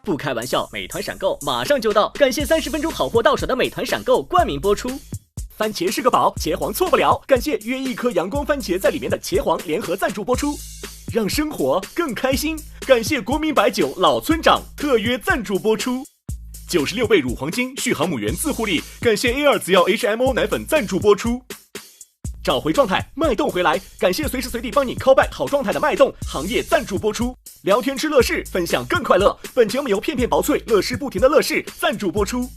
不开玩笑，美团闪购马上就到，感谢30分钟好货到手的美团闪购冠名播出。番茄是个宝，茄皇错不了，感谢约一颗阳光番茄在里面的茄皇联合赞助播出。让生活更开心，感谢国民白酒老村长特约赞助播出。96倍乳黄金续航母源自护力，感谢 A2 紫药 HMO 奶粉赞助播出。找回状态，脉动回来，感谢随时随地帮你 call back 好状态的脉动行业赞助播出。聊天吃乐事，分享更快乐，本节目由片片薄脆乐事不停的乐事赞助播出。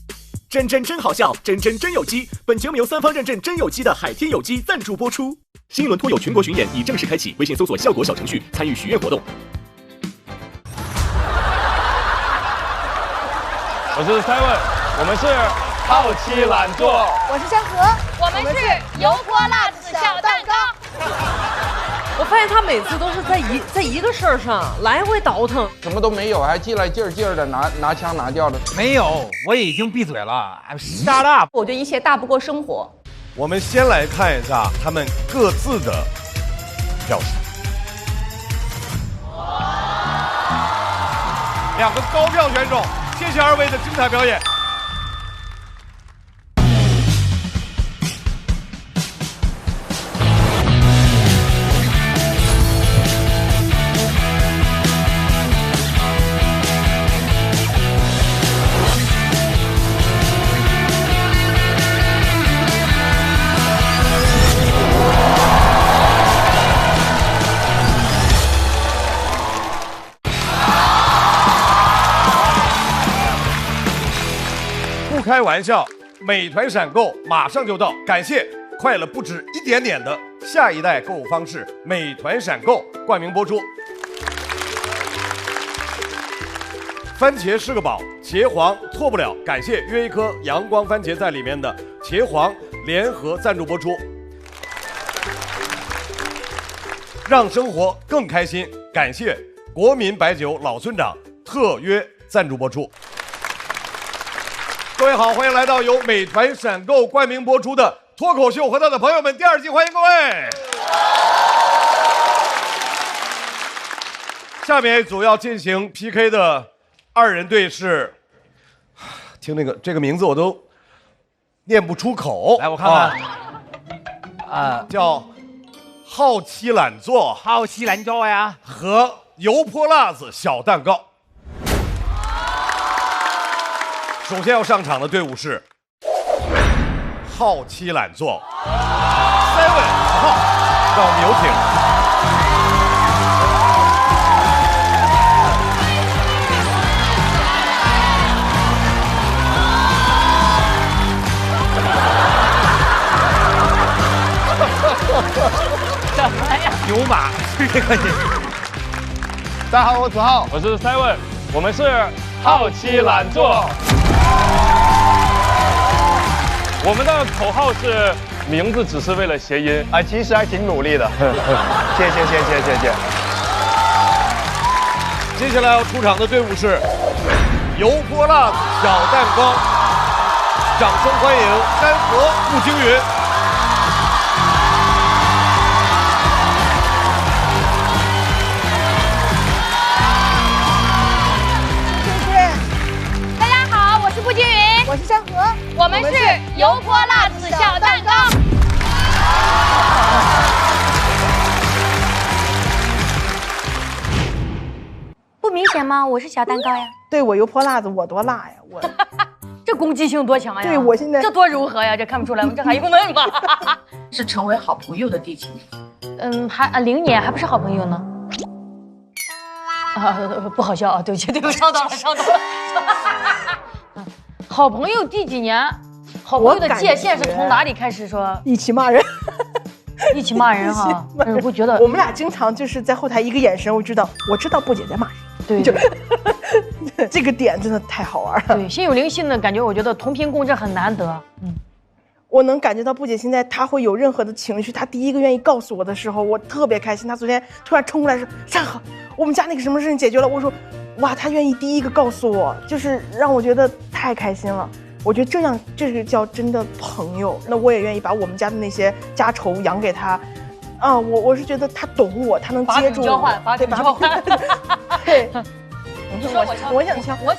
真好笑，真有机，本节目由3方认证真有机的海天有机赞助播出。新一轮脱友全国巡演已正式开启，微信搜索效果小程序参与许愿活动。我是 Seven， 我们是好奇懒做。我是山河，我们是油泼辣子小蛋糕。我发现他每次都是在一个事儿上来回倒腾，什么都没有，还进来劲儿的拿腔拿调的。没有，我已经闭嘴了。Shut up！ 我觉得一切大不过生活。我们先来看一下他们各自的表示。2个高票选手，谢谢2位的精彩表演。不开玩笑，美团闪购马上就到，感谢快了不止一点点的下一代购物方式美团闪购冠名播出。番茄是个宝，茄皇错不了，感谢约一颗阳光番茄在里面的茄皇联合赞助播出。让生活更开心，感谢国民白酒老村长特约赞助播出。各位好，欢迎来到由美团闪购冠名播出的脱口秀《和他的朋友们》第2季，欢迎各位。下面一组要进行 PK 的2人队是，听这个名字我都念不出口。来，我看看，叫好奇懒做，好奇懒做呀，和油泼辣子小蛋糕。首先要上场的队伍是好奇懒做 Seven 号，让我们有请。什么呀？牛马是这个。大家好，我子浩，我是 Seven， 我们是好奇懒做。我们的口号是名字只是为了谐音，其实还挺努力的。谢谢。接下来要出场的队伍是油泼辣子小蛋糕，掌声欢迎山河步惊云。大家好，我是步惊云，我是山河，我们是油泼辣子小蛋糕。不明显吗？我是小蛋糕呀。对我油泼辣子，我多辣呀！我这攻击性多强呀！对我现在这多柔和呀！这看不出来吗？这还用问吗？是成为好朋友的第几年？0年，还不是好朋友呢。不好笑啊！对不起，上当了。好朋友第几年？好朋友的界限是从哪里开始说？一起骂人，一起骂人哈。我觉得我们俩经常就是在后台一个眼神，我知道布姐在骂人。对，这个点真的太好玩了。对，心有灵犀的感觉，我觉得同频共振很难得。我能感觉到布姐现在她会有任何的情绪，她第一个愿意告诉我的时候，我特别开心。她昨天突然冲过来说：“山河，我们家那个什么事情解决了。”我说：“哇，她愿意第一个告诉我，就是让我觉得太开心了。”我觉得这个叫真的朋友。那我也愿意把我们家的那些家仇扬给她。我是觉得她懂我，她能接住我。把酒交换。对。你说我呛，我想呛，我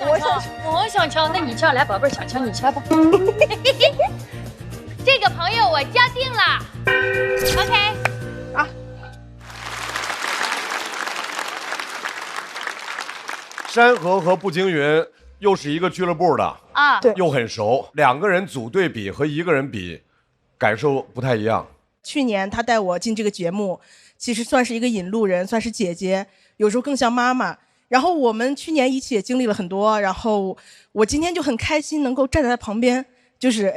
想呛，那你呛来，宝贝儿，想呛你呛吧。这个朋友我交定了 ，OK。啊。山河和步惊云又是一个俱乐部的啊，对，又很熟，两个人组队比和一个人比，感受不太一样。去年他带我进这个节目，其实算是一个引路人，算是姐姐，有时候更像妈妈。然后我们去年一起也经历了很多，然后我今天就很开心能够站在他旁边，就是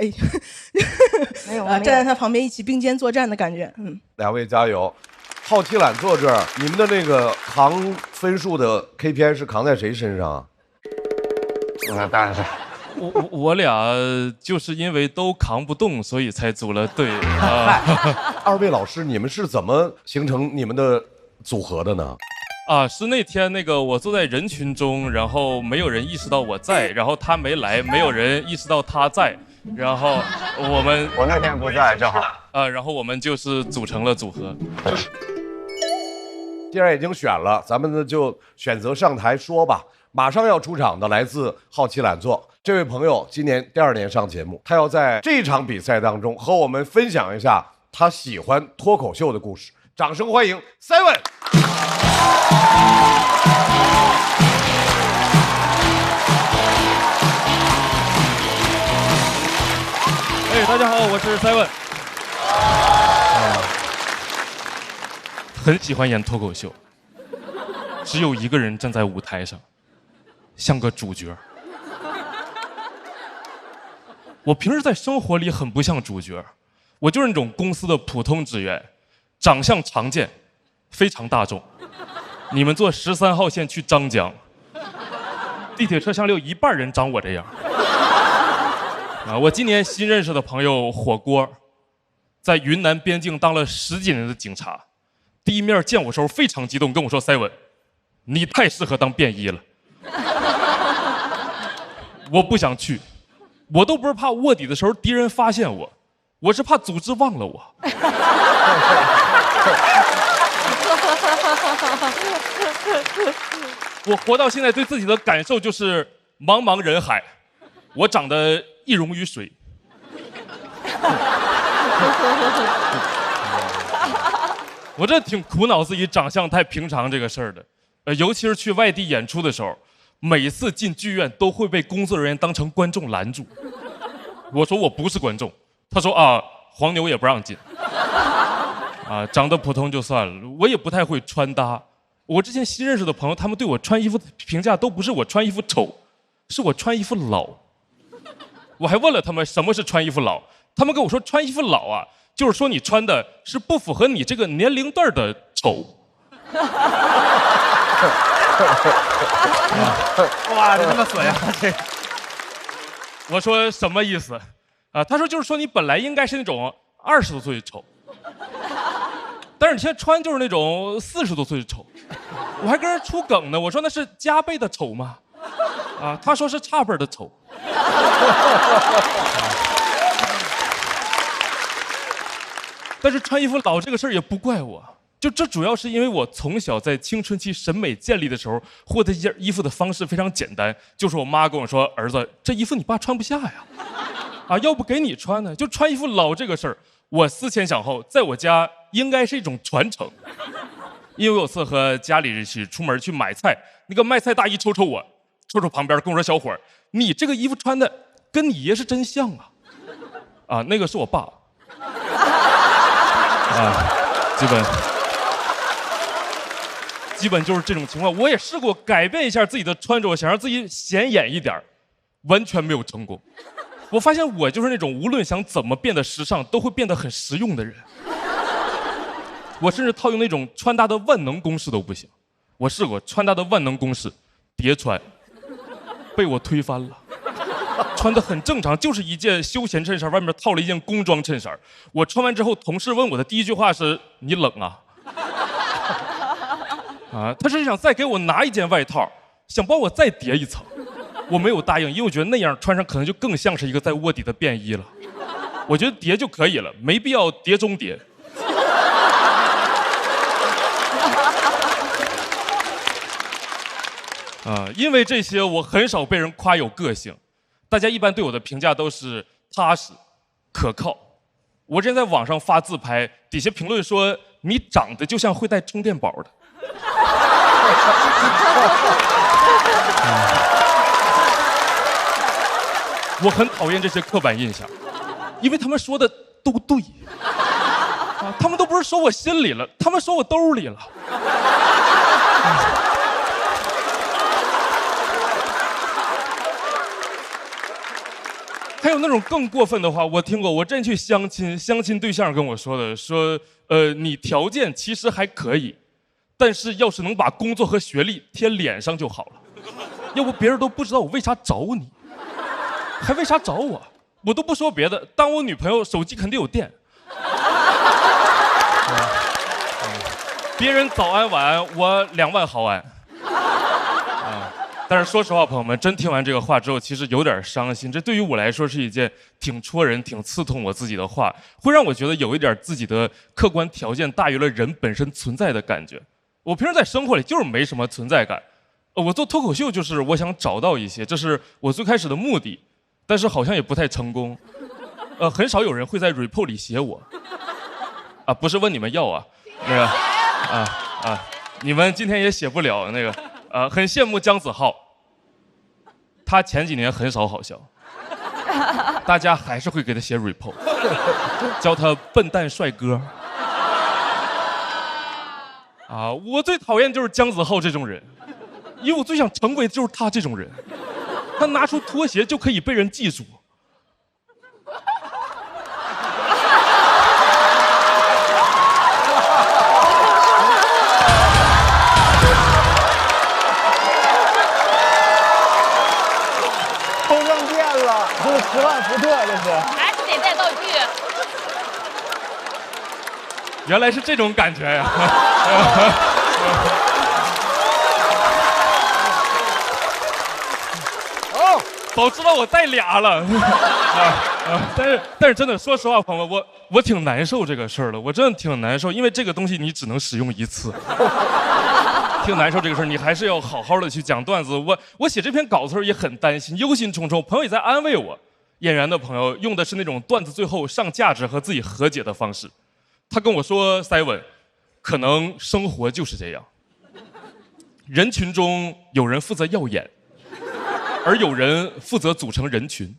站在他旁边一起并肩作战的感觉。两位加油！好奇懒坐这儿，你们的那个扛分数的 KPI 是扛在谁身上啊？那当然是我俩就是因为都扛不动，所以才组了队。二位老师，你们是怎么形成你们的组合的呢？是那天我坐在人群中，然后没有人意识到我在，然后他没来，没有人意识到他在，然后我那天不在，正好然后我们就是组成了组合。既然已经选了，咱们呢就选择上台说吧。马上要出场的来自好奇懒做这位朋友，今年第2年上节目，他要在这场比赛当中和我们分享一下他喜欢脱口秀的故事。掌声欢迎 Seven。大家好，我是 Seven。很喜欢演脱口秀，只有一个人站在舞台上，像个主角。我平时在生活里很不像主角，我就是那种公司的普通职员，长相常见，非常大众。你们坐13号线去张江，地铁车厢里有一半人长我这样。我今年新认识的朋友火锅，在云南边境当了10几年的警察，第一面见我时候非常激动，跟我说：“Seven，你太适合当便衣了。”我不想去，我都不是怕卧底的时候敌人发现我，我是怕组织忘了我。我活到现在对自己的感受就是茫茫人海，我长得一溶于水。我这挺苦恼自己长相太平常这个事儿的，尤其是去外地演出的时候，每一次进剧院都会被工作人员当成观众拦住。我说我不是观众，他说黄牛也不让进。长得普通就算了，我也不太会穿搭。我之前新认识的朋友，他们对我穿衣服的评价都不是我穿衣服丑，是我穿衣服老。我还问了他们什么是穿衣服老，他们跟我说穿衣服老就是说你穿的是不符合你这个年龄段的丑。哇，这他妈损呀！我说什么意思？他说就是说你本来应该是那种20多岁丑，但是你现在穿就是那种40多岁的丑。我还跟人出梗呢，我说那是加倍的丑吗？他说是差辈的丑。但是穿衣服老这个事儿也不怪我，就这主要是因为我从小在青春期审美建立的时候，获得一件衣服的方式非常简单，就是我妈跟我说：“儿子，这衣服你爸穿不下呀，要不给你穿呢？”就穿衣服老这个事儿，我思前想后，在我家应该是一种传承。因为我有次和家里人一起出门去买菜，那个卖菜大姨瞅瞅我，瞅瞅旁边跟我说：“小伙儿，你这个衣服穿的跟你爷是真像啊！”那个是我爸。基本就是这种情况。我也试过改变一下自己的穿着，想让自己显眼一点，完全没有成功。我发现我就是那种无论想怎么变得时尚，都会变得很实用的人。我甚至套用那种穿搭的万能公式都不行。我试过穿搭的万能公式，叠穿，被我推翻了。穿得很正常，就是一件休闲衬衫，外面套了一件工装衬衫。我穿完之后，同事问我的第一句话是：“你冷啊？”他是想再给我拿一件外套，想帮我再叠一层。我没有答应，因为我觉得那样穿上可能就更像是一个在卧底的便衣了。我觉得叠就可以了，没必要叠中叠。因为这些我很少被人夸有个性，大家一般对我的评价都是踏实、可靠。我之前在网上发自拍，底下评论说你长得就像会带充电宝的。我很讨厌这些刻板印象，因为他们说的都对。他们都不是说我心里了，他们说我兜里了。还有那种更过分的话，我听过。我之前去相亲，相亲对象跟我说的，说你条件其实还可以，但是要是能把工作和学历贴脸上就好了，要不别人都不知道我为啥找你，还为啥找我？我都不说别的，当我女朋友手机肯定有电。别人早安晚安，我2万毫安。但是说实话，朋友们，真听完这个话之后，其实有点伤心。这对于我来说是一件挺戳人、挺刺痛我自己的话，会让我觉得有一点自己的客观条件大于了人本身存在的感觉。我平时在生活里就是没什么存在感，我做脱口秀就是我想找到一些，这是我最开始的目的，但是好像也不太成功。很少有人会在 report 里写我，不是问你们要啊，那个你们今天也写不了那个。很羡慕姜子浩，他前几年很少好笑，大家还是会给他写 report， 叫他笨蛋帅哥。我最讨厌就是姜子浩这种人，因为我最想成为就是他这种人，他拿出拖鞋就可以被人记住。这是10万伏特，这是。还是得带道具。原来是这种感觉呀！早知道我带俩了。但是真的，说实话，朋友们，我挺难受这个事儿的，我真的挺难受，因为这个东西你只能使用一次。挺难受这个事儿，你还是要好好的去讲段子。我写这篇稿子的时候也很担心，忧心忡忡。朋友也在安慰我，演员的朋友用的是那种段子最后上价值和自己和解的方式。他跟我说 ，Simon， 可能生活就是这样，人群中有人负责耀眼，而有人负责组成人群。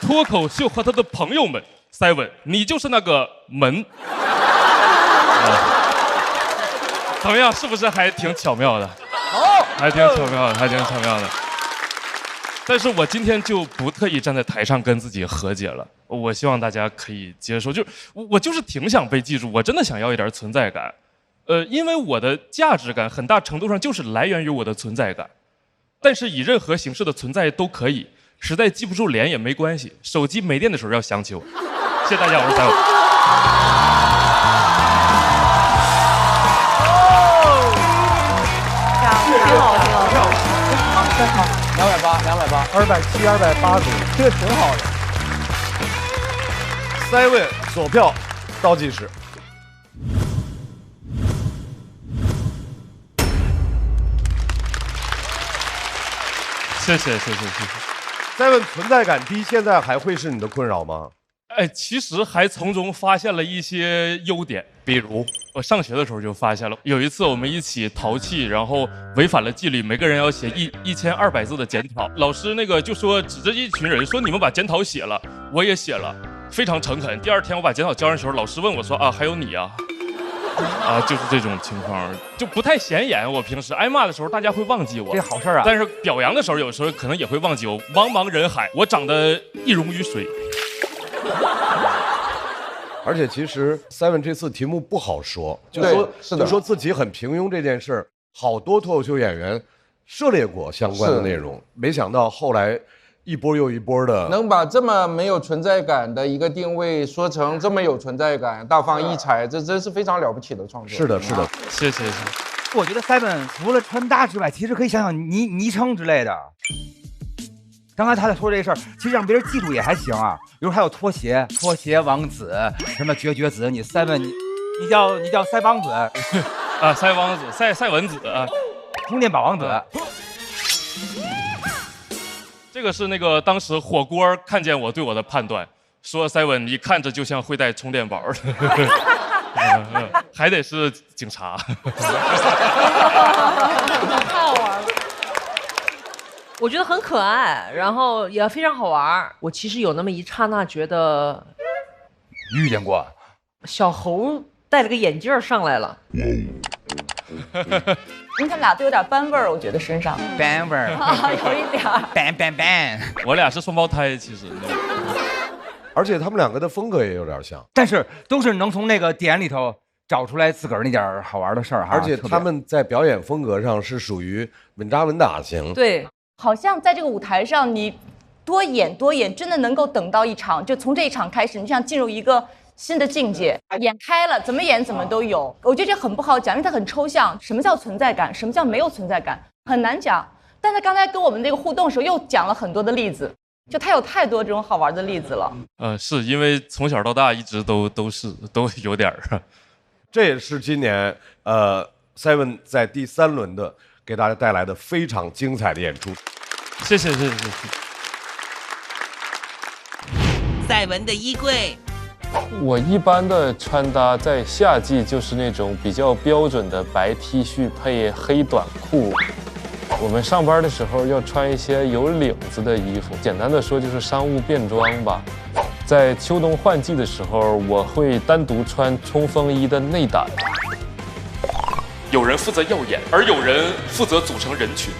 脱口秀和他的朋友们 ，Simon， 你就是那个门。怎么样？是不是还挺巧妙的？还挺巧妙的，还挺巧妙的。但是我今天就不特意站在台上跟自己和解了。我希望大家可以接受，就是我就是挺想被记住，我真的想要一点存在感。因为我的价值感很大程度上就是来源于我的存在感。但是以任何形式的存在都可以。实在记不住脸也没关系，手机没电的时候要想起我。谢谢大家，我是Simon。挺好，挺好，真好，280，280，270，280，这个挺好的。Simon索票倒计时。谢谢。Simon存在感低，现在还会是你的困扰吗？其实还从中发现了一些优点，比如我上学的时候就发现了，有一次我们一起淘气，然后违反了纪律，每个人要写1200字的检讨，老师那个就说指着一群人说你们把检讨写了，我也写了，非常诚恳。第二天我把检讨交上去的时候，老师问我说还有你啊。就是这种情况，就不太显眼。我平时挨骂的时候，大家会忘记我，这好事啊。但是表扬的时候，有时候可能也会忘记我。茫茫人海，我长得一溶于水。而且其实 Simon 这次题目不好说，就说自己很平庸这件事儿，好多脱口秀演员涉猎过相关的内容，没想到后来一波又一波的，能把这么没有存在感的一个定位说成这么有存在感、大放异彩，这真是非常了不起的创作。是的，谢谢。我觉得 Simon 除了穿搭之外，其实可以想想昵称之类的。刚才他在说这事儿，其实让别人记住也还行啊。比如还有拖鞋王子，什么绝子，你叫腮帮子啊，腮帮子，赛文子啊，充电宝王子。这个是那个当时火锅看见我对我的判断，说塞文你看着就像会带充电宝的，还得是警察。太好玩了。我觉得很可爱，然后也非常好玩。我其实有那么一刹那觉得遇见过小猴戴了个眼镜上来了。他们俩都有点班味儿，我觉得身上班味儿，有一点班。我俩是双胞胎，其实。而且他们两个的风格也有点像，但是都是能从那个点里头找出来自个儿那点好玩的事儿哈。而且他们在表演风格上是属于稳扎稳打型。对，好像在这个舞台上，你多演，真的能够等到一场，就从这一场开始，你想进入一个新的境界，演开了，怎么演怎么都有。我觉得这很不好讲，因为它很抽象。什么叫存在感？什么叫没有存在感？很难讲。但他刚才跟我们这个互动的时候，又讲了很多的例子。就他有太多这种好玩的例子了。是因为从小到大一直都有点儿。这也是今年Seven 在第3轮的给大家带来的非常精彩的演出。谢谢。赛文的衣柜。我一般的穿搭在夏季就是那种比较标准的白 T 恤配黑短裤。我们上班的时候要穿一些有领子的衣服，简单的说就是商务便装吧。在秋冬换季的时候，我会单独穿冲锋衣的内胆。有人负责耀眼，而有人负责组成人群。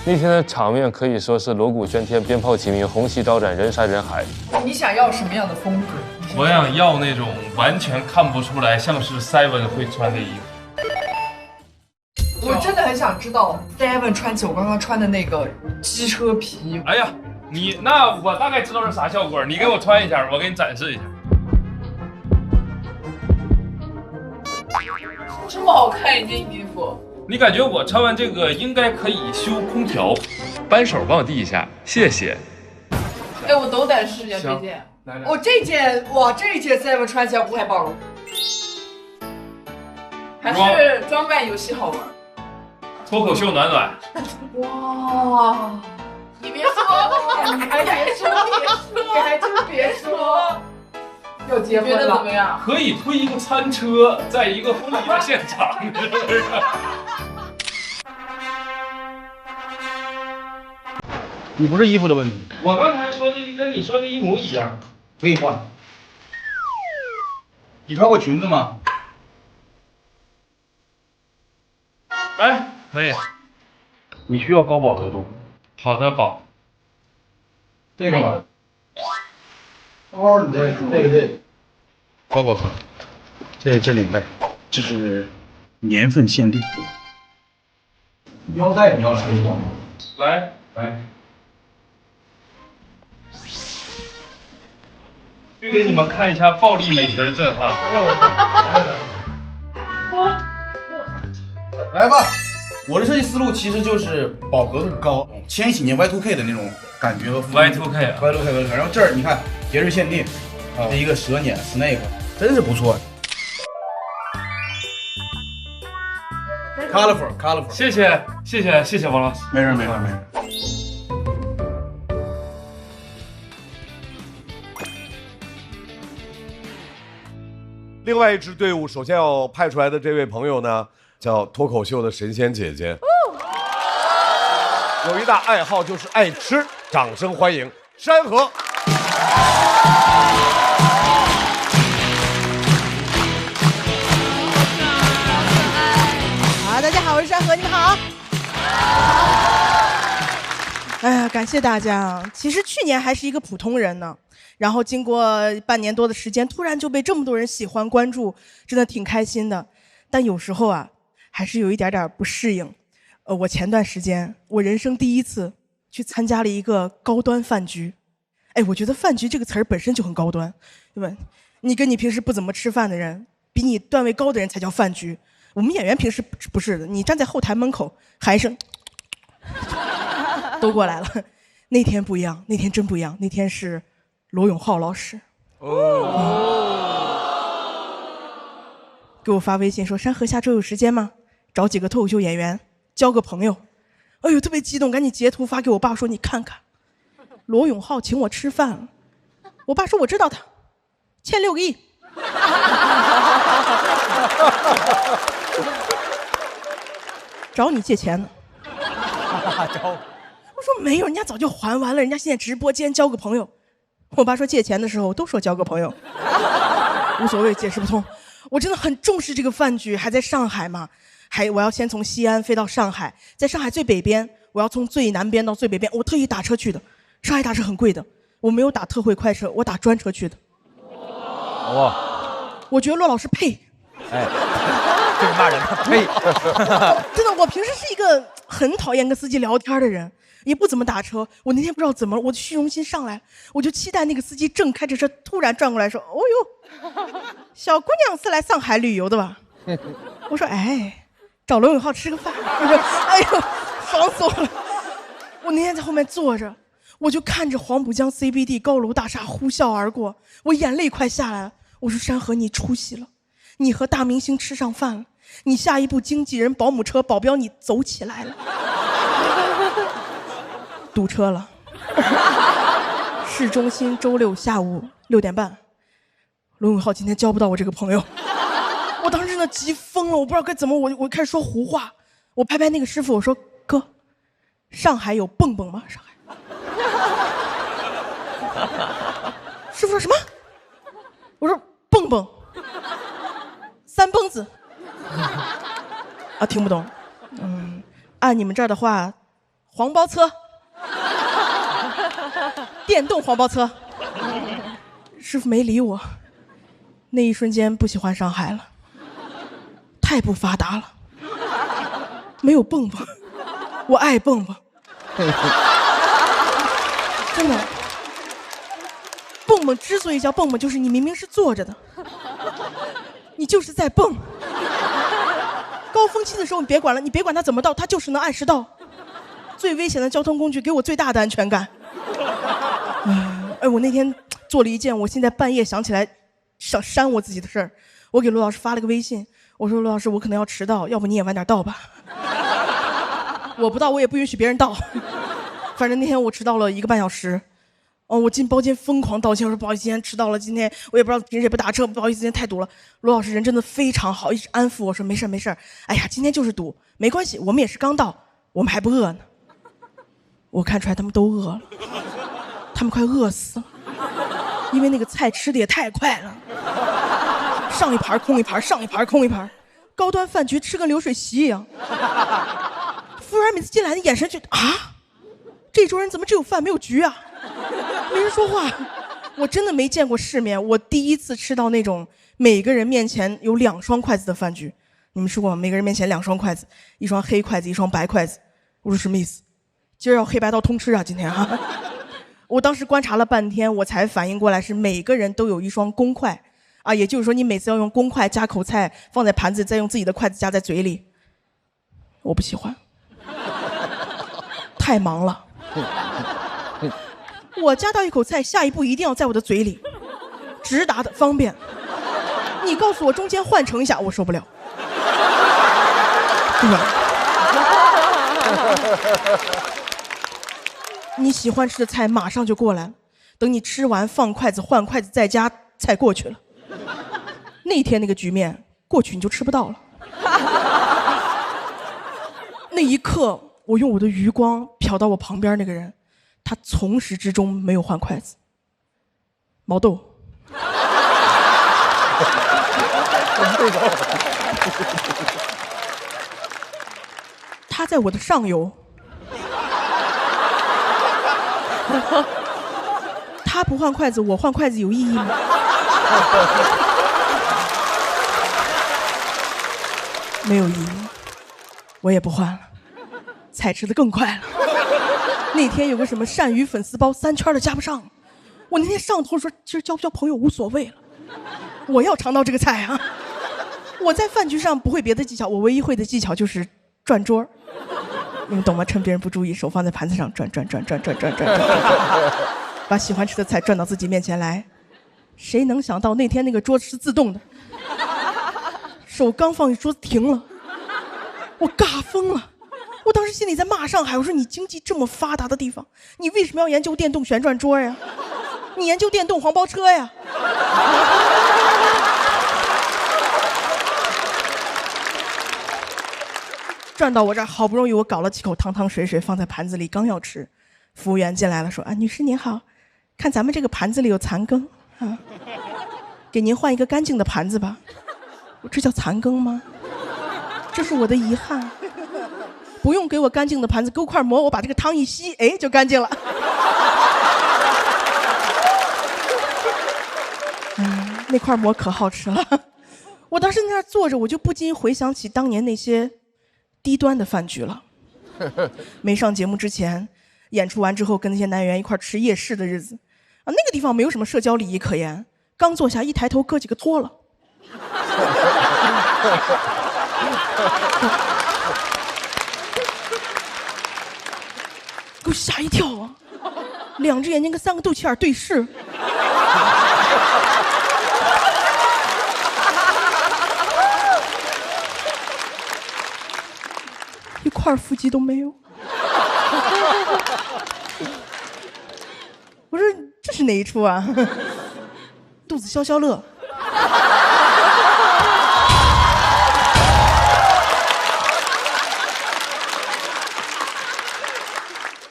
那天的场面可以说是锣鼓喧天、鞭炮齐鸣、红旗招展、人山人海。你想要什么样的风格？我想要那种完全看不出来像是 Seven 会穿的衣服。我真的很想知道 Seven 穿起我刚刚穿的那个机车皮。哎呀，那我大概知道是啥效果，你给我穿一下，我给你展示一下。这么好看一件衣服，你感觉我穿完这个应该可以修空调？扳手帮我递一下，谢谢。哎，我斗胆试一下这件。我这件哇，这一件 Seven 穿起来太棒了，还是装扮游戏好玩。脱口秀暖暖。哇，你别说，你还别说，你还真别说。要结婚了，觉得怎么样？可以推一个餐车，在一个婚礼的现场，是不是？你不是衣服的问题，我刚才说的跟你说的一模一样，可以换。你穿过裙子吗？哎，可以。你需要高饱和度。好的，宝。这个吧。包你这高饱和，这领带，这是年份限定。腰带你要来一个吗？来。去给你们看一下暴力美学的震撼。来吧，我的设计思路其实就是饱和度高，千禧年 Y2K 的那种感觉和Y2K，然后这儿你看节日限定，这一个蛇年 Snake， 真是不错。Colorful， 谢谢王老师，没事。另外一支队伍首先要派出来的这位朋友呢，叫脱口秀的神仙姐姐，有一大爱好就是爱吃，掌声欢迎山河。好，大家好，我是山河，你们好。哎呀，感谢大家。其实去年还是一个普通人呢，然后经过半年多的时间，突然就被这么多人喜欢关注，真的挺开心的。但有时候啊，还是有一点点不适应。我前段时间，我人生第一次去参加了一个高端饭局。哎，我觉得饭局这个词儿本身就很高端，对吧？你跟你平时不怎么吃饭的人，比你段位高的人才叫饭局。我们演员平时不是的，你站在后台门口喊一声都过来了。那天不一样，那天真不一样，那天是罗永浩老师。给我发微信说：“山河下周有时间吗？找几个脱口秀演员交个朋友。”哎呦，特别激动，赶紧截图发给我爸说：“你看看，罗永浩请我吃饭了。”我爸说：“我知道他，欠6个亿。”找你借钱呢。我说没有，人家早就还完了，人家现在直播间交个朋友。我爸说借钱的时候都说交个朋友，无所谓，解释不通。我真的很重视这个饭局，还在上海嘛，我要先从西安飞到上海，在上海最北边，我要从最南边到最北边，我特意打车去的。上海打车很贵的，我没有打特惠快车，我打专车去的。哇，我觉得骆老师配。哎，这是骂人的配。真的，我平时是一个很讨厌跟司机聊天的人，也不怎么打车。我那天不知道怎么了，我的虚荣心上来，我就期待那个司机正开着车，突然转过来说：“哦呦，小姑娘是来上海旅游的吧？”我说：“哎，找罗永浩吃个饭。”我说：“哎呦，爽死我了！”我那天在后面坐着，我就看着黄浦江 CBD 高楼大厦呼啸而过，我眼泪快下来了。我说：“山河，你出息了，你和大明星吃上饭了，你下一步经纪人、保姆车、保镖你走起来了。”堵车了。市中心周六下午6点半，罗永浩今天交不到我这个朋友。我当时真的急疯了，我不知道该怎么，我开始说胡话。我拍拍那个师傅，我说：“哥，上海有蹦蹦吗？上海？”师傅说什么？我说蹦蹦，3蹦子。啊，听不懂。按你们这儿的话，黄包车，电动黄包车。师傅没理我。那一瞬间不喜欢上海了，太不发达了，没有蹦蹦，我爱蹦蹦。真的。蹦蹦之所以叫蹦蹦，就是你明明是坐着的，你就是在蹦。高峰期的时候你别管了，你别管它怎么到，它就是能按时到。最危险的交通工具给我最大的安全感。哎，我那天做了一件我现在半夜想起来想扇我自己的事儿，我给罗老师发了个微信，我说：“罗老师，我可能要迟到，要不你也晚点到吧。”我不到我也不允许别人到。反正那天我迟到了1个半小时。我进包间疯狂道歉，我说：“不好意思，今天迟到了，今天我也不知道平时也不打车，不好意思，今天太堵了。”罗老师人真的非常好，一直安抚我说：“没事没事，哎呀，今天就是堵，没关系，我们也是刚到，我们还不饿呢。”我看出来他们都饿了，他们快饿死了，因为那个菜吃的也太快了，上一盘空一盘，上一盘空一盘，高端饭局吃跟流水席一样。服务员每次进来的眼神就啊，这桌人怎么只有饭没有局啊？没人说话。我真的没见过世面，我第一次吃到那种每个人面前有2双筷子的饭局。你们吃过吗？每个人面前2双筷子，一双黑筷子，一双白筷子。我说什么意思？今儿要黑白刀通吃啊，今天啊。我当时观察了半天，我才反应过来是每个人都有1双公筷啊，也就是说你每次要用公筷夹口菜放在盘子，再用自己的筷子夹在嘴里。我不喜欢，太忙了。我夹到一口菜，下一步一定要在我的嘴里，直达的方便。你告诉我中间换成一下，我受不了。对吧？你喜欢吃的菜马上就过来了，等你吃完放筷子换筷子再夹，菜过去了。那天那个局面过去你就吃不到了。那一刻，我用我的余光瞟到我旁边那个人。他从始至终没有换筷子。毛豆。他在我的上游。他不换筷子，我换筷子有意义吗？没有意义，我也不换了。菜吃得更快了。那天有个什么鳝鱼粉丝包3圈的加不上，我那天上头说其实交不交朋友无所谓了，我要尝到这个菜啊！我在饭局上不会别的技巧，我唯一会的技巧就是转桌。你们懂吗？趁别人不注意，手放在盘子上转，把喜欢吃的菜转到自己面前来。谁能想到那天那个桌子是自动的，手刚放桌子停了，我尬疯了。我当时心里在骂上海，我说你经济这么发达的地方，你为什么要研究电动旋转桌呀？你研究电动黄包车呀？转到我这儿，好不容易我搞了几口汤汤水水放在盘子里，刚要吃，服务员进来了，说啊，女士您好，看咱们这个盘子里有残羹啊，给您换一个干净的盘子吧。我这叫残羹吗？这是我的遗憾。不用给我干净的盘子，给我块馍，我把这个汤一吸，哎，就干净了。那块馍可好吃了。我当时在那儿坐着，我就不禁回想起当年那些低端的饭局了。没上节目之前，演出完之后跟那些男演员一块吃夜市的日子啊，那个地方没有什么社交礼仪可言。刚坐下，一抬头，哥几个脱了。给我吓一跳啊！两只眼睛跟三个肚脐眼对视。一块腹肌都没有。我说这是哪一出啊？肚子消消乐。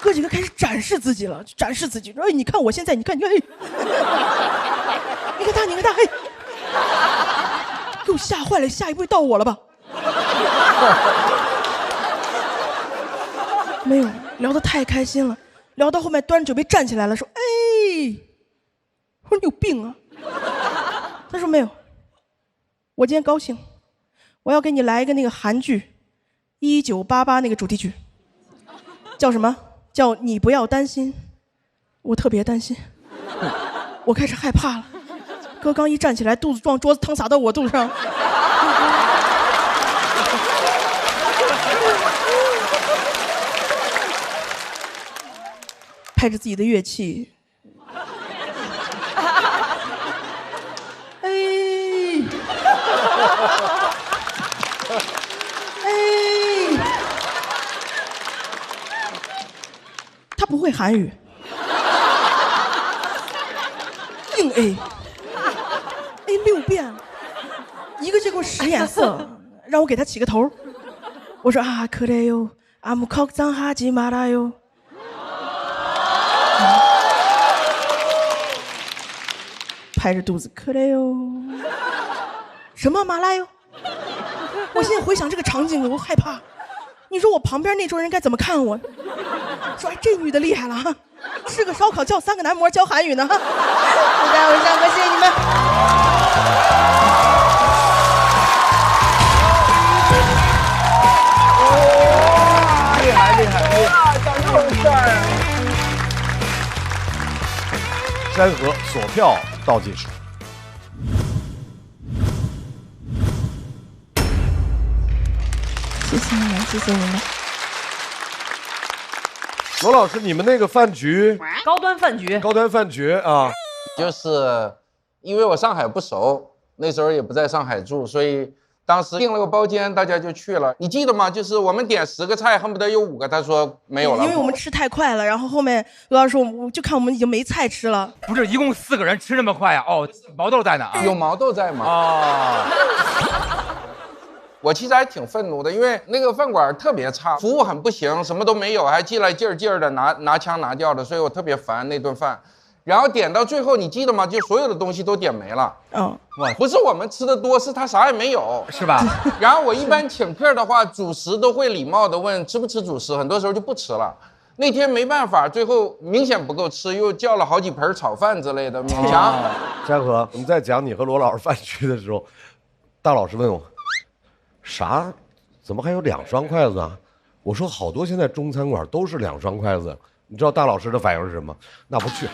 哥几个开始展示自己了，展示自己。哎，你看我现在，你看，哎，你看他，你看他，哎，给我吓坏了，下一步到我了吧？没有，聊得太开心了，聊到后面端着酒杯站起来了，说：“哎，我说你有病啊！”他说没有，我今天高兴，我要给你来一个那个韩剧1988那个主题曲，叫什么？叫你不要担心。我特别担心，我开始害怕了。哥刚一站起来，肚子撞桌子，汤洒到我肚子上。拍着自己的乐器，哎，哎，他不会韩语，硬 A， A 6遍，一个接给我使眼色，让我给他起个头。我说啊，可得哟，阿姆考藏哈吉马拉哟。拍着肚子，可累哟！什么马拉哟？我现在回想这个场景，我害怕。你说我旁边那桌人该怎么看我？说哎，这女的厉害了哈，吃个烧烤叫3个男模教韩语呢哈！我在偶像哥，谢谢你们。哇，厉害厉害厉害！长这种事儿。山河锁票倒计时。谢谢你们，谢谢你们。罗老师，你们那个饭局，高端饭局，高端饭局啊，就是因为我上海不熟，那时候也不在上海住，所以当时订了个包间，大家就去了。你记得吗？就是我们点10个菜，恨不得有5个，他说没有了。因为我们吃太快了，然后后面罗老师说，我就看我们已经没菜吃了。不是，一共4个人吃那么快呀？哦，毛豆在哪啊？有毛豆在吗？哦。我其实还挺愤怒的，因为那个饭馆特别差，服务很不行，什么都没有，还进来劲儿的拿腔拿调的，所以我特别烦那顿饭。然后点到最后，你记得吗？就所有的东西都点没了。嗯，不是我们吃的多，是他啥也没有，是吧？然后我一般请客的话，主食都会礼貌的问吃不吃主食，很多时候就不吃了。那天没办法，最后明显不够吃，又叫了好几盆炒饭之类的，勉强。山河，我们在讲你和罗老师饭局的时候，大老师问我，啥？怎么还有2双筷子啊？我说好多现在中餐馆都是2双筷子。你知道大老师的反应是什么？那不去。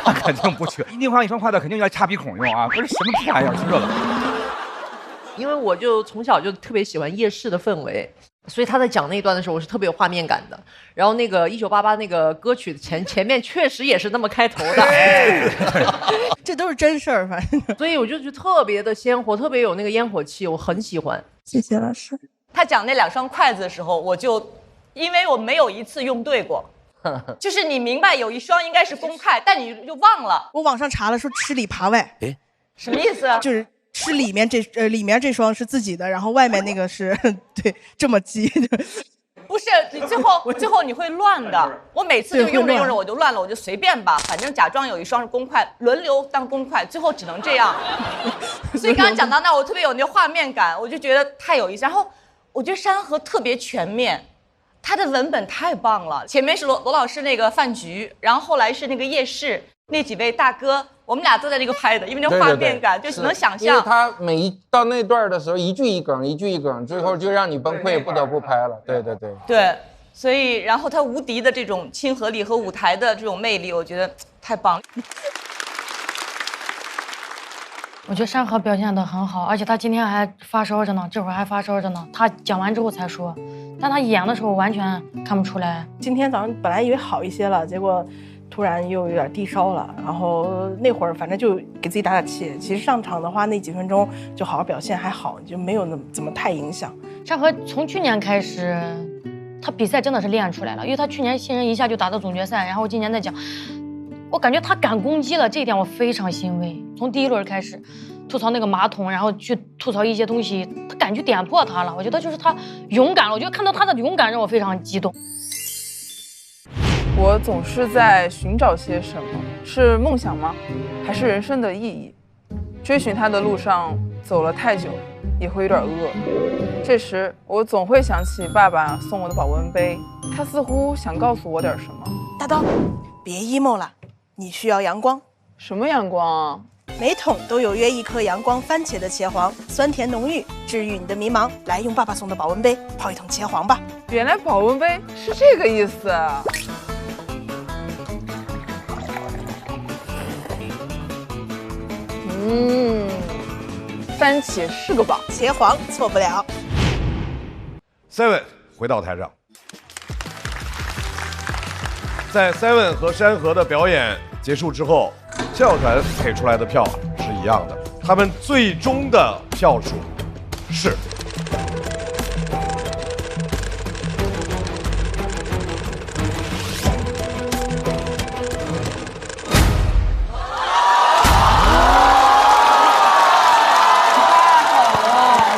那肯定不去，另外1双筷子肯定要插鼻孔用啊！不是什么屁玩意儿，吃这个。因为我就从小就特别喜欢夜市的氛围，所以他在讲那一段的时候，我是特别有画面感的。然后那个1988那个歌曲前面确实也是那么开头的，这都是真事儿，反正。所以我就觉得特别的鲜活，特别有那个烟火气，我很喜欢。谢谢老师。他讲那2双筷子的时候，我就因为我没有一次用对过。就是你明白有一双应该是公筷，但你就忘了。我网上查了，说吃里扒外。哎，什么意思？就是吃里面这双是自己的，然后外面那个是对这么记。不是，你最后你会乱的。我每次就用着我就乱了，我就随便吧，反正假装有一双是公筷，轮流当公筷，最后只能这样。所以刚刚讲到那，我特别有那个画面感，我就觉得太有意思。然后我觉得山河特别全面。他的文本太棒了，前面是罗老师那个饭局，然后后来是那个夜市，那几位大哥，我们俩都在那个拍的，因为那画面感就是能想象。因为他每一到那段的时候，一句一梗，一句一梗，最后就让你崩溃，不得不拍了。对。对，所以然后他无敌的这种亲和力和舞台的这种魅力，我觉得太棒了。我觉得山河表现得很好，而且他今天还发烧着呢，这会儿还发烧着呢。他讲完之后才说，但他演的时候完全看不出来。今天早上本来以为好一些了，结果突然又有点低烧了。然后那会儿反正就给自己打打气。其实上场的话，那几分钟就好好表现还好，就没有怎么太影响。山河从去年开始，他比赛真的是练出来了，因为他去年新人一下就打到总决赛，然后今年在讲。我感觉他敢攻击了，这一点我非常欣慰。从第1轮开始，吐槽那个马桶，然后去吐槽一些东西，他敢去点破他了。我觉得就是他勇敢了，我觉得看到他的勇敢让我非常激动。我总是在寻找些什么，是梦想吗？还是人生的意义？追寻它的路上走了太久，也会有点饿。这时我总会想起爸爸送我的保温杯，他似乎想告诉我点什么。大刀，别 emo 了。你需要阳光，什么阳光啊？每桶都有约1颗阳光番茄的茄黄，酸甜浓郁，治愈你的迷茫。来，用爸爸送的保温杯泡一桶茄黄吧。原来保温杯是这个意思。番茄是个宝，茄黄错不了。Seven 回到台上，在 Seven 和山河的表演结束之后，校团给出来的票是一样的，他们最终的票数是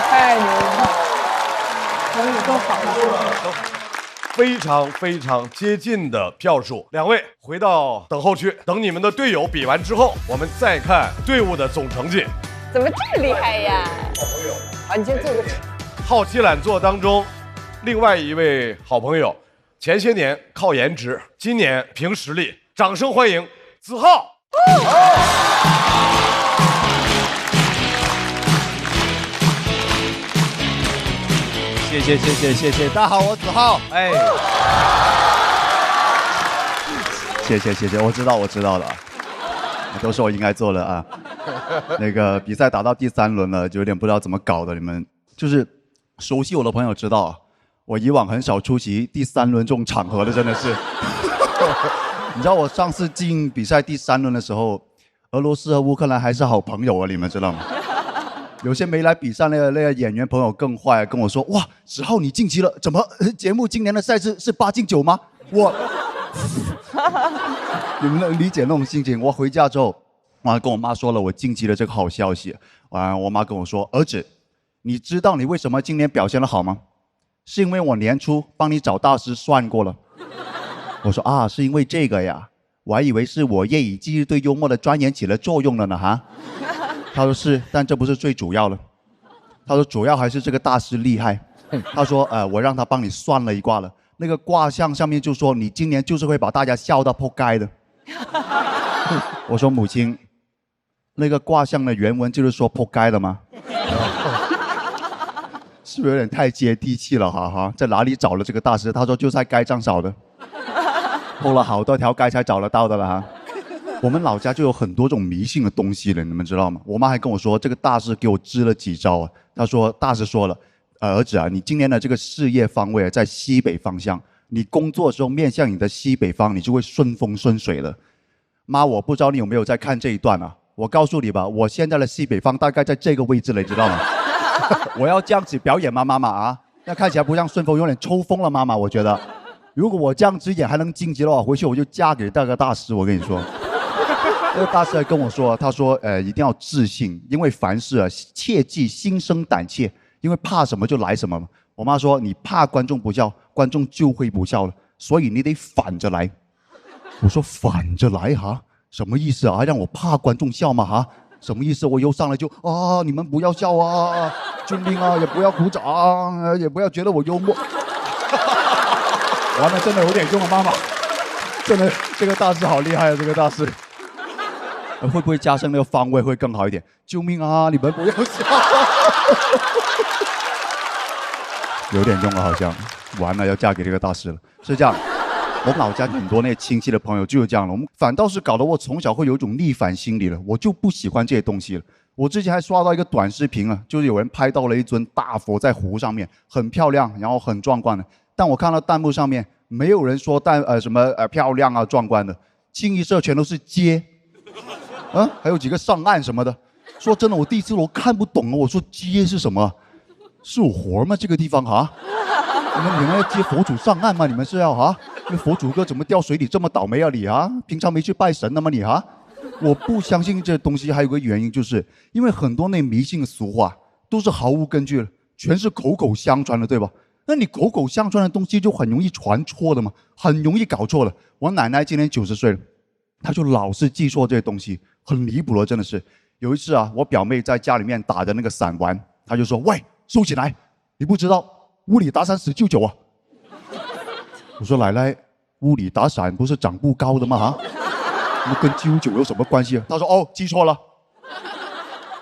太牛了，可以更好了。非常接近的票数。2位回到等候区，等你们的队友比完之后，我们再看队伍的总成绩。怎么这么厉害呀？好，你先坐个。好奇懒做当中，另外一位好朋友，前些年靠颜值，今年凭实力，掌声欢迎子浩。谢谢，大家好，我子浩，哎，谢谢，我知道的，都是我应该做的啊。那个比赛打到第3轮了，就有点不知道怎么搞的。你们就是熟悉我的朋友知道，我以往很少出席第3轮这种场合的，真的是。你知道我上次进比赛第3轮的时候，俄罗斯和乌克兰还是好朋友啊，你们知道吗？有些没来比赛那个演员朋友更坏，跟我说：“哇，子浩你晋级了，怎么节目今年的赛事是8进9吗？”我，你们能理解那种心情？我回家之后，我跟我妈说了我晋级了这个好消息。我妈跟我说：“儿子，你知道你为什么今年表现得好吗？是因为我年初帮你找大师算过了。”我说：“啊，是因为这个呀，我还以为是我夜以继日对幽默的钻研起了作用了呢哈。”他说是，但这不是最主要的。他说主要还是这个大师厉害。他说我让他帮你算了一卦了，那个卦象上面就说你今年就是会把大家笑到扑街的。我说母亲，那个卦象的原文就是说扑街的吗？是不是有点太接地气了哈？在哪里找了这个大师？他说就在街上找的，铺了好多条街才找得到的了哈。我们老家就有很多这种迷信的东西了，你们知道吗？我妈还跟我说，这个大师给我支了几招啊。她说大师说了，儿子啊，你今年的这个事业方位在西北方向，你工作的时候面向你的西北方，你就会顺风顺水了。妈，我不知道你有没有在看这一段啊？我告诉你吧，我现在的西北方大概在这个位置了，你知道吗？我要这样子表演吗，妈妈啊？那看起来不像顺风，有点抽风了，妈妈。我觉得，如果我这样子演还能晋级的话，回去我就嫁给那个大师。我跟你说，那个大师还跟我说，他说，一定要自信，因为凡事啊，切忌心生胆怯，因为怕什么就来什么。我妈说，你怕观众不笑，观众就会不笑了，所以你得反着来。我说反着来哈，什么意思啊？让我怕观众笑吗？哈，什么意思？我又上来就啊，你们不要笑啊，救命啊！也不要鼓掌啊，也不要觉得我幽默。完了，真的有点用啊，妈妈，真的这个大师好厉害啊，这个大师。会不会加上那个方位会更好一点？救命啊！你们不要笑。有点用了，好像完了要嫁给这个大师了，是这样。我老家很多那些亲戚的朋友就是这样了，我们反倒是搞得我从小会有一种逆反心理了，我就不喜欢这些东西了。我之前还刷到一个短视频啊，就是有人拍到了一尊大佛在湖上面，很漂亮，然后很壮观的。但我看到弹幕上面没有人说漂亮啊壮观的，清一色全都是接，还有几个上岸什么的。说真的，我第一次我看不懂啊，我说接是什么？是有活吗？这个地方哈？你们要接佛祖上岸吗？你们是要哈？那佛祖哥怎么掉水里这么倒霉啊你啊？平常没去拜神的吗你哈？我不相信这东西，还有个原因，就是因为很多那迷信的俗话都是毫无根据的，全是口口相传的，对吧？那你口口相传的东西就很容易传错的嘛，很容易搞错了。我奶奶今年90岁了，她就老是记错这些东西，很离谱了，真的是。有一次啊，我表妹在家里面打着那个伞玩，她就说：“喂，收起来！你不知道屋里打伞死舅舅啊！”我说：“奶奶，屋里打伞不是长不高的吗？啊，那跟舅舅有什么关系啊？”她说：“哦，记错了，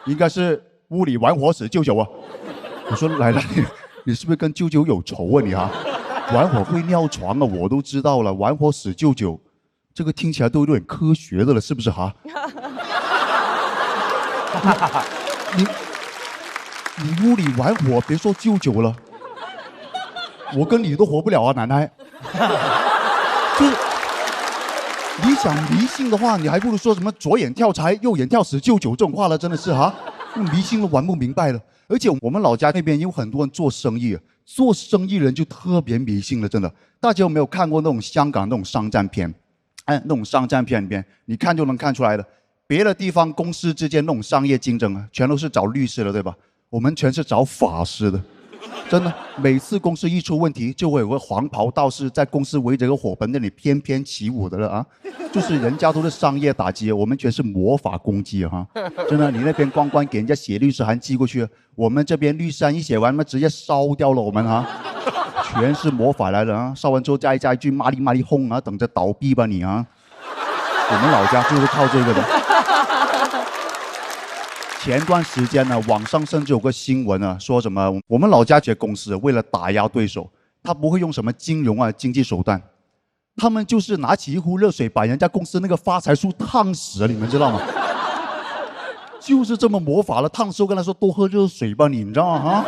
应该是屋里玩火死舅舅啊。”我说：“奶奶，你是不是跟舅舅有仇啊你啊？玩火会尿床啊，我都知道了，玩火死舅舅，这个听起来都有点科学的了，是不是哈？”你屋里玩火，别说舅舅了，我跟你都活不了啊，奶奶。就是你想迷信的话，你还不如说什么左眼跳财，右眼跳死舅舅这种话了，真的是哈，迷信都玩不明白了。而且我们老家那边有很多人做生意，做生意人就特别迷信了，真的。大家有没有看过那种香港那种商战片？那种商战片里面，你看就能看出来的。别的地方公司之间那种商业竞争啊，全都是找律师的，对吧？我们全是找法师的，真的。每次公司一出问题，就会有个黄袍道士在公司围着个火盆那里翩翩起舞的了啊！就是人家都是商业打击，我们全是魔法攻击啊！真的，你那边光给人家写律师函寄过去，我们这边律师函一写完，那直接烧掉了我们啊！全是魔法来的啊！烧完之后加一句麻利轰啊，等着倒闭吧你啊！我们老家就是靠这个的。前段时间呢，网上甚至有个新闻啊，说什么我们老家这些公司为了打压对手，他不会用什么金融啊经济手段，他们就是拿起一壶热水把人家公司那个发财树烫死了，你们知道吗？就是这么魔法了，烫死我跟他说多喝热水吧，你知道吗？啊，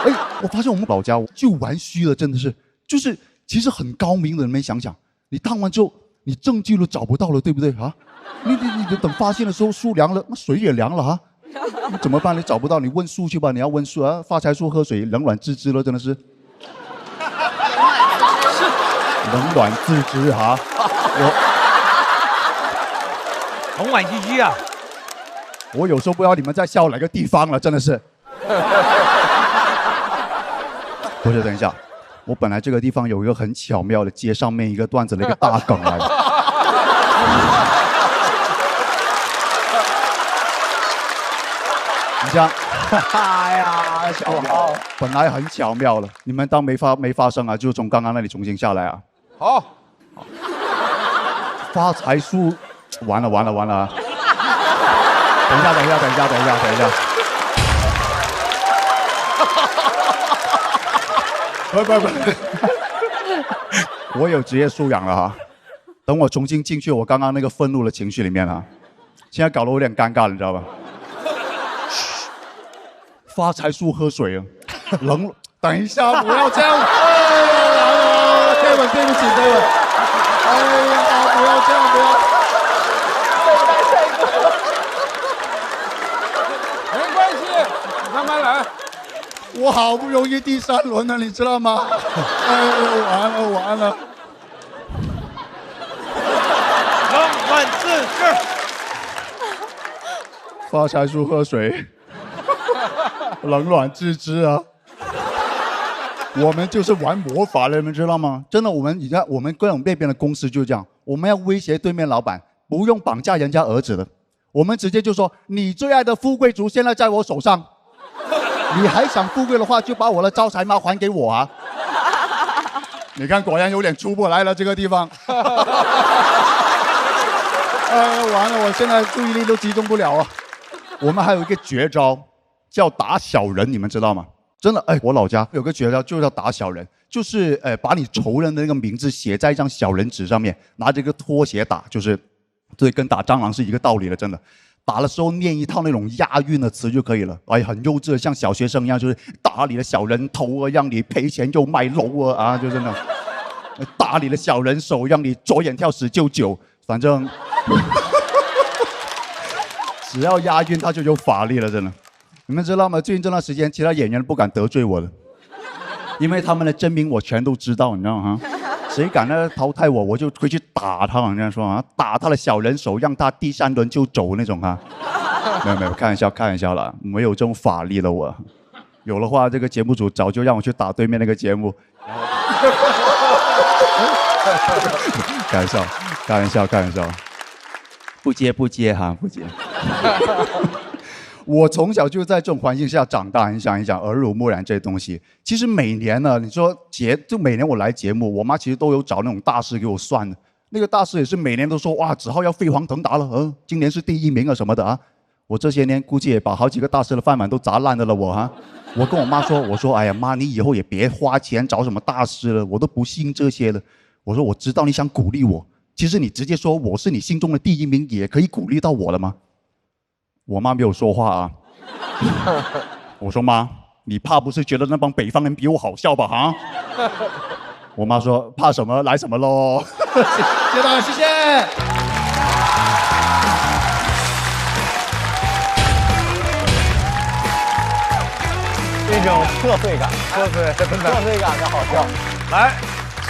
哎，我发现我们老家就玩虚了，真的是，就是其实很高明的人们想想，你烫完之后，你证据都找不到了，对不对啊？你等发现的时候树凉了，那水也凉了啊。你怎么办？你找不到，你问树去吧。你要问树啊，发财树喝水冷暖自知了，真的是。冷暖自知哈，很惋惜居啊。我有时候不知道你们在笑哪个地方了，真的是。不是，等一下，我本来这个地方有一个很巧妙的接上面一个段子的一个大梗来的。你讲，哎呀，小豪，本来很巧妙了，你们当没发生啊，就从刚刚那里重新下来啊。好，发财树，完了啊！等一下。不，我有职业素养了哈。等我重新进去我刚刚那个愤怒的情绪里面啊，现在搞得我有点尴尬了，你知道吧？发财树喝水啊！冷，等一下，不要这样。Kevin， 对不起 ，Kevin。哎呀，不要这样，不要。没关系，慢慢来。我好不容易第3轮了，你知道吗？哎，完了。冷暖自知。发财树喝水，冷暖自知啊。我们就是玩魔法的，你们知道吗？真的，你看我们各种那边的公司就是这样，我们要威胁对面老板，不用绑架人家儿子的，我们直接就说你最爱的富贵竹现在在我手上，你还想富贵的话，就把我的招财猫还给我啊！你看，果然有点出不来了这个地方。完了，我现在注意力都集中不了啊。我们还有一个绝招，叫打小人，你们知道吗？真的，我老家有个绝招，就叫打小人，就是把你仇人的那个名字写在一张小人纸上面，拿着一个拖鞋打，就是对，跟打蟑螂是一个道理的，真的。打的时候念一套那种押韵的词就可以了，很幼稚，像小学生一样，就是打你的小人头啊，让你赔钱又卖楼啊，就真的。打你的小人手，让你左眼跳10就9，反正只要押韵，它就有法力了，真的。你们知道吗？最近这段时间，其他演员不敢得罪我了，因为他们的真名我全都知道，你知道吗？谁敢淘汰我，我就会去打他，好像说啊，打他的小人手，让他第3轮就走那种啊。没有，开玩笑了，没有这种法力了我。有的话，这个节目组早就让我去打对面那个节目。开玩笑，不接哈，不接。我从小就在这种环境下长大，你想一想，耳濡目染这些东西。其实每年呢，你说就每年我来节目，我妈其实都有找那种大师给我算的。那个大师也是每年都说，哇，子浩要飞黄腾达了，今年是第1名啊什么的啊。我这些年估计也把好几个大师的饭碗都砸烂的了我哈。我跟我妈说，我说，哎呀妈，你以后也别花钱找什么大师了，我都不信这些了。我说我知道你想鼓励我，其实你直接说我是你心中的第1名，也可以鼓励到我了吗？我妈没有说话啊。我说妈，你怕不是觉得那帮北方人比我好笑吧？哈。我妈说怕什么来什么喽。谢谢大家，谢谢。一种社会感，社会感的好笑。来，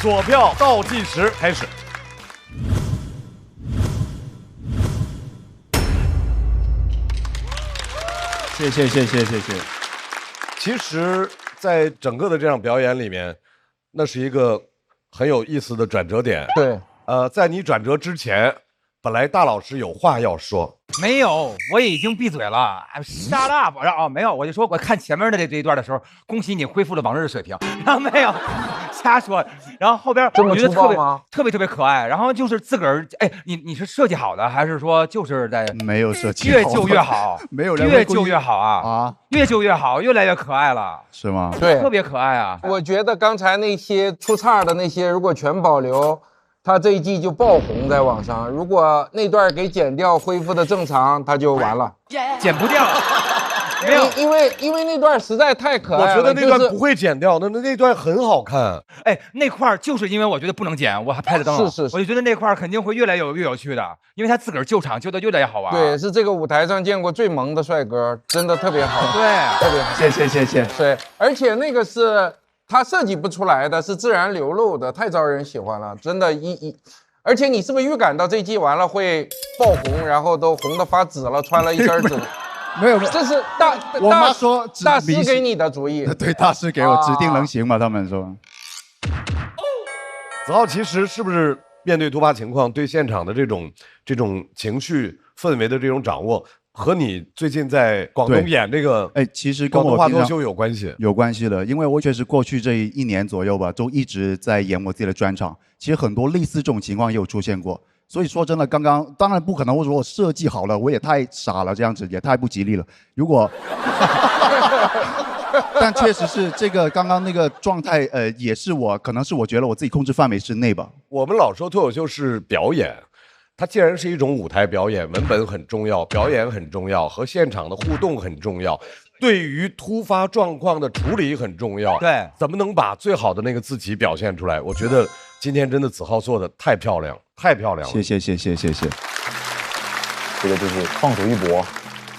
锁票倒计时开始。谢谢。其实，在整个的这场表演里面，那是一个很有意思的转折点。对，在你转折之前，本来大老师有话要说。没有，我已经闭嘴了。Shut up！ 没有，我就说我看前面的这一段的时候，恭喜你恢复了往日的水平。然后没有，瞎说。然后后边我觉得特别可爱。然后就是自个儿，你是设计好的，还是说就是在没有设计？越旧越好，没有人越旧越好啊！越旧越好，越来越可爱了，是吗？对，特别可爱啊！我觉得刚才那些出岔的那些，如果全保留。他这一季就爆红在网上，如果那段给剪掉，恢复的正常，他就完了。剪不掉，没有，因为那段实在太可爱了。我觉得那段不会剪掉，那段很好看。那块就是因为我觉得不能剪，我还拍了灯了。是，我就觉得那块肯定会越来越有趣的，因为他自个儿救场救的越来越好玩。对，是这个舞台上见过最萌的帅哥，真的特别好。对，特别好。谢。对，而且那个是。他设计不出来的，是自然流露的，太招人喜欢了，真的，而且你是不是预感到这季完了会爆红，然后都红得发紫了，穿了一身紫？没有，这是我妈说大师给你的主意。对，大师给我指定能行嘛，他们说。子浩其实是不是面对突发情况，对现场的这种情绪氛围的这种掌握？和你最近在广东演这个，其实跟我广东话脱口秀有关系，有关系的，因为我确实过去这1年左右吧，都一直在演我自己的专场。其实很多类似这种情况也有出现过，所以说真的，刚刚当然不可能，我说我设计好了，我也太傻了，这样子也太不吉利了。如果，但确实是这个刚刚那个状态，也是可能是我觉得我自己控制范围之内吧。我们老说脱口秀是表演。它既然是一种舞台表演，文本很重要，表演很重要，和现场的互动很重要。对于突发状况的处理很重要。对，怎么能把最好的那个自己表现出来？我觉得今天真的子浩做的太漂亮，太漂亮了。谢谢。这个就是放手一搏，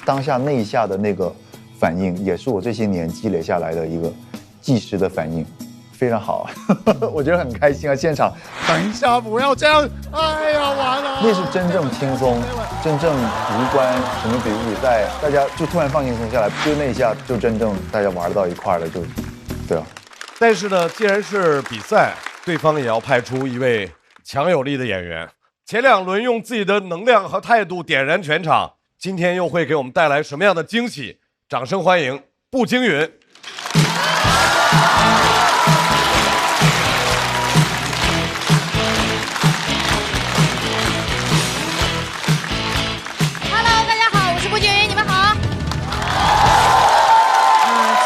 当下那一下的那个反应，也是我这些年积累下来的一个即时的反应，非常好，我觉得很开心啊！现场，等一下不要这样，哎呀完了！那是真正轻松，真正无关什么比不比赛，大家就突然放轻松下来，就那一下就真正大家玩到一块了，就，对啊。但是呢，既然是比赛，对方也要派出一位强有力的演员。前2轮用自己的能量和态度点燃全场，今天又会给我们带来什么样的惊喜？掌声欢迎步惊云。Hello， 大家好，我是步惊云，你们好。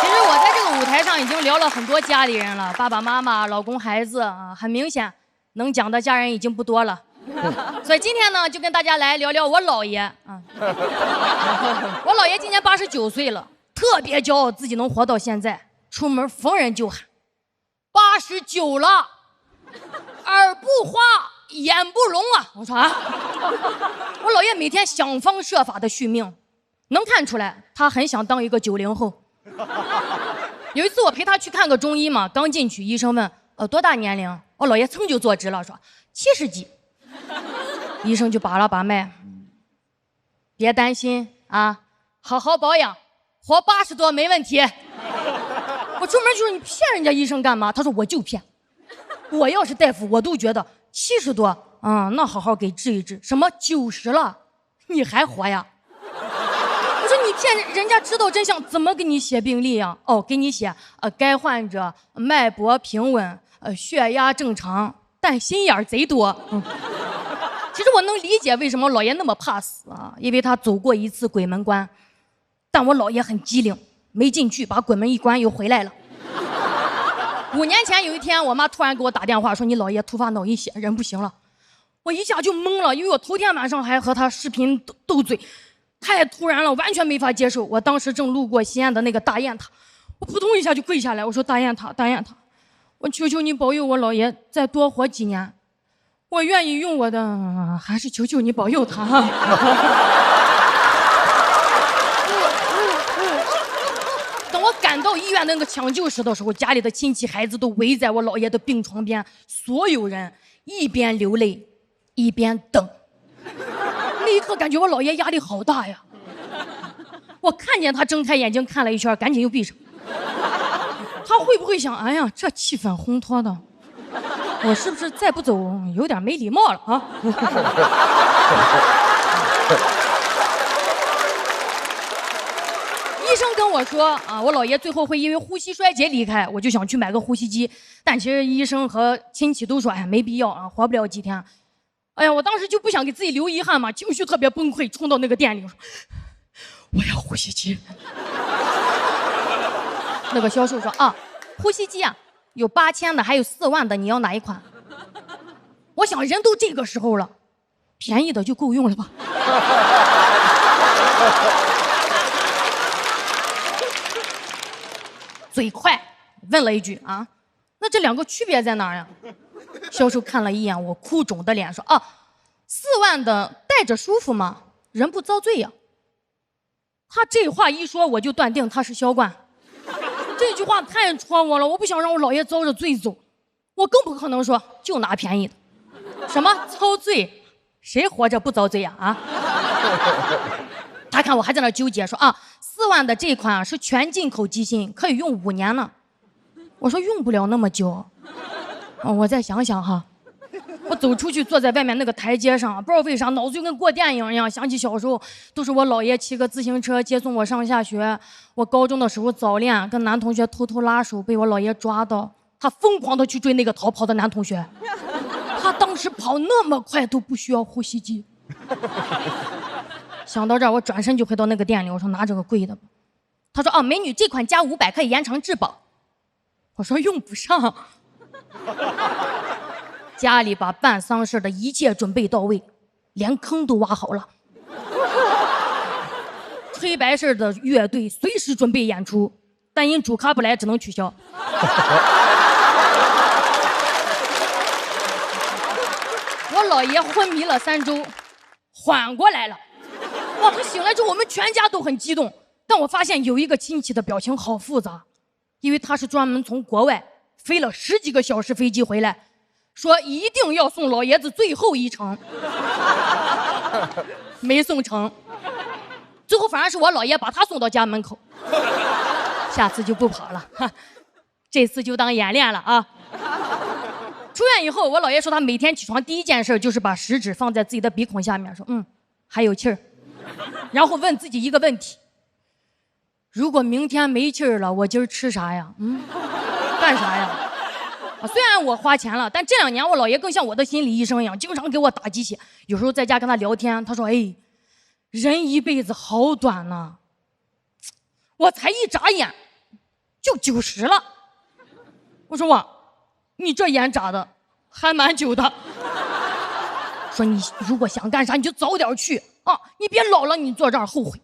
其实我在这个舞台上已经聊了很多家里人了，爸爸妈妈、老公、孩子啊，很明显，能讲的家人已经不多了。所以今天呢，就跟大家来聊聊我姥爷啊。我姥爷今年89岁了，特别骄傲自己能活到现在，出门逢人就喊：“89了，耳不花，眼不聋啊！”我说啊，我姥爷每天想方设法的续命，能看出来他很想当一个90后。有一次我陪他去看个中医嘛，刚进去，医生问多大年龄，我姥爷噌就坐直了，说70几。医生就把了把脉，别担心啊，好好保养，活80多没问题。我出门就说你骗人家医生干嘛？他说我就骗，我要是大夫我都觉得70多，那好好给治一治。什么90了，你还活呀？我说你骗人家知道真相怎么给你写病历呀？哦，给你写该患者脉搏平稳，血压正常，但心眼贼多。其实我能理解为什么老爷那么怕死啊，因为他走过一次鬼门关，但我姥爷很机灵，没进去，把鬼门一关又回来了。5年前有一天，我妈突然给我打电话说你姥爷突发脑溢血，人不行了。我一下就懵了，因为我头天晚上还和他视频斗嘴，太突然了，完全没法接受。我当时正路过西安的那个大雁塔，我扑通一下就跪下来，我说大雁塔，我求求你保佑我姥爷再多活几年。我愿意用我的，还是求求你保佑他。等我赶到医院那个抢救室的时候，家里的亲戚孩子都围在我姥爷的病床边，所有人一边流泪一边等。那一刻感觉我姥爷压力好大呀。我看见他睁开眼睛看了一圈，赶紧又闭上。他会不会想，哎呀，这气氛烘托的，我是不是再不走有点没礼貌了啊？医生跟我说啊，我姥爷最后会因为呼吸衰竭离开，我就想去买个呼吸机，但其实医生和亲戚都说，哎，没必要啊，活不了几天。哎呀，我当时就不想给自己留遗憾嘛，情绪特别崩溃，冲到那个店里说，我要呼吸机。那个销售说啊，呼吸机啊。有8000的，还有4万的，你要哪一款？我想人都这个时候了，便宜的就够用了吧。嘴快，问了一句啊，那这2个区别在哪儿呀？销售看了一眼我哭肿的脸，说啊，4万的戴着舒服吗？人不遭罪呀。他这话一说，我就断定他是销冠。这句话太戳我了，我不想让我姥爷遭着罪走，我更不可能说就拿便宜的。什么遭罪？谁活着不遭罪呀？啊！他看我还在那纠结，说啊，4万的这款啊是全进口机芯，可以用5年呢。我说用不了那么久，我再想想哈。我走出去，坐在外面那个台阶上，不知道为啥脑子就跟过电影一样，想起小时候都是我姥爷骑个自行车接送我上下学。我高中的时候早恋，跟男同学偷偷拉手，被我姥爷抓到，他疯狂的去追那个逃跑的男同学。他当时跑那么快都不需要呼吸机。想到这儿，我转身就回到那个店里，我说拿这个贵的吧。他说啊，美女，这款加500可以延长质保。我说用不上。家里把办丧事的一切准备到位，连坑都挖好了。黑白事的乐队随时准备演出，但因主咖不来，只能取消。我姥爷昏迷了3周，缓过来了。哇，他醒来之后，我们全家都很激动。但我发现有一个亲戚的表情好复杂，因为他是专门从国外飞了10几个小时飞机回来，说一定要送老爷子最后一程，没送成。最后反而是我姥爷把他送到家门口，下次就不跑了，这次就当演练了啊。出院以后，我姥爷说他每天起床第一件事就是把食指放在自己的鼻孔下面，说还有气儿，然后问自己一个问题：如果明天没气儿了，我今儿吃啥呀？干啥呀？虽然我花钱了，但这2年我姥爷更像我的心理医生一样，经常给我打鸡血。有时候在家跟他聊天，他说：“哎，人一辈子好短呐，我才一眨眼就90了。”我说：“哇，你这眼眨的还蛮久的。”说你如果想干啥，你就早点去啊，你别老了你坐这儿后悔。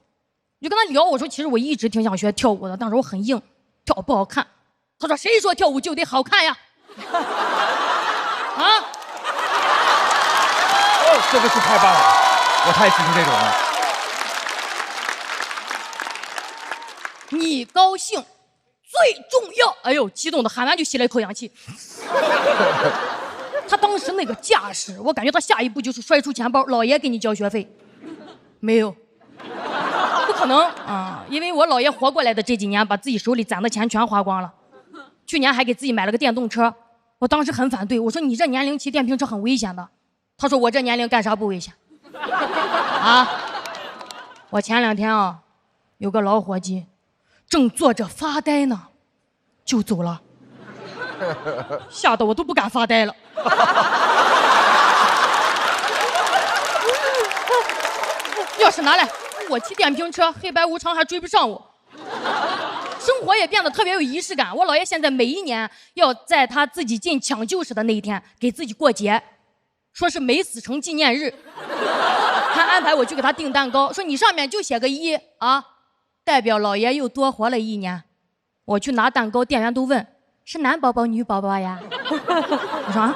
我就跟他聊，我说其实我一直挺想学跳舞的，但是我很硬，跳不好看。他说谁说跳舞就得好看呀？啊？哦，这个是太棒了，我太喜欢这种了。你高兴最重要。哎呦，激动的喊完就吸了一口氧气。他当时那个架势，我感觉他下一步就是摔出钱包，姥爷给你交学费。没有。不可能啊！因为我姥爷活过来的这几年，把自己手里攒的钱全花光了。去年还给自己买了个电动车，我当时很反对，我说你这年龄骑电瓶车很危险的。他说我这年龄干啥不危险？啊！我前2天啊，有个老伙计，正坐着发呆呢，就走了，吓得我都不敢发呆了。要是拿来我骑电瓶车，黑白无常还追不上我。生活也变得特别有仪式感。我姥爷现在每一年要在他自己进抢救室的那一天给自己过节，说是没死成纪念日。还安排我去给他订蛋糕，说你上面就写个1啊，代表姥爷又多活了1年。我去拿蛋糕，店员都问是男宝宝女宝宝呀？我说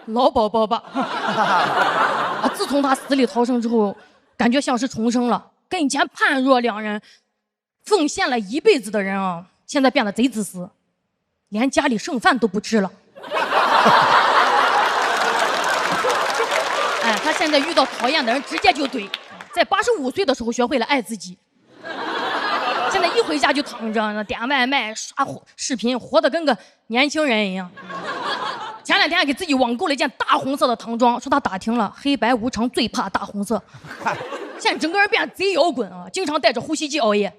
老宝宝吧。自从他死里逃生之后，感觉像是重生了，跟以前判若两人。奉献了一辈子的人啊，现在变得贼自私，连家里剩饭都不吃了。哎，他现在遇到讨厌的人直接就怼，在85岁的时候学会了爱自己。现在一回家就躺着，点外卖、刷视频，活得跟个年轻人一样。前2天还给自己网购了一件大红色的唐装，说他打听了，黑白无常最怕大红色。现在整个人变得贼摇滚啊，经常带着呼吸机熬夜。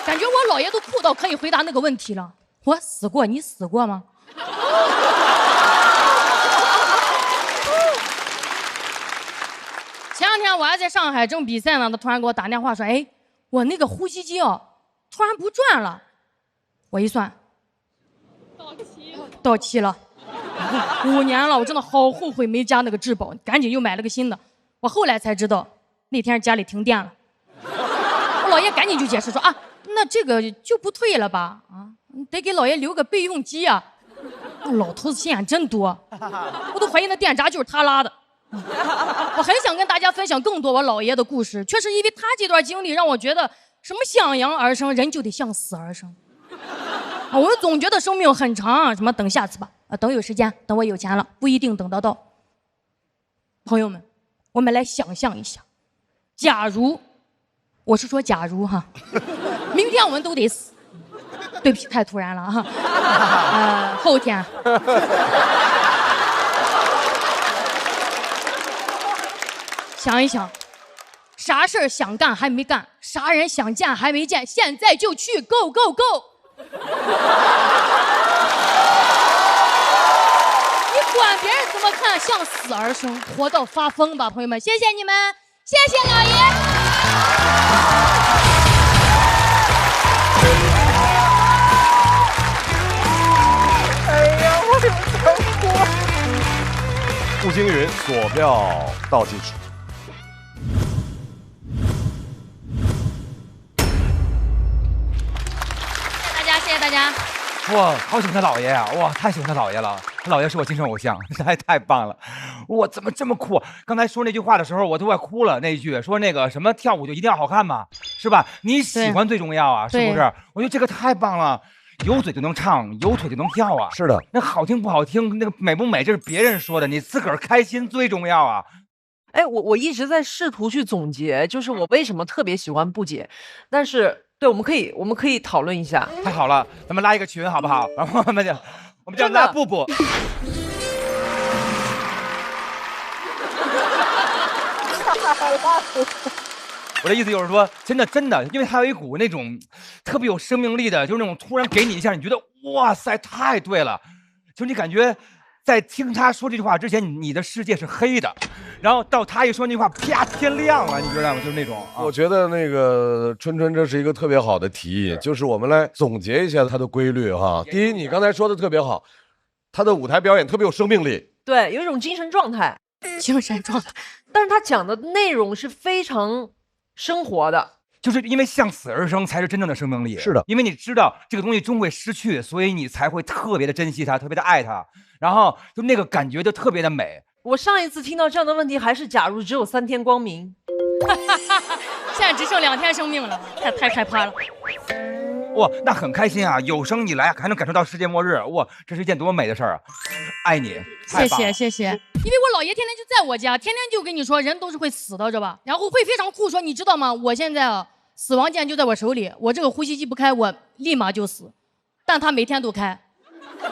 感觉我姥爷都酷到可以回答那个问题了。我死过，你死过吗？前2天我还在上海正比赛呢，他突然给我打电话说：“哎，我那个呼吸机哦，突然不转了。”我一算，到期了。5年了，我真的好后悔没加那个质保，赶紧又买了个新的。我后来才知道，那天家里停电了。我姥爷赶紧就解释说：“啊，那这个就不退了吧？啊，得给姥爷留个备用机啊。”老头子心眼真多，我都怀疑那电闸就是他拉的。我很想跟大家分享更多我姥爷的故事，确实因为他这段经历让我觉得，什么向阳而生，人就得向死而生。我们总觉得生命很长，什么等下次吧，等有时间，等我有钱了，不一定等得到。朋友们，我们来想象一下，假如，我是说假如哈，明天我们都得死，对不起，太突然了哈，后天。想一想，啥事儿想干还没干，啥人想见还没见，现在就去 ，Go Go Go！ 你管别人怎么看，向死而生，活到发疯吧，朋友们！谢谢你们，谢谢老爷。哎呀，我怎么哭？步惊云锁票倒计时。谢谢大家。哇，好喜欢他姥爷呀！哇，太喜欢他姥爷了，他姥爷是我精神偶像，太棒了！哇，怎么这么酷？刚才说那句话的时候，我都快哭了。那一句说那个什么跳舞就一定要好看嘛，是吧？你喜欢最重要啊，是不是？我觉得这个太棒了，有嘴就能唱，有腿就能跳啊。是的，那好听不好听，那个美不美，这是别人说的，你自个儿开心最重要啊。哎，我一直在试图去总结，就是我为什么特别喜欢布姐，但是。对，我们可以讨论一下。太好了，咱们拉一个群好不好？然后我们就拉布布。我的意思就是说，真的，因为他有一股那种特别有生命力的，就是那种突然给你一下，你觉得哇塞，太对了，就你感觉。在听他说这句话之前，你的世界是黑的，然后到他一说那句话，啪，天亮了，你知道吗？就是那种。我觉得那个春春这是一个特别好的提议，就是我们来总结一下他的规律哈。第一，你刚才说的特别好，他的舞台表演特别有生命力，对，有一种精神状态，但是他讲的内容是非常生活的。就是因为向死而生才是真正的生命力。是的，因为你知道这个东西终会失去，所以你才会特别的珍惜它，特别的爱它，然后就那个感觉就特别的美。我上一次听到这样的问题还是假如只有3天光明，现在只剩2天生命了，太害怕了。哇，那很开心啊！有生以来还能感受到世界末日，哇，这是一件多么美的事儿啊！爱你，谢谢。因为我姥爷天天就在我家，天天就跟你说人都是会死的，知道吧？然后会非常酷，说你知道吗？我现在啊。死亡键就在我手里，我这个呼吸机不开，我立马就死。但他每天都开，就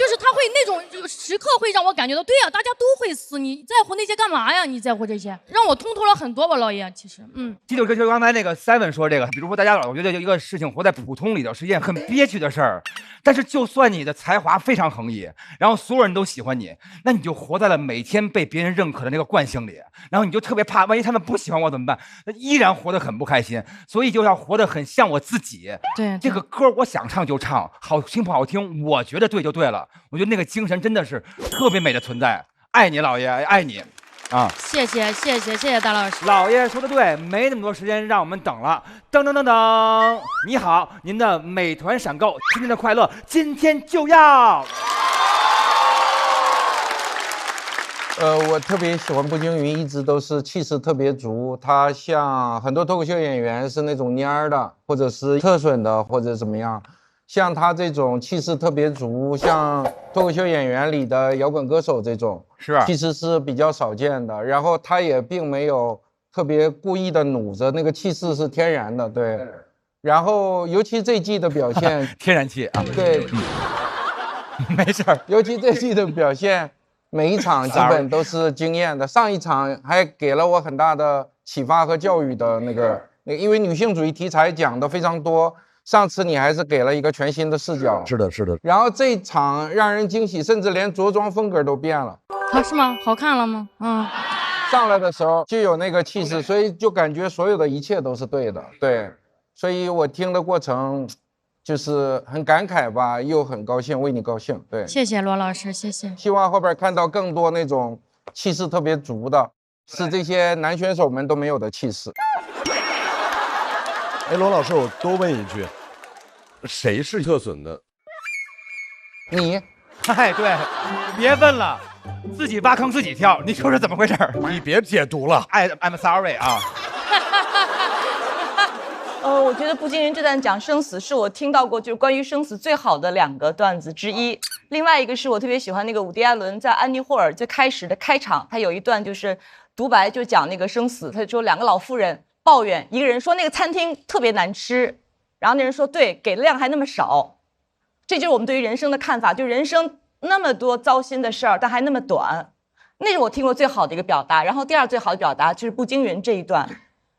是他会那种时刻会让我感觉到，对呀，大家都会死，你在乎那些干嘛呀？你在乎这些，让我通透了很多吧，老爷。其实，这就是刚才那个 Seven 说这个，比如说大家老觉得一个事情活在普通里头是一件很憋屈的事儿，但是就算你的才华非常横溢，然后所有人都喜欢你，那你就活在了每天被别人认可的那个惯性里，然后你就特别怕，万一他们不喜欢我怎么办？那依然活得很不开心，所以就要活得很像我自己。对，这个歌我想唱就唱，好听不好听，我觉得对就对了。我觉得那个精神真的是特别美的存在，爱你老爷，爱你。啊，谢谢大老师。老爷说的对，没那么多时间让我们等了。噔噔噔噔，你好，您的美团闪购，今天的快乐今天就要。我特别喜欢步惊云，一直都是气势特别足。他像很多脱口秀演员是那种蔫儿的，或者是特损的，或者怎么样。像他这种气势特别足，像脱口秀演员里的摇滚歌手这种，是其实是比较少见的。然后他也并没有特别故意的努着，那个气势是天然的，对。然后尤其这季的表现，天然气啊，对，没事儿。尤其这季的表现，每一场基本都是惊艳的。上一场还给了我很大的启发和教育的那个，因为女性主义题材讲的非常多。上次你还是给了一个全新的视角，是的，是的。然后这一场让人惊喜，甚至连着装风格都变了。啊，是吗？好看了吗？上来的时候就有那个气势，所以就感觉所有的一切都是对的，对。所以我听的过程就是很感慨吧，又很高兴，为你高兴。对，谢谢罗老师，谢谢。希望后边看到更多那种气势特别足的，是这些男选手们都没有的气势。哎，罗老师，我多问一句，谁是特损的？你？哎，对，别问了，自己挖坑自己跳，你说是怎么回事？你别解读了。I'm sorry 啊。我觉得步惊云这段讲生死是我听到过就是关于生死最好的2个段子之一。另外一个是我特别喜欢那个伍迪·艾伦在《安妮·霍尔》最开始的开场，他有一段就是独白，就讲那个生死。他就说2个老妇人抱怨，一个人说那个餐厅特别难吃，然后那人说对，给的量还那么少。这就是我们对于人生的看法，就人生那么多糟心的事儿，但还那么短，那是我听过最好的一个表达。然后第2最好的表达就是步惊云这一段。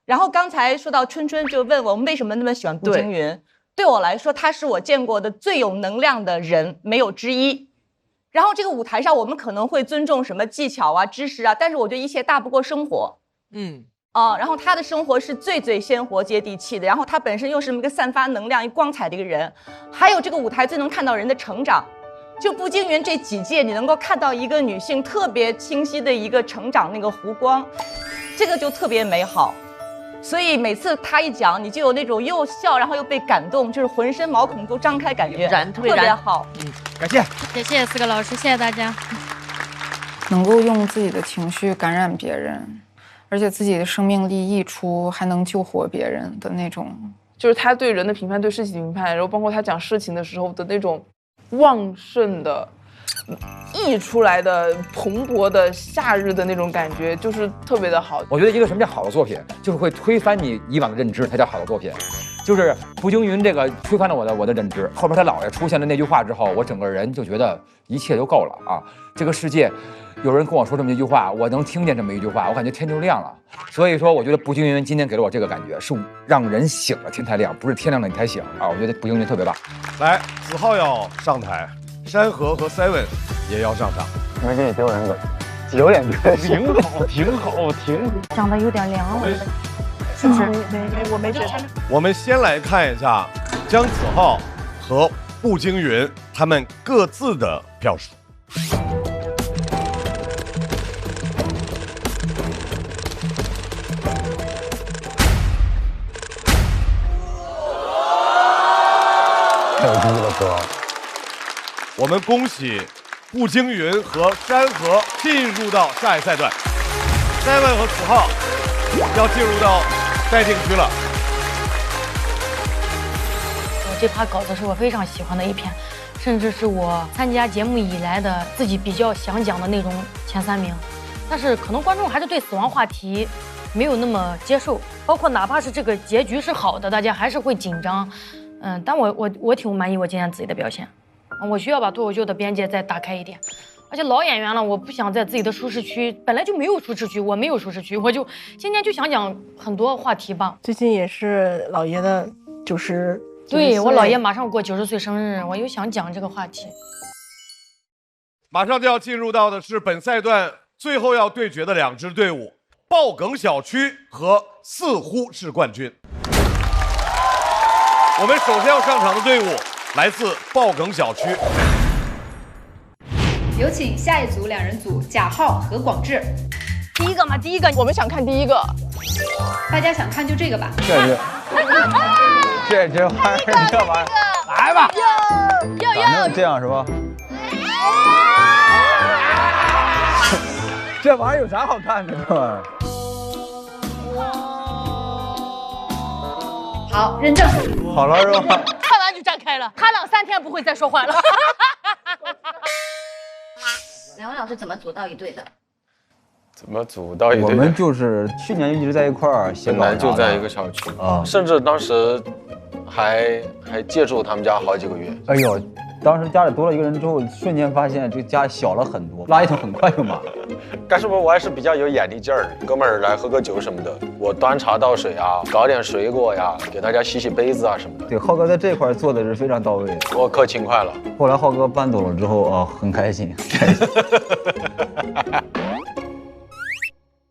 然后刚才说到春春，就问我们为什么那么喜欢步惊云。对我来说，他是我见过的最有能量的人，没有之一。然后这个舞台上，我们可能会尊重什么技巧啊、知识啊，但是我觉得一切大不过生活。然后他的生活是最鲜活接地气的，然后他本身又是一个散发能量、一光彩的一个人。还有这个舞台最能看到人的成长，就步惊云这几届，你能够看到一个女性特别清晰的一个成长那个弧光，这个就特别美好。所以每次她一讲，你就有那种又笑然后又被感动，就是浑身毛孔都张开感觉，特别好。感谢，谢谢4个老师，谢谢大家。能够用自己的情绪感染别人，而且自己的生命力溢出，还能救活别人的那种，就是他对人的评判，对事情的评判，然后包括他讲事情的时候的那种旺盛的溢出来的蓬勃的夏日的那种感觉，就是特别的好。我觉得一个什么叫好的作品，就是会推翻你以往的认知，才叫好的作品。就是步惊云这个推翻了我的认知。后边他姥爷出现了那句话之后，我整个人就觉得一切都够了啊！这个世界。有人跟我说这么一句话，我能听见这么一句话，我感觉天就亮了。所以说，我觉得步惊云今天给了我这个感觉，是让人醒了天才亮，不是天亮了你才醒啊！我觉得步惊云特别棒。来，子浩要上台，山河和 Seven 也要上场。没给你丢人了，有点丢，挺好，挺好，挺好。讲的有点凉，我觉得，是不是？我没觉得。我们先来看一下姜子浩和步惊云他们各自的票数。太低了哥！我们恭喜步惊云和山河进入到下一赛段，Seven和子浩要进入到待定区了。这趴稿子是我非常喜欢的一篇，甚至是我参加节目以来的自己比较想讲的内容前3名。但是可能观众还是对死亡话题没有那么接受，包括哪怕是这个结局是好的，大家还是会紧张。但我挺满意我今天自己的表现，我需要把脱口秀的边界再打开一点，而且老演员了，我不想在自己的舒适区，本来就没有舒适区，我没有舒适区，我就今天就想讲很多话题吧。最近也是姥爷的90，对，我姥爷马上过90岁生日，我又想讲这个话题。马上就要进入到的是本赛段最后要对决的2支队伍，爆梗小区和似乎是冠军。我们首先要上场的队伍来自爆梗小区，有请下一组2人组贾浩和广智。第一个嘛，第一个，我们想看第一个。大家想看就这个吧。这玩意儿，这玩意儿，来吧。要这样是吧？这玩意儿有啥好看的？这玩意儿。好，认证。好了是吧？看完就站开了，他俩3天不会再说话了。2位老师怎么组到一队的？怎么组到一队？我们就是去年一直在一块儿写稿，本来就在一个小区啊，甚至当时还借住他们家好几个月。哎呦，当时家里多了一个人之后，瞬间发现这个家小了很多，垃圾桶很快就满了。干什么我还是比较有眼力劲儿的，哥们儿来喝个酒什么的，我端茶倒水啊，搞点水果呀，给大家洗洗杯子啊什么的。对，浩哥在这块做的是非常到位的，我可勤快了。后来浩哥搬走了之后啊，很开心。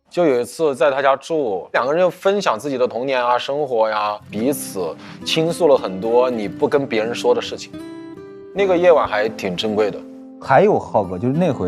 就有一次在他家住，2个人就分享自己的童年啊、生活呀，彼此倾诉了很多你不跟别人说的事情。那个夜晚还挺珍贵的。还有浩哥，就是那回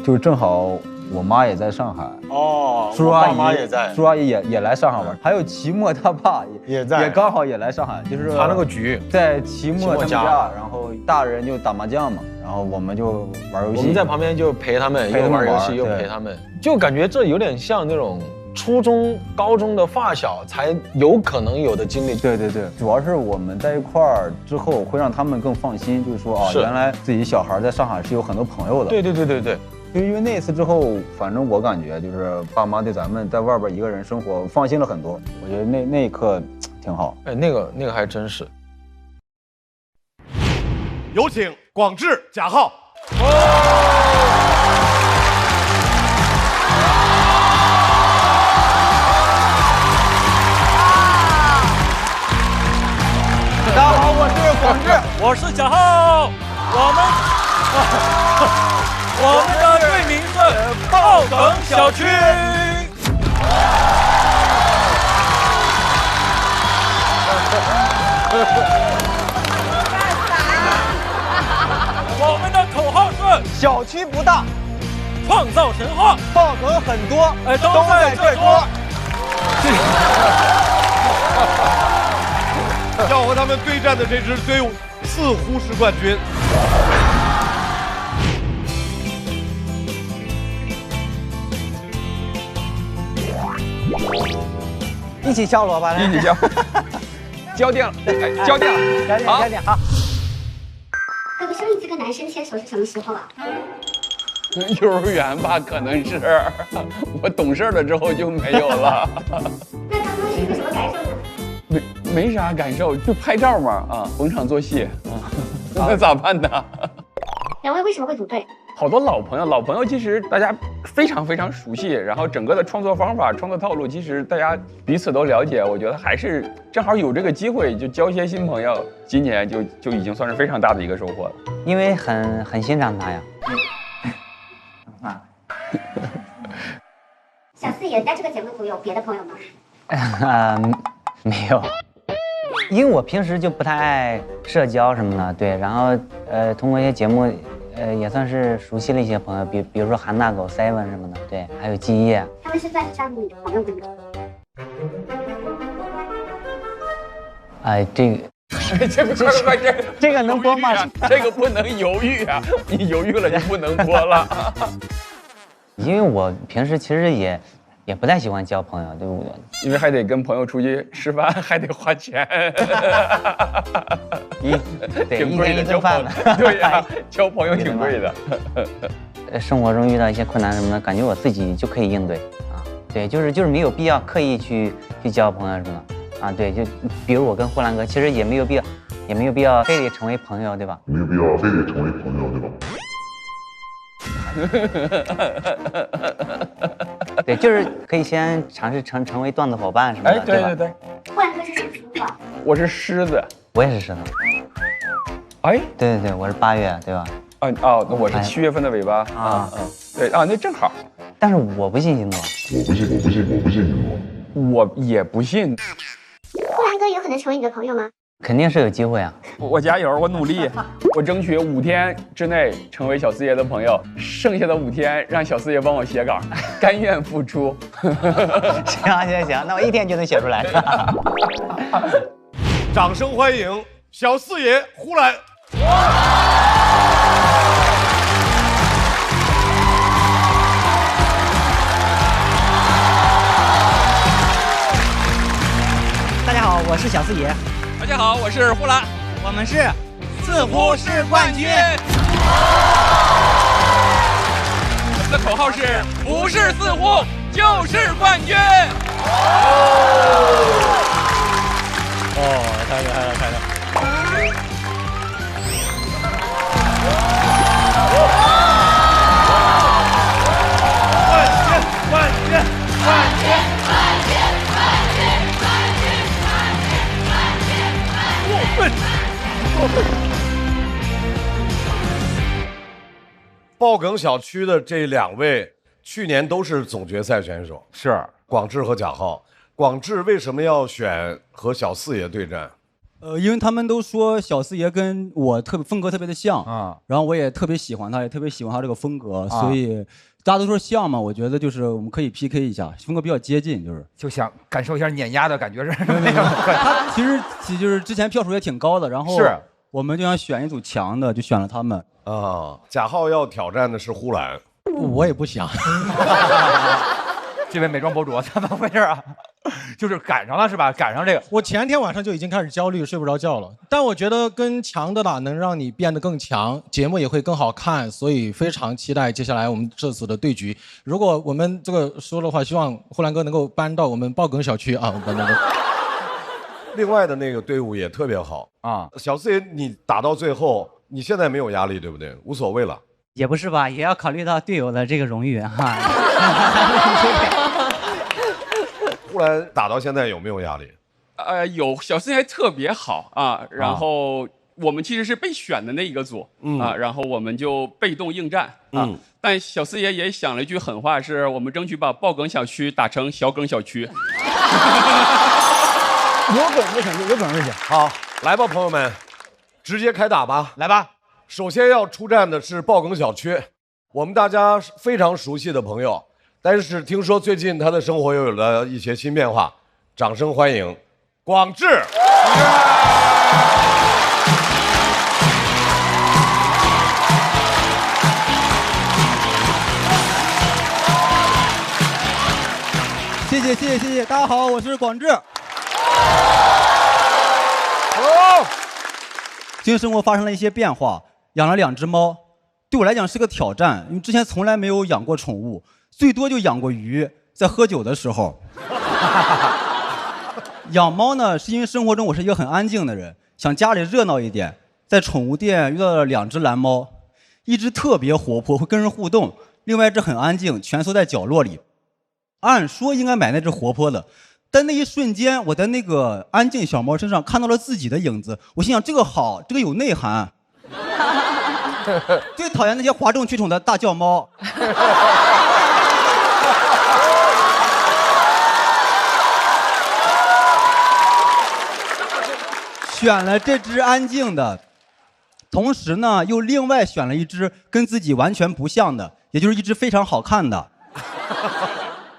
就是正好我妈也在上海哦，叔叔阿姨妈也在，叔叔阿姨也来上海玩，还有齐墨他爸也在，也刚好也来上海，就是他那个局在齐墨他们家，然后大人就打麻将嘛，然后我们就玩游戏，我们在旁边就陪他们，又玩游戏又陪他们，就感觉这有点像那种初中、高中的发小才有可能有的经历。对对对，主要是我们在一块儿之后，会让他们更放心，就是说啊，原来自己小孩在上海是有很多朋友的。对对对对对。就因为那次之后，反正我感觉就是爸妈对咱们在外边一个人生活放心了很多。我觉得那一刻挺好。哎，那个还真是。有请广智、贾浩。大家好，我是广智，我是贾浩，我们的队名是爆梗小区。我们的口小区不大，创造神话，爆梗很多，都在这桌。要和他们对战的这支队伍似乎是冠军。一起敲锣吧，一起敲，交定了，交定了，好，好。哥哥，上一次跟男生牵手是什么时候啊？幼儿园吧，可能是。我懂事了之后就没有了。那刚刚是有什么感受呢？没啥感受，就拍照嘛，啊，逢场作戏啊，那咋办呢？两位为什么会组队？好多老朋友其实大家非常熟悉，然后整个的创作方法、创作套路，其实大家彼此都了解。我觉得还是正好有这个机会，就交一些新朋友。今年就已经算是非常大的一个收获了。因为很欣赏他呀。小四爷在这个节目组有别的朋友吗？没有，因为我平时就不太爱社交什么的，对，然后通过一些节目。也算是熟悉了一些朋友，比如说韩大狗、Seven 什么的，对，还有季夜。他们是算得上你的朋友吗？哎，这个这个能播吗？这个不能犹豫啊！你犹豫了就不能播了。因为我平时其实也不太喜欢交朋友，对不对？因为还得跟朋友出去吃饭，还得花钱。对，一天一顿饭呢。对呀，交朋友挺贵的。生活中遇到一些困难什么的，感觉我自己就可以应对啊。对，就是没有必要刻意去交朋友什么的啊。对，就比如我跟呼兰哥，其实也没有必要非得成为朋友，对吧？没有必要非得成为朋友，对吧？对，就是可以先尝试成为段子伙伴什么的，对吧？对。呼兰哥是什么星座？我是狮子。我也是狮子。哎，对，我是8月，对吧？那我是7月份的尾巴啊。对啊，那正好。但是我不信星座。我不信星座。我也不信。呼兰哥有可能成为你的朋友吗？肯定是有机会啊！我加油，我努力，我争取5天之内成为小四爷的朋友，剩下的5天让小四爷帮我写稿，甘愿付出。行，那我1天就能写出来。掌声欢迎小四爷呼兰。大家好，我是小四爷。大家好，我是呼兰，我们是似乎是冠军。我们的口号是：不是似乎就是冠军。太厉害了！爆梗小区的这2位去年都是总决赛选手，是广智和贾浩。广智为什么要选和小四爷对战？因为他们都说小四爷跟我风格特别的像啊，然后我也特别喜欢他，也特别喜欢他这个风格，所以大家都说像嘛，我觉得就是我们可以 PK 一下，风格比较接近，就想感受一下碾压的感觉是。他其实就是之前票数也挺高的，然后是我们就想选一组强的，就选了他们啊。贾浩要挑战的是呼兰，我也不想。这位美妆博主怎么回事啊？就是赶上了是吧？赶上这个，我前天晚上就已经开始焦虑，睡不着觉了。但我觉得跟强的打能让你变得更强，节目也会更好看，所以非常期待接下来我们这次的对局。如果我们这个说的话，希望呼兰哥能够搬到我们爆梗小区啊。另外的那个队伍也特别好啊。小四爷，你打到最后，你现在没有压力，对不对？无所谓了。也不是吧，也要考虑到队友的这个荣誉哈。呼兰打到现在有没有压力？有，小四爷还特别好啊。然后我们其实是被选的那一个组啊，然后我们就被动应战啊。但小四爷也想了一句狠话，是我们争取把爆梗小区打成小梗小区。有梗就行，有梗就行。好，来吧，朋友们，直接开打吧。来吧。首先要出战的是爆梗小区，我们大家非常熟悉的朋友，但是听说最近他的生活又有了一些新变化，掌声欢迎广智。谢谢，大家好，我是广智。最近生活发生了一些变化，养了2只猫，对我来讲是个挑战，因为之前从来没有养过宠物，最多就养过鱼，在喝酒的时候。养猫呢，是因为生活中我是一个很安静的人，想家里热闹一点，在宠物店遇到了2只蓝猫，一只特别活泼，会跟人互动，另外一只很安静，蜷缩在角落里。按说应该买那只活泼的，但那一瞬间，我在那个安静小猫身上看到了自己的影子。我心想，这个好，这个有内涵。最讨厌那些哗众取宠的大叫猫。选了这只安静的，同时呢，又另外选了一只跟自己完全不像的，也就是一只非常好看的。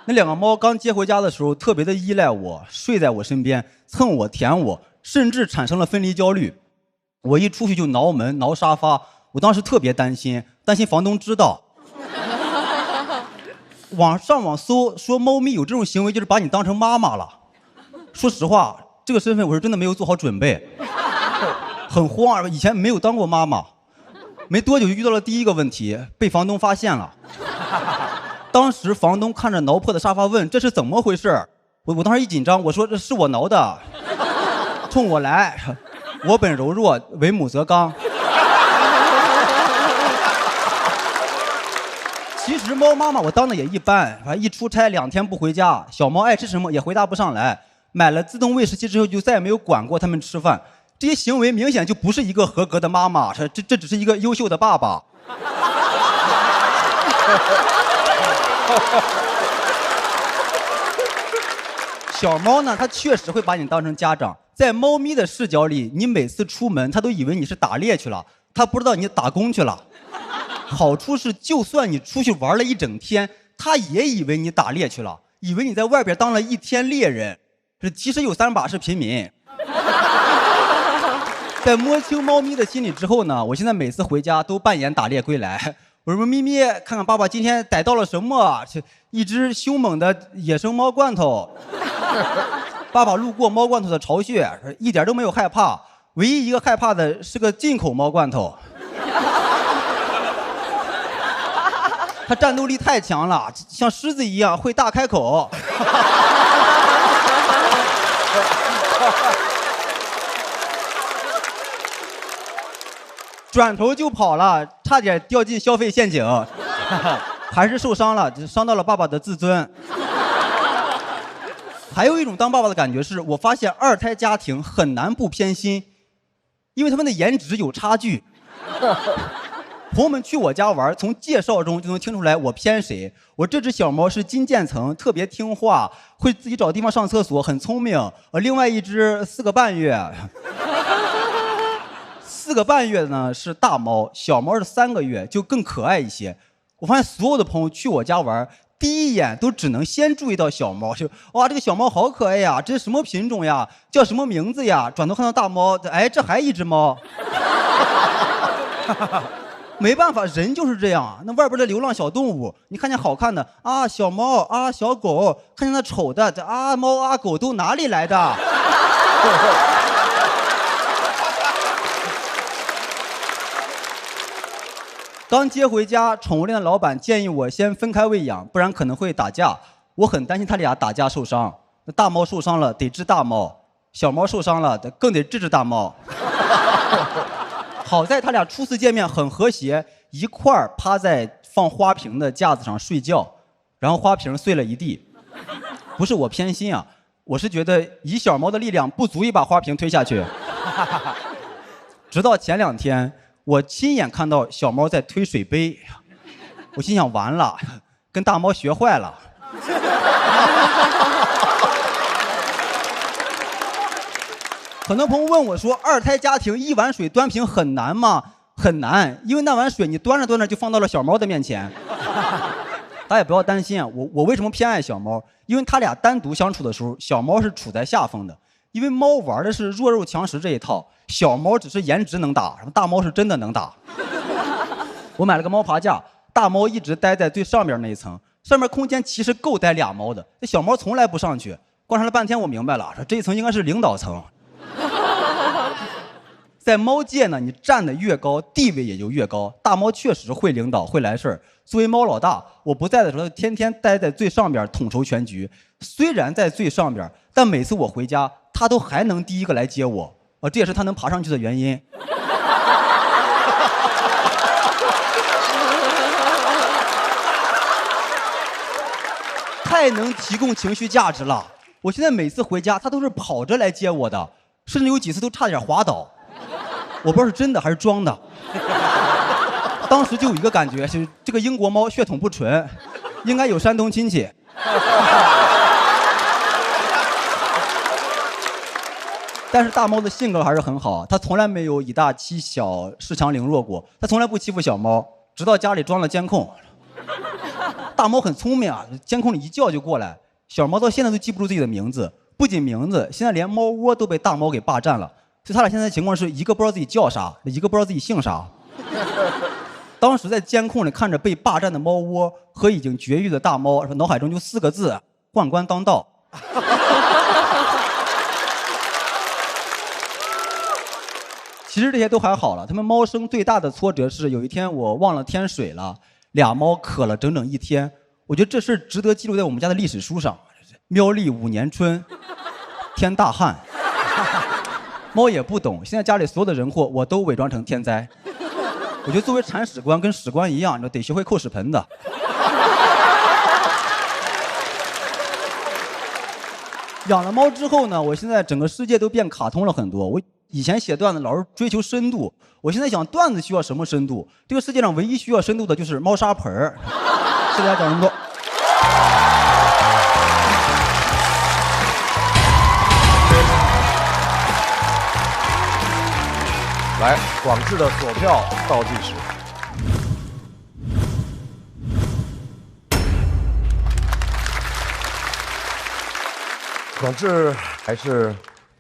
那2个猫刚接回家的时候，特别的依赖我，睡在我身边，蹭我、舔我，甚至产生了分离焦虑。我一出去就挠门、挠沙发，我当时特别担心房东知道。上网搜说猫咪有这种行为，就是把你当成妈妈了。说实话，这个身份我是真的没有做好准备，很慌，以前没有当过妈妈。没多久就遇到了第一个问题，被房东发现了。当时房东看着挠破的沙发问：“这是怎么回事？”我当时一紧张，我说：“这是我挠的，冲我来，我本柔弱，为母则刚。”其实猫妈妈我当的也一般，一出差2天不回家，小猫爱吃什么也回答不上来。买了自动喂食器之后，就再也没有管过它们吃饭。这些行为明显就不是一个合格的妈妈，这只是一个优秀的爸爸。小猫呢，它确实会把你当成家长。在猫咪的视角里，你每次出门，它都以为你是打猎去了，它不知道你打工去了。好处是，就算你出去玩了一整天，它也以为你打猎去了，以为你在外边当了1天猎人。其实有3把是平民。在摸清猫咪的心理之后呢，我现在每次回家都扮演打猎归来。我说咪咪，看看爸爸今天逮到了什么？一只凶猛的野生猫罐头。爸爸路过猫罐头的巢穴，一点都没有害怕，唯一一个害怕的是个进口猫罐头。它战斗力太强了，像狮子一样会大开口。转头就跑了，差点掉进消费陷阱，还是受伤了，伤到了爸爸的自尊。还有一种当爸爸的感觉是，我发现2胎家庭很难不偏心，因为他们的颜值有差距。朋友们去我家玩，从介绍中就能听出来我偏谁。我这只小猫是金渐层，特别听话，会自己找地方上厕所，很聪明。另外一只4个半月。4个半月呢是大猫，小猫是3个月，就更可爱一些。我发现所有的朋友去我家玩，第一眼都只能先注意到小猫，就哇这个小猫好可爱呀，这是什么品种呀？叫什么名字呀？转头看到大猫，哎这还一只猫。没办法，人就是这样。那外边的流浪小动物，你看见好看的啊小猫啊小狗，看见那丑的啊猫啊狗都哪里来的？刚接回家，宠物店的老板建议我先分开喂养，不然可能会打架。我很担心他俩打架受伤。那大猫受伤了得治大猫，小猫受伤了更得治大猫。好在他俩初次见面很和谐，一块儿趴在放花瓶的架子上睡觉，然后花瓶碎了一地。不是我偏心啊，我是觉得以小猫的力量不足以把花瓶推下去。直到前2天。我亲眼看到小猫在推水杯，我心想完了，跟大猫学坏了。很多朋友问我说，2胎家庭1碗水端平很难吗？很难，因为那碗水你端着端着就放到了小猫的面前。大家也不要担心啊，我为什么偏爱小猫？因为他俩单独相处的时候，小猫是处在下风的，因为猫玩的是弱肉强食这一套，小猫只是颜值能打，大猫是真的能打。我买了个猫爬架，大猫一直待在最上面那一层，上面空间其实够待俩猫的，这小猫从来不上去。观察了半天，我明白了，说这一层应该是领导层。在猫界呢，你站得越高，地位也就越高。大猫确实会领导，会来事儿。作为猫老大，我不在的时候，天天待在最上边统筹全局。虽然在最上边，但每次我回家，它都还能第一个来接我。这也是它能爬上去的原因。太能提供情绪价值了。我现在每次回家，它都是跑着来接我的，甚至有几次都差点滑倒。我不知道是真的还是装的。当时就有一个感觉，就是这个英国猫血统不纯，应该有山东亲戚。但是大猫的性格还是很好，它从来没有以大欺小、恃强凌弱过，它从来不欺负小猫，直到家里装了监控。大猫很聪明啊，监控里一叫就过来。小猫到现在都记不住自己的名字，不仅名字，现在连猫窝都被大猫给霸占了。所以他俩现在的情况是一个不知道自己叫啥，一个不知道自己姓啥。当时在监控里看着被霸占的猫窝和已经绝育的大猫，脑海中就4个字：宦官当道。其实这些都还好了，他们猫生最大的挫折是有一天我忘了添水了，俩猫渴了整整1天。我觉得这事值得记录在我们家的历史书上。喵历5年春，天大旱。猫也不懂，现在家里所有的人祸我都伪装成天灾。我觉得作为铲屎官跟屎官一样，你得学会扣屎盆子。养了猫之后呢，我现在整个世界都变卡通了很多。我以前写段子老是追求深度，我现在想段子需要什么深度？这个世界上唯一需要深度的就是猫砂盆儿。谢谢大家讲这么多。来，广智的锁票倒计时。广智还是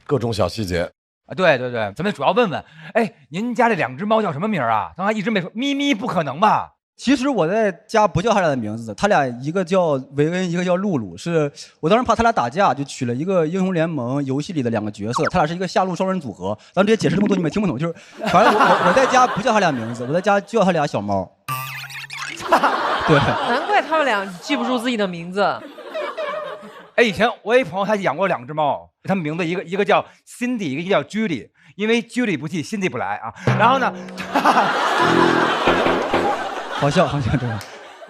各种小细节啊，对对对，咱们主要问问，哎，您家这2只猫叫什么名啊？刚才一直没说，咪咪不可能吧？其实我在家不叫他俩的名字，他俩一个叫维恩，一个叫露露。是我当时怕他俩打架，就取了一个英雄联盟游戏里的2个角色，他俩是一个下路双人组合。咱这些解释这么多，你们听不懂，就是反正我在家不叫他俩名字，我在家叫他俩小猫。对，难怪他们俩记不住自己的名字。哎，以前我有一朋友，他养过2只猫，他们名字一个叫 Cindy， 一个叫 Judy， 因为 Judy 不去 ，Cindy 不来啊。然后呢，好笑这个。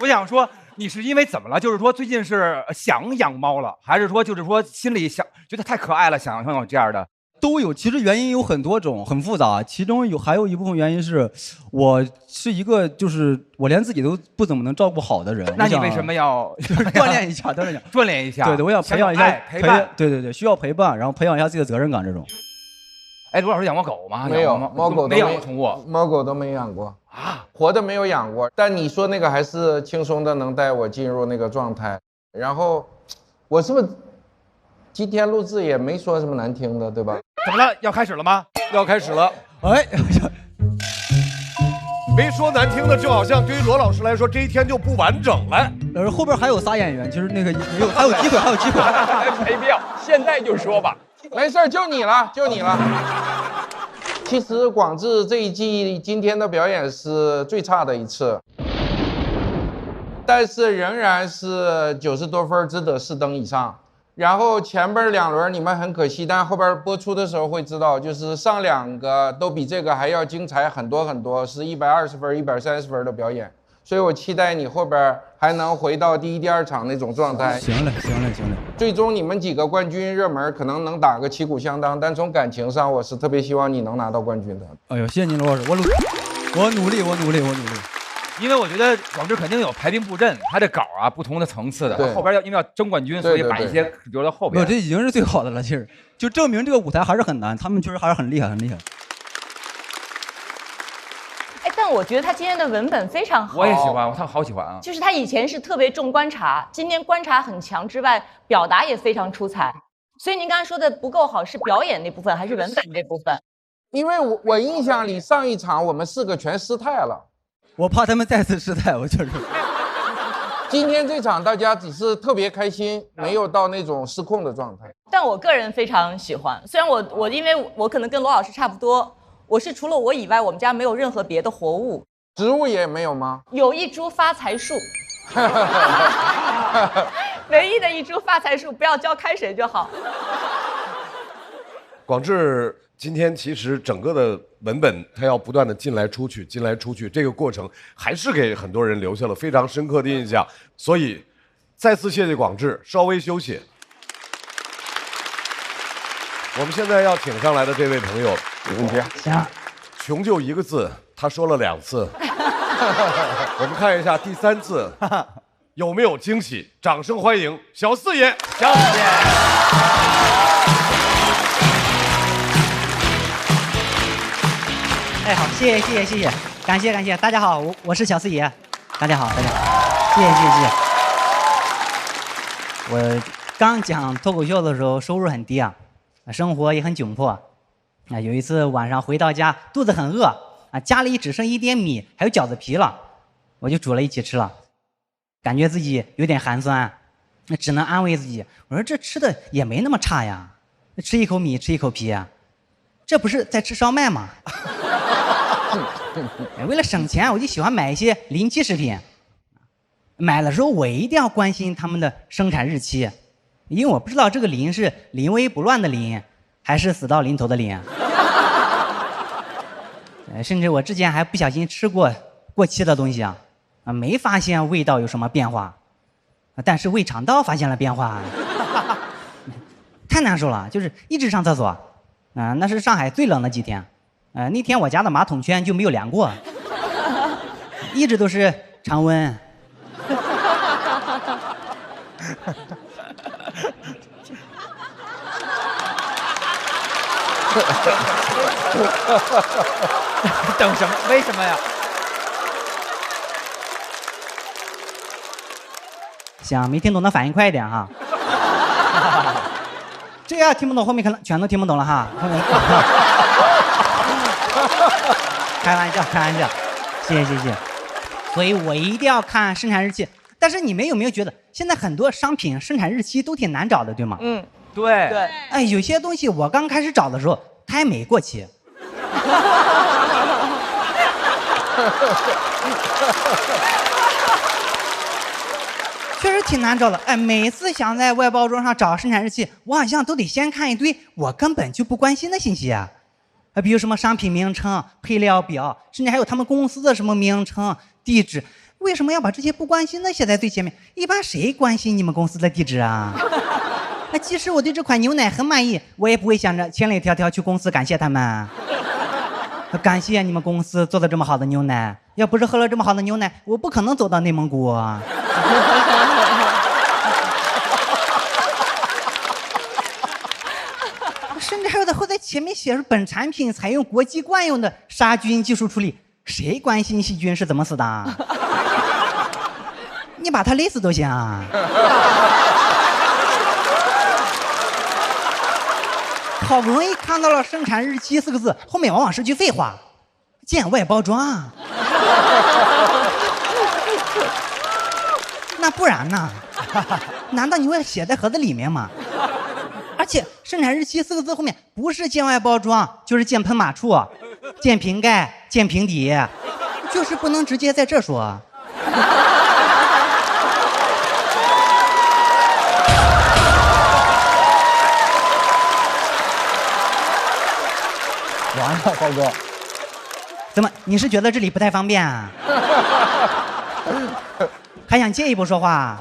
我想说，你是因为怎么了？就是说最近是想养猫了，还是说就是说心里想觉得太可爱了，想有这样的？都有，其实原因有很多种，很复杂。其中还有一部分原因是，我是一个就是我连自己都不怎么能照顾好的人。那你为什么要锻炼一下？锻炼一下。对，我想培养一下陪伴。对，需要陪伴，然后培养一下自己的责任感这种。哎，卢老师养过狗吗？没有，猫狗没养过宠物，猫狗都没养过啊，活的没有养过。但你说那个还是轻松的，能带我进入那个状态。然后，我是不是今天录制也没说什么难听的，对吧？怎么了？要开始了吗？要开始了。哎，没说难听的，就好像对于罗老师来说，这一天就不完整了。后边还有仨演员，其实那个没有，还有机会。没必要，现在就说吧。没事，就你了。其实广智这一季今天的表演是最差的一次，但是仍然是90多分，值得4灯以上。然后前边2轮你们很可惜，但后边播出的时候会知道，就是上2个都比这个还要精彩很多，是120分、130分的表演。所以我期待你后边还能回到第1、第2场那种状态。行嘞。最终你们几个冠军热门可能能打个旗鼓相当，但从感情上，我是特别希望你能拿到冠军的。哎呦，谢谢您，罗老师，我努力。因为我觉得广智肯定有排兵布阵，他这稿啊不同的层次的，后边因为要争冠军，所以把一些留到后边。这已经是最好的了，其实就证明这个舞台还是很难，他们确实还是很厉害。哎，但我觉得他今天的文本非常好。我也喜欢，他好喜欢啊。就是他以前是特别重观察，今天观察很强之外，表达也非常出彩。所以您刚才说的不够好，是表演那部分还是文本这部分？因为我印象里上一场我们4个全失态了，我怕他们再次失态，我就是。今天这场大家只是特别开心，没有到那种失控的状态。但我个人非常喜欢，虽然我因为我可能跟罗老师差不多，我是除了我以外，我们家没有任何别的活物。植物也没有吗？有一株发财树。唯一的一株发财树，不要浇开水就好。广智今天其实整个的文本，它要不断的进来出去，进来出去，这个过程还是给很多人留下了非常深刻的印象。所以，再次谢谢广智，稍微休息。我们现在要请上来的这位朋友，有问题？行。穷就一个字，他说了2次。我们看一下第3次有没有惊喜？掌声欢迎小四爷。小四爷。哎，好，谢谢，感谢，大家好，我是小四爷，大家好，谢谢。我刚讲脱口秀的时候，收入很低啊，生活也很窘迫。有一次晚上回到家，肚子很饿啊，家里只剩一点米，还有饺子皮了，我就煮了一起吃了，感觉自己有点寒酸，那只能安慰自己，我说这吃的也没那么差呀，吃一口米，吃一口皮啊，这不是在吃烧麦吗？为了省钱，我就喜欢买一些临期食品。买的时候我一定要关心他们的生产日期，因为我不知道这个临是临危不乱的临，还是死到临头的临。甚至我之前还不小心吃过过期的东西啊，没发现味道有什么变化，但是胃肠道发现了变化，太难受了，就是一直上厕所。那是上海最冷的几天。那天我家的马桶圈就没有凉过，一直都是常温。等什么？为什么呀？行，没听懂的反应快一点哈。这要听不懂，后面可能全都听不懂了哈。开玩笑，谢谢。所以我一定要看生产日期。但是你们有没有觉得，现在很多商品生产日期都挺难找的，对吗？对。哎，有些东西我刚开始找的时候，它还没过期。确实挺难找的。哎，每次想在外包装上找生产日期，我好像都得先看一堆我根本就不关心的信息啊。比如什么商品名称、配料表，甚至还有他们公司的什么名称、地址。为什么要把这些不关心的写在最前面？一般谁关心你们公司的地址啊？那即使我对这款牛奶很满意，我也不会想着千里迢迢去公司感谢他们。感谢你们公司做的这么好的牛奶，要不是喝了这么好的牛奶，我不可能走到内蒙古。甚至还有的会在前面写着本产品采用国际惯用的杀菌技术处理，谁关心细菌是怎么死的？你把它勒死都行啊！好不容易看到了生产日期4个字，后面往往是句废话，见外包装。那不然呢？难道你会写在盒子里面吗？而且生产日期4个字后面不是见外包装，就是见喷码处、见瓶盖、见瓶底，就是不能直接在这说。完了，浩哥，怎么？你是觉得这里不太方便啊？还想借一步说话？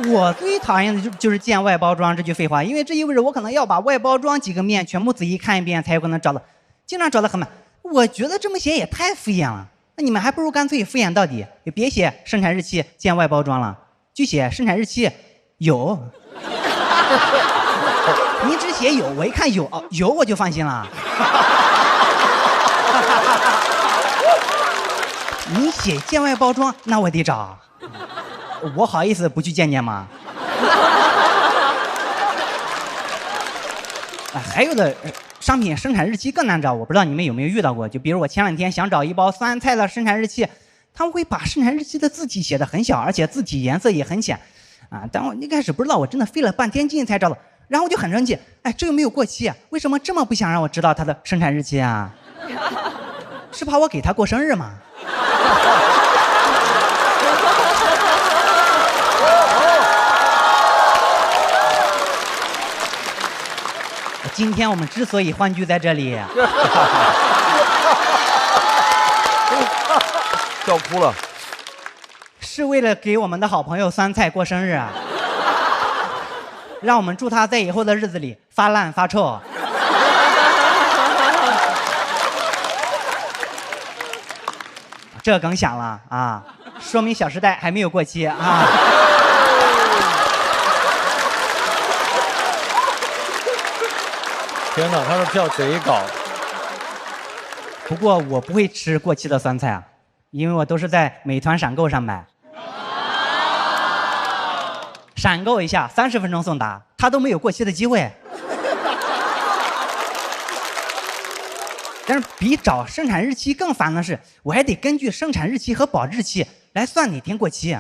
我最讨厌的就是见外包装这句废话，因为这意味着我可能要把外包装几个面全部仔细看一遍，才有可能找到，经常找得很满。我觉得这么写也太敷衍了，那你们还不如干脆敷衍到底，也别写生产日期见外包装了，就写生产日期有。你只写有，我一看有我就放心了。你写见外包装，那我得找，我好意思不去见见吗？还有的商品生产日期更难找，我不知道你们有没有遇到过。就比如我前2天想找一包酸菜的生产日期，他们会把生产日期的字体写得很小，而且字体颜色也很浅，但我一开始不知道，我真的费了半天劲才找到，然后我就很生气，哎，这又没有过期，为什么这么不想让我知道它的生产日期啊？是怕我给他过生日吗？今天我们之所以欢聚在这里，笑哭了，是为了给我们的好朋友酸菜过生日啊，让我们祝他在以后的日子里发烂发臭。这梗响了啊，说明《小时代》还没有过期啊。天哪，他的票贼高。不过我不会吃过期的酸菜啊，因为我都是在美团闪购上买。闪购一下30分钟送达，它都没有过期的机会。但是比找生产日期更烦的是，我还得根据生产日期和保质期来算哪天过期，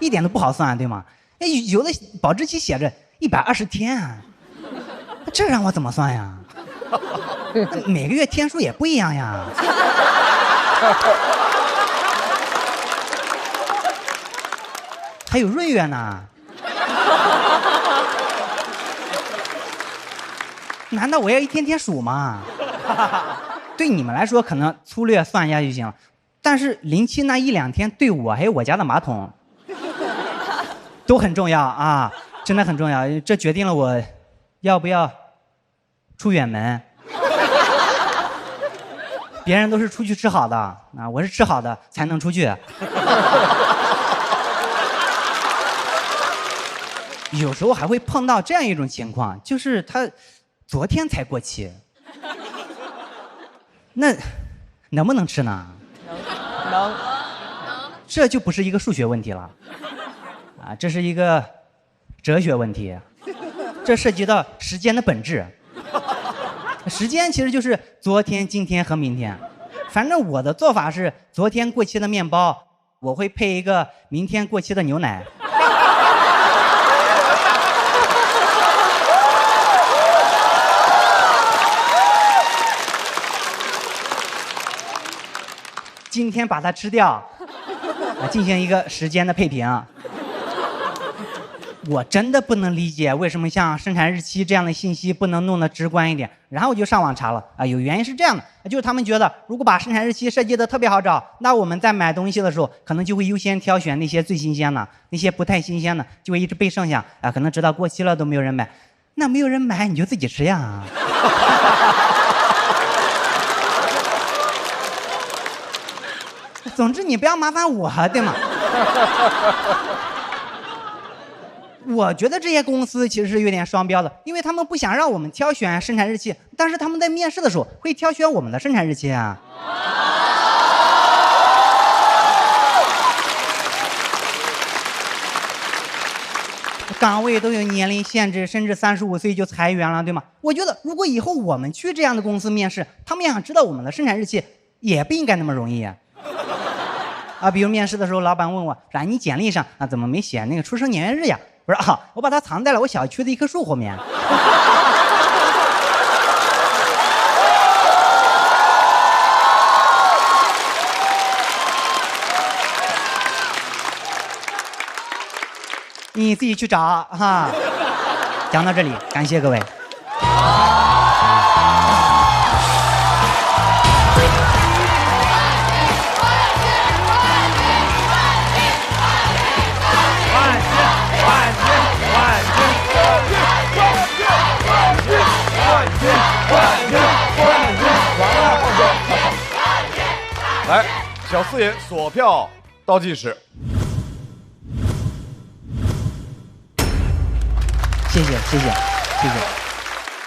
一点都不好算，对吗？哎，有的保质期写着120天啊，这让我怎么算呀？每个月天数也不一样呀。还有闰月呢，难道我要一天天数吗？对你们来说可能粗略算一下就行了，但是07那1-2天对我还有我家的马桶都很重要啊，真的很重要，这决定了我要不要出远门。别人都是出去吃好的啊，我是吃好的才能出去。有时候还会碰到这样一种情况，就是他昨天才过期，那能不能吃呢？能，这就不是一个数学问题了，啊，这是一个哲学问题，这涉及到时间的本质。时间其实就是昨天、今天和明天。反正我的做法是，昨天过期的面包，我会配一个明天过期的牛奶。今天把它吃掉，进行一个时间的配平。我真的不能理解为什么像生产日期这样的信息不能弄得直观一点。然后我就上网查了啊，有原因是这样的，就是他们觉得如果把生产日期设计的特别好找，那我们在买东西的时候可能就会优先挑选那些最新鲜的，那些不太新鲜的就会一直被剩下啊，可能直到过期了都没有人买。那没有人买你就自己吃呀。总之你不要麻烦我，对吗？我觉得这些公司其实是有点双标的，因为他们不想让我们挑选生产日期，但是他们在面试的时候会挑选我们的生产日期啊。岗位都有年龄限制，甚至35岁就裁员了，对吗？我觉得如果以后我们去这样的公司面试，他们想知道我们的生产日期，也不应该那么容易啊。比如面试的时候，老板问我，说你简历上怎么没写那个出生年月日呀？我说我把它藏在了我小区的一棵树后面。你自己去找哈。讲到这里，感谢各位。来，小四爷锁票倒计时。谢谢。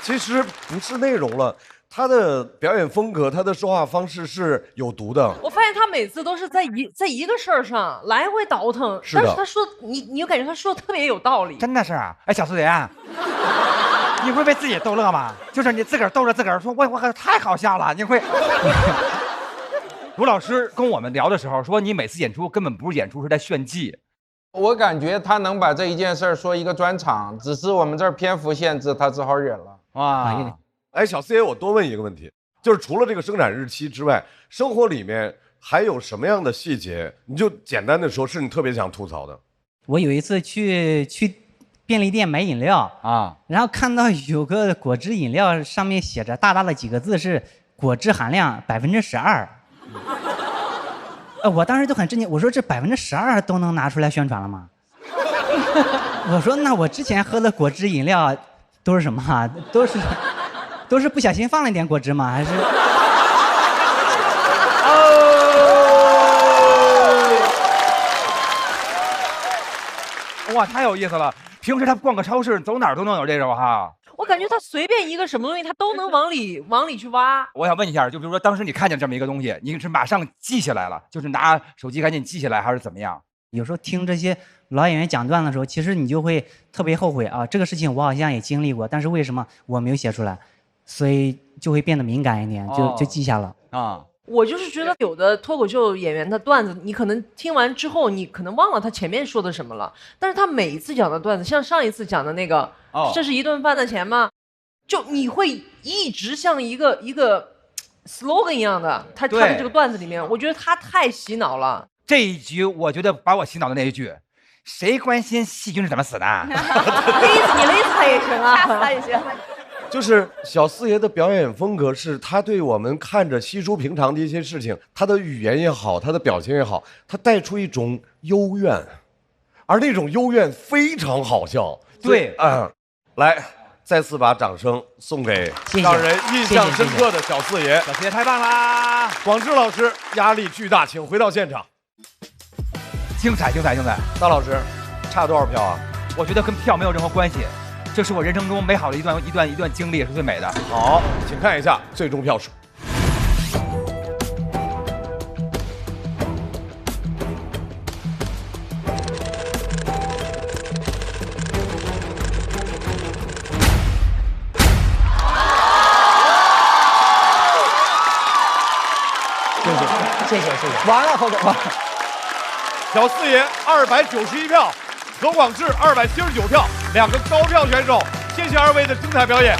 其实不是内容了，他的表演风格，他的说话方式是有毒的。我发现他每次都是在一个事儿上来回倒腾，是的但是他说你有感觉他说的特别有道理，真的是。哎，小四爷，你会被自己逗乐吗？就是你自个儿逗着自个儿说，我太好笑了，你会。卢老师跟我们聊的时候说，你每次演出根本不是演出，是在炫技。我感觉他能把这一件事儿说一个专场，只是我们这儿篇幅限制，他只好忍了。哇，哎，小四爷，我多问一个问题，就是除了这个生产日期之外，生活里面还有什么样的细节？你就简单的说，是你特别想吐槽的。我有一次去便利店买饮料啊，然后看到有个果汁饮料上面写着大大的几个字是果汁含量12%。我当时就很震惊，我说这12%都能拿出来宣传了吗？我说那我之前喝的果汁饮料都是什么啊？都是不小心放了一点果汁吗？还是？哇，太有意思了！平时他逛个超市，走哪儿都能有这种哈。我感觉他随便一个什么东西，他都能往里去挖。我想问一下，就比如说当时你看见这么一个东西，你是马上记下来了，就是拿手机赶紧记下来，还是怎么样？有时候听这些老演员讲段的时候，其实你就会特别后悔啊，这个事情我好像也经历过，但是为什么我没有写出来？所以就会变得敏感一点，就记下了啊。我就是觉得有的脱口秀演员的段子，你可能听完之后，你可能忘了他前面说的什么了，但是他每一次讲的段子，像上一次讲的那个，这是一顿饭的钱吗？就你会一直像一个 slogan 一样的，他的这个段子里面，我觉得他太洗脑了。这一局我觉得把我洗脑的那一句，谁关心细菌是怎么死的？你勒死他也行啊，杀死他也行。就是小四爷的表演风格是，他对我们看着稀疏平常的一些事情，他的语言也好，他的表情也好，他带出一种幽怨，而那种幽怨非常好笑。对，来，再次把掌声送给让人印象深刻的小四爷。小四爷太棒啦！广志老师压力巨大，请回到现场。精彩！大老师，差多少票啊？我觉得跟票没有任何关系。这是我人生中美好的一段经历，也是最美的。好，请看一下最终票数。谢谢。完了，后头完了。小四爷291票，何广智279票，两个高票选手，谢谢二位的精彩表演。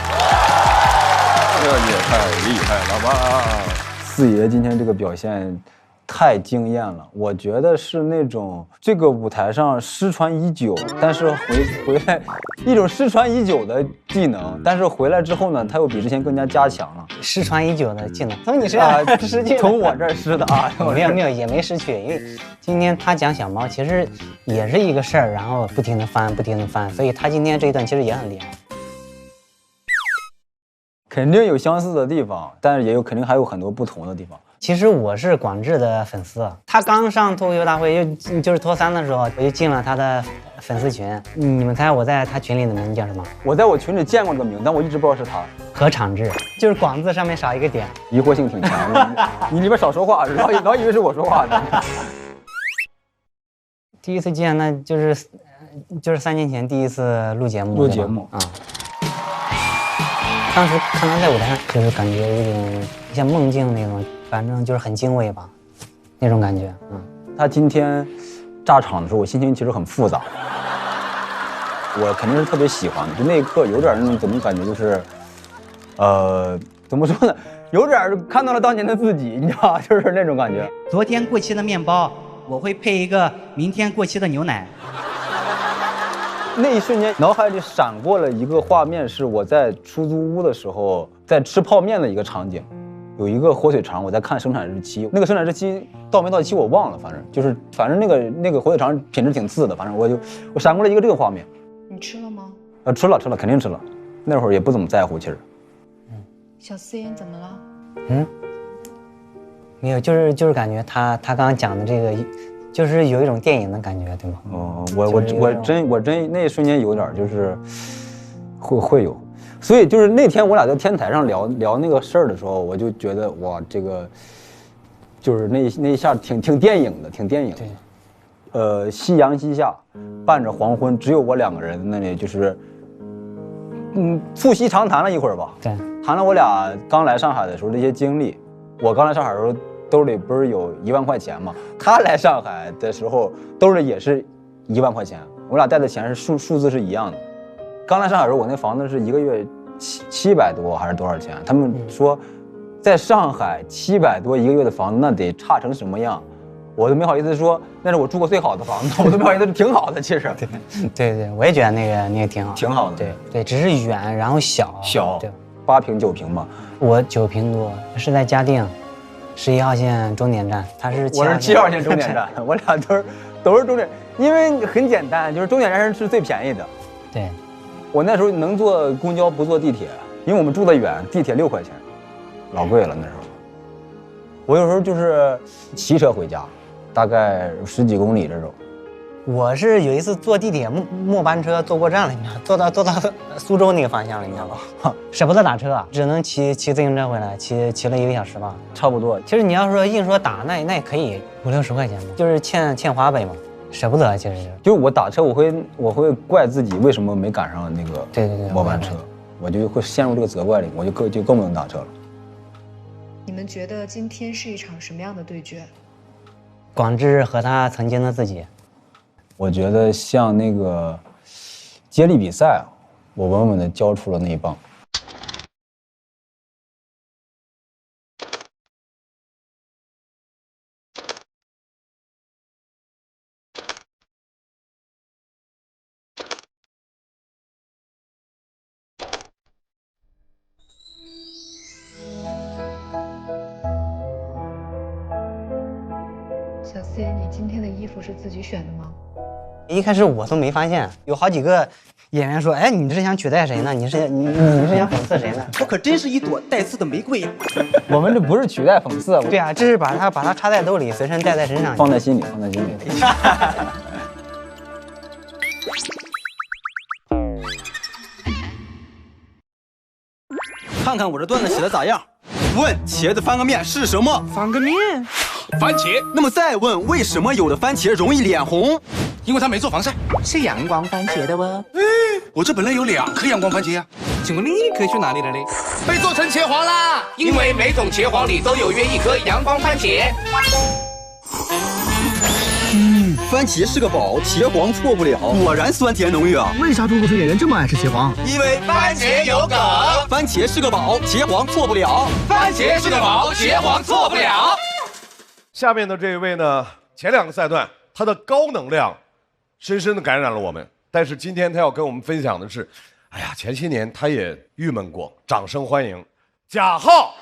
这也太厉害了吧！四爷今天这个表现太惊艳了，我觉得是那种这个舞台上失传已久，但是回来一种失传已久的技能，但是回来之后呢，他又比之前更加加强了。失传已久的技能，从你身上失去，从我这儿失的啊，没有也没失去，因为今天他讲小猫其实也是一个事儿，然后不停的翻，所以他今天这一段其实也很厉害。肯定有相似的地方，但是肯定还有很多不同的地方。其实我是广智的粉丝，他刚上脱口秀大会就是脱3的时候，我就进了他的粉丝群。你们猜我在他群里的名字叫什么？我在我群里见过这个名，但我一直不知道是他。何昶志，就是广字上面少一个点，疑惑性挺强。你里边少说话，老以为是我说话呢。第一次见，那就是3年前第一次录节目啊。当时看他在舞台上，就是感觉有点像梦境那种，反正就是很敬畏吧，那种感觉。他今天炸场的时候，我心情其实很复杂。我肯定是特别喜欢的，就那一刻有点那种怎么感觉就是，怎么说呢，有点看到了当年的自己，你知道，就是那种感觉。昨天过期的面包，我会配一个明天过期的牛奶。那一瞬间，脑海里闪过了一个画面，是我在出租屋的时候，在吃泡面的一个场景。有一个火腿肠，我在看生产日期，那个生产日期到没到期我忘了，反正那个火腿肠品质挺次的，反正我闪过了一个这个画面。你吃了吗？吃了，肯定吃了。那会儿也不怎么在乎，其实。小四爷怎么了？没有，就是感觉他刚刚讲的这个。就是有一种电影的感觉，对吗？我真那一瞬间有点就是，会有，所以就是那天我俩在天台上聊那个事儿的时候，我就觉得哇，这个就是那一下挺电影的，挺电影的。夕阳西下，伴着黄昏，只有我2个人那里就是促膝长谈了一会儿吧。对，谈了我俩刚来上海的时候这些经历。我刚来上海的时候兜里不是有1万块钱吗？他来上海的时候兜里也是1万块钱，我俩带的钱是数字是一样的。刚来上海的时候，我那房子是1个月700多还是多少钱？他们说，在上海700多1个月的房子，那得差成什么样？我都没好意思说，那是我住过最好的房子，我都没好意思，挺好的，其实。对，我也觉得那个挺好，挺好的。对，只是远，然后小。对，8平9平吧。我9平多，是在嘉定，11号线终点站，他是我是7号线终点站，我俩都是终点，因为很简单，就是终点站是最便宜的。对。我那时候能坐公交不坐地铁，因为我们住得远，地铁6块钱，老贵了那时候。我有时候就是骑车回家，大概10几公里这种。我是有一次坐地铁末班车坐过站了，你知道，坐到苏州那个方向了，你知道吧？舍不得打车，只能骑自行车回来，骑了1个小时吧，差不多。其实你要说硬说打，那也可以50、60块钱嘛，就是欠华北嘛。舍不得，其实就是我打车，我会怪自己为什么没赶上那个末班车，我就会陷入这个责怪里，我就更不能打车了。你们觉得今天是一场什么样的对决？广智和他曾经的自己。我觉得像那个接力比赛，我稳稳地交出了那一棒。小 C， 你今天的衣服是自己选的吗？一开始我都没发现，有好几个演员说：“哎，你这是想取代谁呢？你是想讽刺谁呢？”我可真是一朵带刺的玫瑰呀！我们这不是取代讽刺，对啊，这是把它插在兜里，随身带在身上，放在心里。看看我这段子写的咋样？问茄子翻个面是什么？翻个面，番茄。那么再问，为什么有的番茄容易脸红？因为它没做防晒。是阳光番茄的哦。我这本来有2颗阳光番茄啊，请问另一颗去哪里了嘞？被做成茄皇啦！因为每种茄皇里都有约1颗阳光番茄。番茄是个宝，茄皇错不了。果然酸甜浓郁啊！为啥脱口秀演员这么爱吃茄皇？因为番茄有梗。番茄是个宝，茄皇错不了。番茄是个宝，茄皇错不了。下面的这一位呢，前2个赛段他的高能量深深的感染了我们，但是今天他要跟我们分享的是，哎呀，前些年他也郁闷过。掌声欢迎贾浩。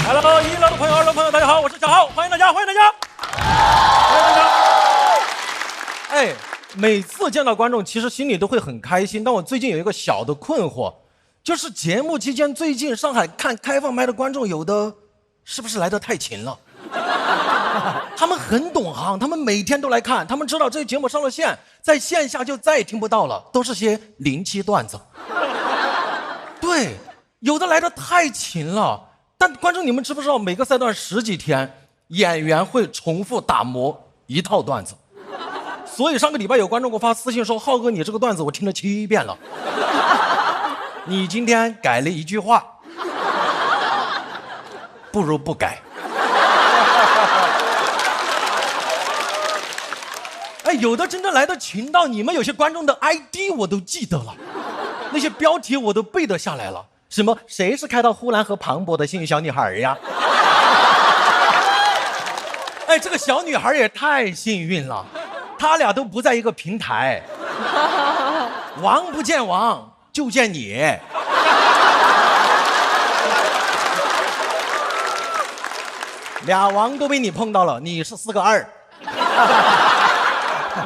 Hello， 1楼的朋友、2楼的朋友，大家好，我是小浩，欢迎大家，欢迎大家，欢迎大家。哎，每次见到观众，其实心里都会很开心。但我最近有一个小的困惑，就是节目期间，最近上海看开放麦的观众，有的是不是来得太勤了？他们很懂行，他们每天都来看，他们知道这个节目上了线，在线下就再也听不到了，都是些临期段子。对，有的来得太勤了。但观众，你们知不知道每个赛段10几天，演员会重复打磨1套段子？所以上个礼拜有观众给我发私信说：“浩哥，你这个段子我听了7遍了，你今天改了1句话，不如不改。”哎，有的真的来得勤到你们有些观众的 ID 我都记得了，那些标题我都背得下来了。什么？谁是开到呼兰和庞博的幸运小女孩呀？哎，这个小女孩也太幸运了，他俩都不在一个平台，王不见王，就见你。俩王都被你碰到了，你是4个2。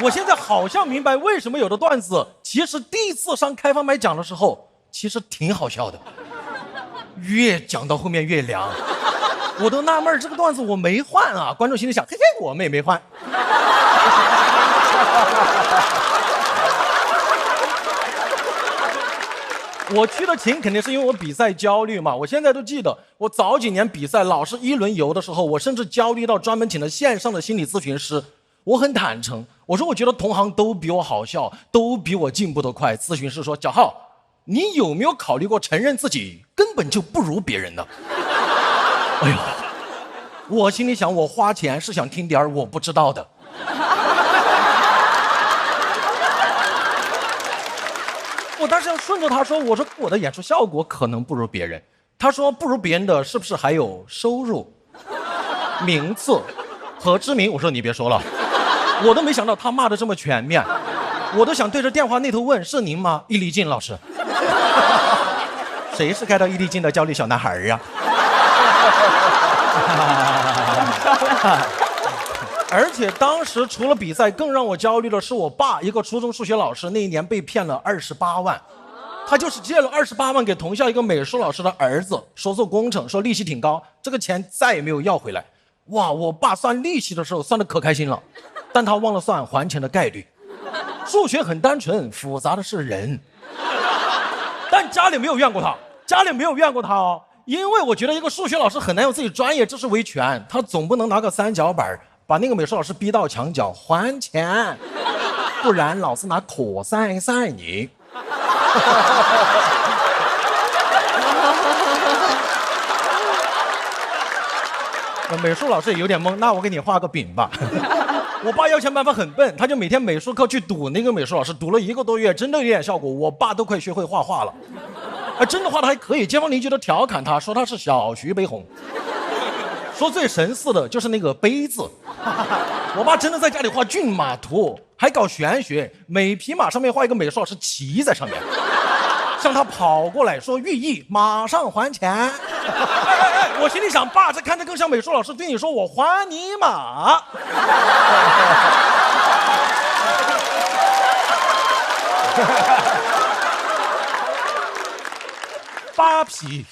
我现在好像明白为什么有的段子其实第一次上开放麦讲的时候其实挺好笑的，越讲到后面越凉。我都纳闷这个段子我没换啊，观众心里想，嘿嘿，我们也没换。我去的勤肯定是因为我比赛焦虑嘛。我现在都记得，我早几年比赛老是一轮游的时候，我甚至焦虑到专门请了线上的心理咨询师。我很坦诚，我说我觉得同行都比我好笑，都比我进步得快。咨询师说：“小浩，你有没有考虑过承认自己根本就不如别人呢？”哎呦，我心里想，我花钱是想听点我不知道的。我当时要顺着他说，我说我的演出效果可能不如别人。他说不如别人的是不是还有收入、名次和知名？我说你别说了，我都没想到他骂的这么全面，我都想对着电话那头问：是您吗，易立竞老师？谁是开到易立竞的焦虑小男孩呀？而且当时除了比赛，更让我焦虑的是我爸，一个初中数学老师，那一年被骗了28万。他就是借了28万给同校一个美术老师的儿子，说做工程，说利息挺高，这个钱再也没有要回来。哇，我爸算利息的时候算得可开心了，但他忘了算还钱的概率。数学很单纯，复杂的是人。但家里没有怨过他，家里没有怨过他哦，因为我觉得一个数学老师很难有自己专业知识维权，他总不能拿个三角板把那个美术老师逼到墙角还钱，不然老子拿可赛赛你。美术老师也有点懵，那我给你画个饼吧。我爸要钱办法很笨，他就每天美术课去堵那个美术老师，堵了1个多月，真的有点效果。我爸都快学会画画了，真的画的还可以。街坊邻居都调侃他说他是小徐悲鸿。说最神似的就是那个碑字，我爸真的在家里画骏马图，还搞玄学，每匹马上面画一个美术老师骑在上面，向他跑过来说寓意马上还钱。我心里想，爸，这看着更像美术老师对你说我还你马。8匹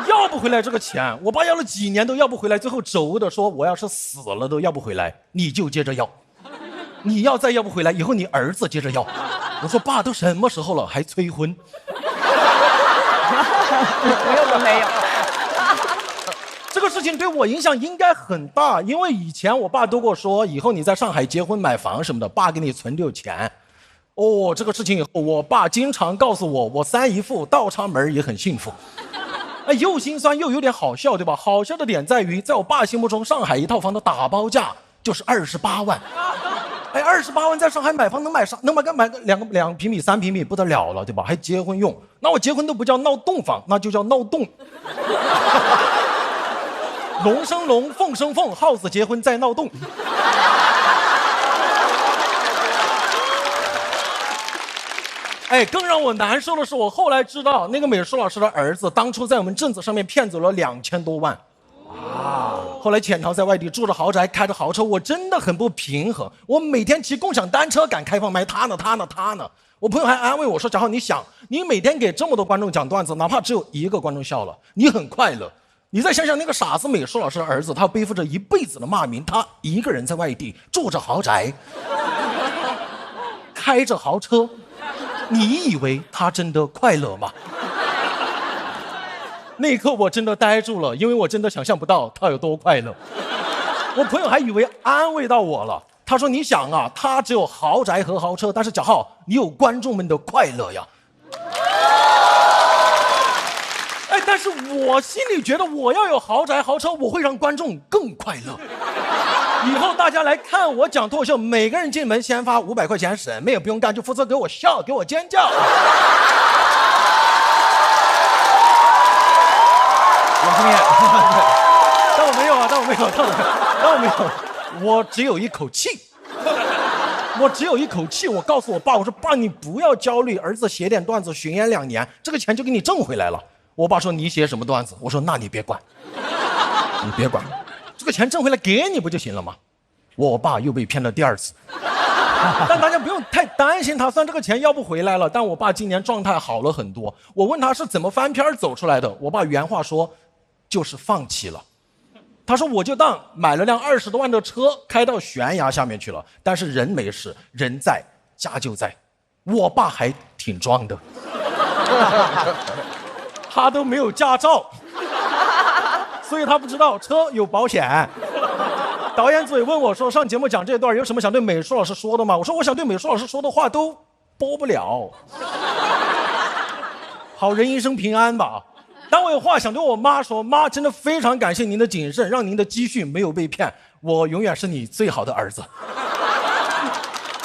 要不回来这个钱，我爸要了几年都要不回来，最后轴的说我要是死了都要不回来，你就接着要，你要再要不回来，以后你儿子接着要。我说爸，都什么时候了还催婚？没有都没有。这个事情对我影响应该很大，因为以前我爸都跟我说，以后你在上海结婚买房什么的，爸给你存留钱。哦，这个事情以后，我爸经常告诉我，我3姨父倒插门也很幸福。又心酸又有点好笑，对吧？好笑的点在于，在我爸心目中，上海一套房的打包价就是28万。28万在上海买房能买啥？能买个2平米、3平米不得了了，对吧？还结婚用，那我结婚都不叫闹洞房，那就叫闹洞。龙生龙，凤生凤，耗子结婚在闹洞。更让我难受的是，我后来知道那个美术老师的儿子当初在我们镇子上面骗走了2000多万。后来潜逃在外地，住着豪宅，开着豪车，我真的很不平衡。我每天骑共享单车赶开放麦，他呢。我朋友还安慰我说：“小浩，你想，你每天给这么多观众讲段子，哪怕只有1个观众笑了，你很快乐。你再想想那个傻子美术老师的儿子，他背负着一辈子的骂名，他一个人在外地住着豪宅，开着豪车。”你以为他真的快乐吗？那一刻我真的呆住了，因为我真的想象不到他有多快乐。我朋友还以为安慰到我了，他说：“你想啊，他只有豪宅和豪车，但是小浩，你有观众们的快乐呀。”但是我心里觉得，我要有豪宅豪车，我会让观众更快乐。以后大家来看我讲脱口秀，每个人进门先发500块钱，什么也不用干，就负责给我笑，给我尖叫。我后面，但我没有，我只有一口气。我告诉我爸，我说爸，你不要焦虑，儿子写点段子，巡演2年，这个钱就给你挣回来了。我爸说你写什么段子？我说那你别管，这个钱挣回来给你不就行了吗？我爸又被骗了第2次。但大家不用太担心他，虽然这个钱要不回来了，但我爸今年状态好了很多。我问他是怎么翻篇走出来的，我爸原话说就是放弃了。他说我就当买了辆20多万的车开到悬崖下面去了，但是人没事，人在家就在。我爸还挺装的，他都没有驾照，所以他不知道车有保险。导演组也问我说，上节目讲这段有什么想对美术老师说的吗？我说我想对美术老师说的话都播不了。好人一生平安吧。但我有话想对我妈说，妈，真的非常感谢您的谨慎，让您的积蓄没有被骗，我永远是你最好的儿子。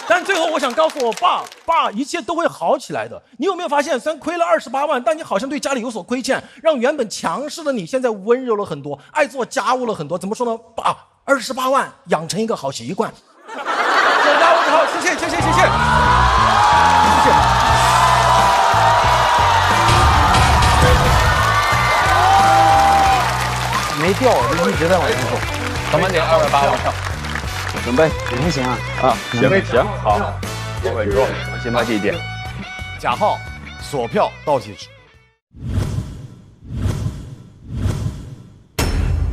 但最后我想告诉我爸，爸，一切都会好起来的。你有没有发现，虽然亏了28万，但你好像对家里有所亏欠，让原本强势的你现在温柔了很多，爱做家务了很多。怎么说呢？爸，28万养成一个好习惯。大家好，谢谢。没掉，我就一直在往前走。成本点280万票，准备，能行啊？行，好，我稳住，我们先把这一点。贾浩，锁票倒计时，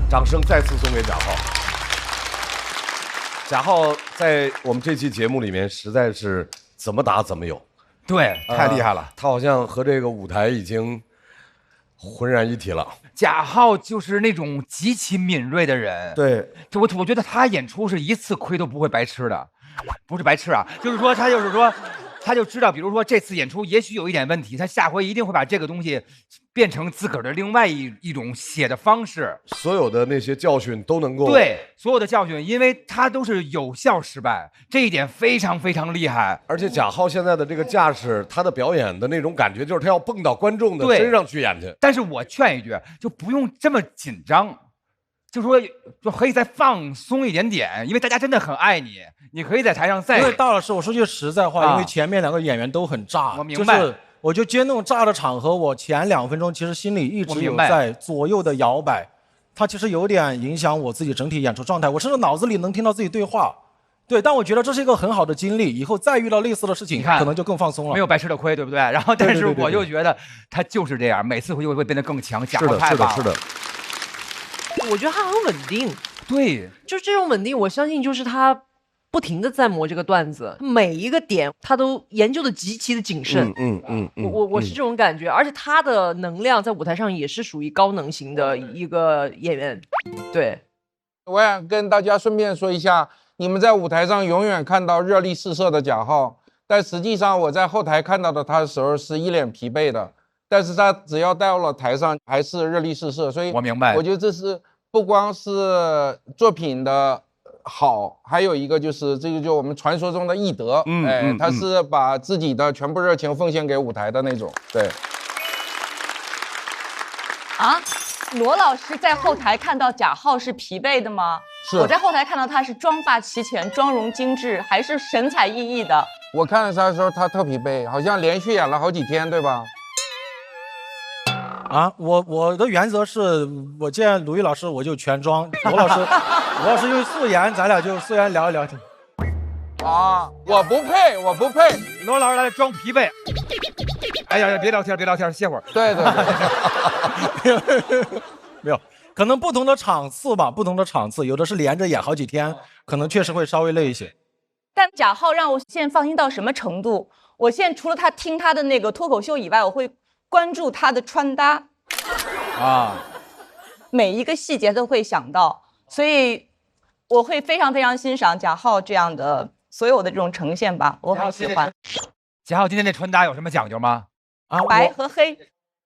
掌声再次送给贾浩。贾浩在我们这期节目里面实在是怎么打怎么有，对，太厉害了。他好像和这个舞台已经浑然一体了。贾浩就是那种极其敏锐的人，对，我觉得他演出是一次亏都不会白吃的，不是白吃啊，就是说他就知道，比如说这次演出也许有一点问题，他下回一定会把这个东西变成自个儿的另外一种写的方式。所有的那些教训都能够对所有的教训，因为他都是有效失败，这一点非常非常厉害。而且贾浩现在的这个架势，他的表演的那种感觉，就是他要蹦到观众的身上去演去。但是我劝一句，就不用这么紧张，就说就可以再放松一点点，因为大家真的很爱你，你可以在台上再。因为大老师，我说句实在话，因为前面2个演员都很炸，我明白。就是我就接那种炸的场合，我前2分钟其实心里一直有在左右的摇摆，它其实有点影响我自己整体演出状态。我甚至脑子里能听到自己对话，对，但我觉得这是一个很好的经历，以后再遇到类似的事情，可能就更放松了。没有白吃的亏，对不对？然后，但是我就觉得他就是这样，每次就会变得更强。贾浩太棒了。是的。我觉得他很稳定，对，就这种稳定，我相信就是他不停的在磨这个段子，每一个点他都研究的极其的谨慎。我是这种感觉，而且他的能量在舞台上也是属于高能型的一个演员。对，我想跟大家顺便说一下，你们在舞台上永远看到热力四射的贾浩，但实际上我在后台看到的他的时候是一脸疲惫的，但是他只要到了台上还是热力四射，所以我明白，我觉得这是不光是作品的好，还有一个就是这个就我们传说中的艺德，他是把自己的全部热情奉献给舞台的那种。对。啊，罗老师在后台看到贾浩是疲惫的吗？是。我在后台看到他是妆发齐全，妆容精致，还是神采奕奕的。我看到他的时候，他特疲惫，好像连续演了好几天，对吧？啊，我的原则是我见鲁豫老师我就全妆，罗老师用素颜，咱俩就素颜聊一聊天。啊，我不配，罗老师来装疲惫。哎呀，别聊天，歇会儿。对，没有，可能不同的场次吧，有的是连着演好几天，可能确实会稍微累一些。但贾浩让我现在放心到什么程度？我现在除了听他的那个脱口秀以外，我会关注他的穿搭啊，每一个细节都会想到，所以我会非常非常欣赏贾浩这样的所有的这种呈现吧，我很喜欢。贾浩今天这穿搭有什么讲究吗？啊，白和黑。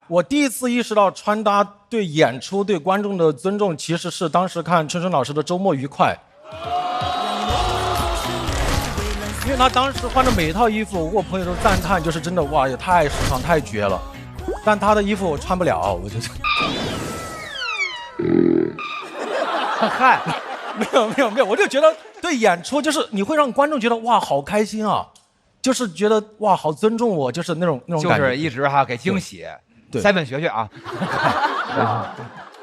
我第一次意识到穿搭对演出、对观众的尊重，其实是当时看春春老师的《周末愉快》，因为他当时换的每一套衣服，我朋友都赞叹，就是真的哇，也太时尚、太绝了。但他的衣服我穿不了，我就嗨，没有，我就觉得对演出就是你会让观众觉得哇，好开心啊，就是觉得哇，好尊重我，就是那种感觉，就是一直给惊喜。对，7学啊。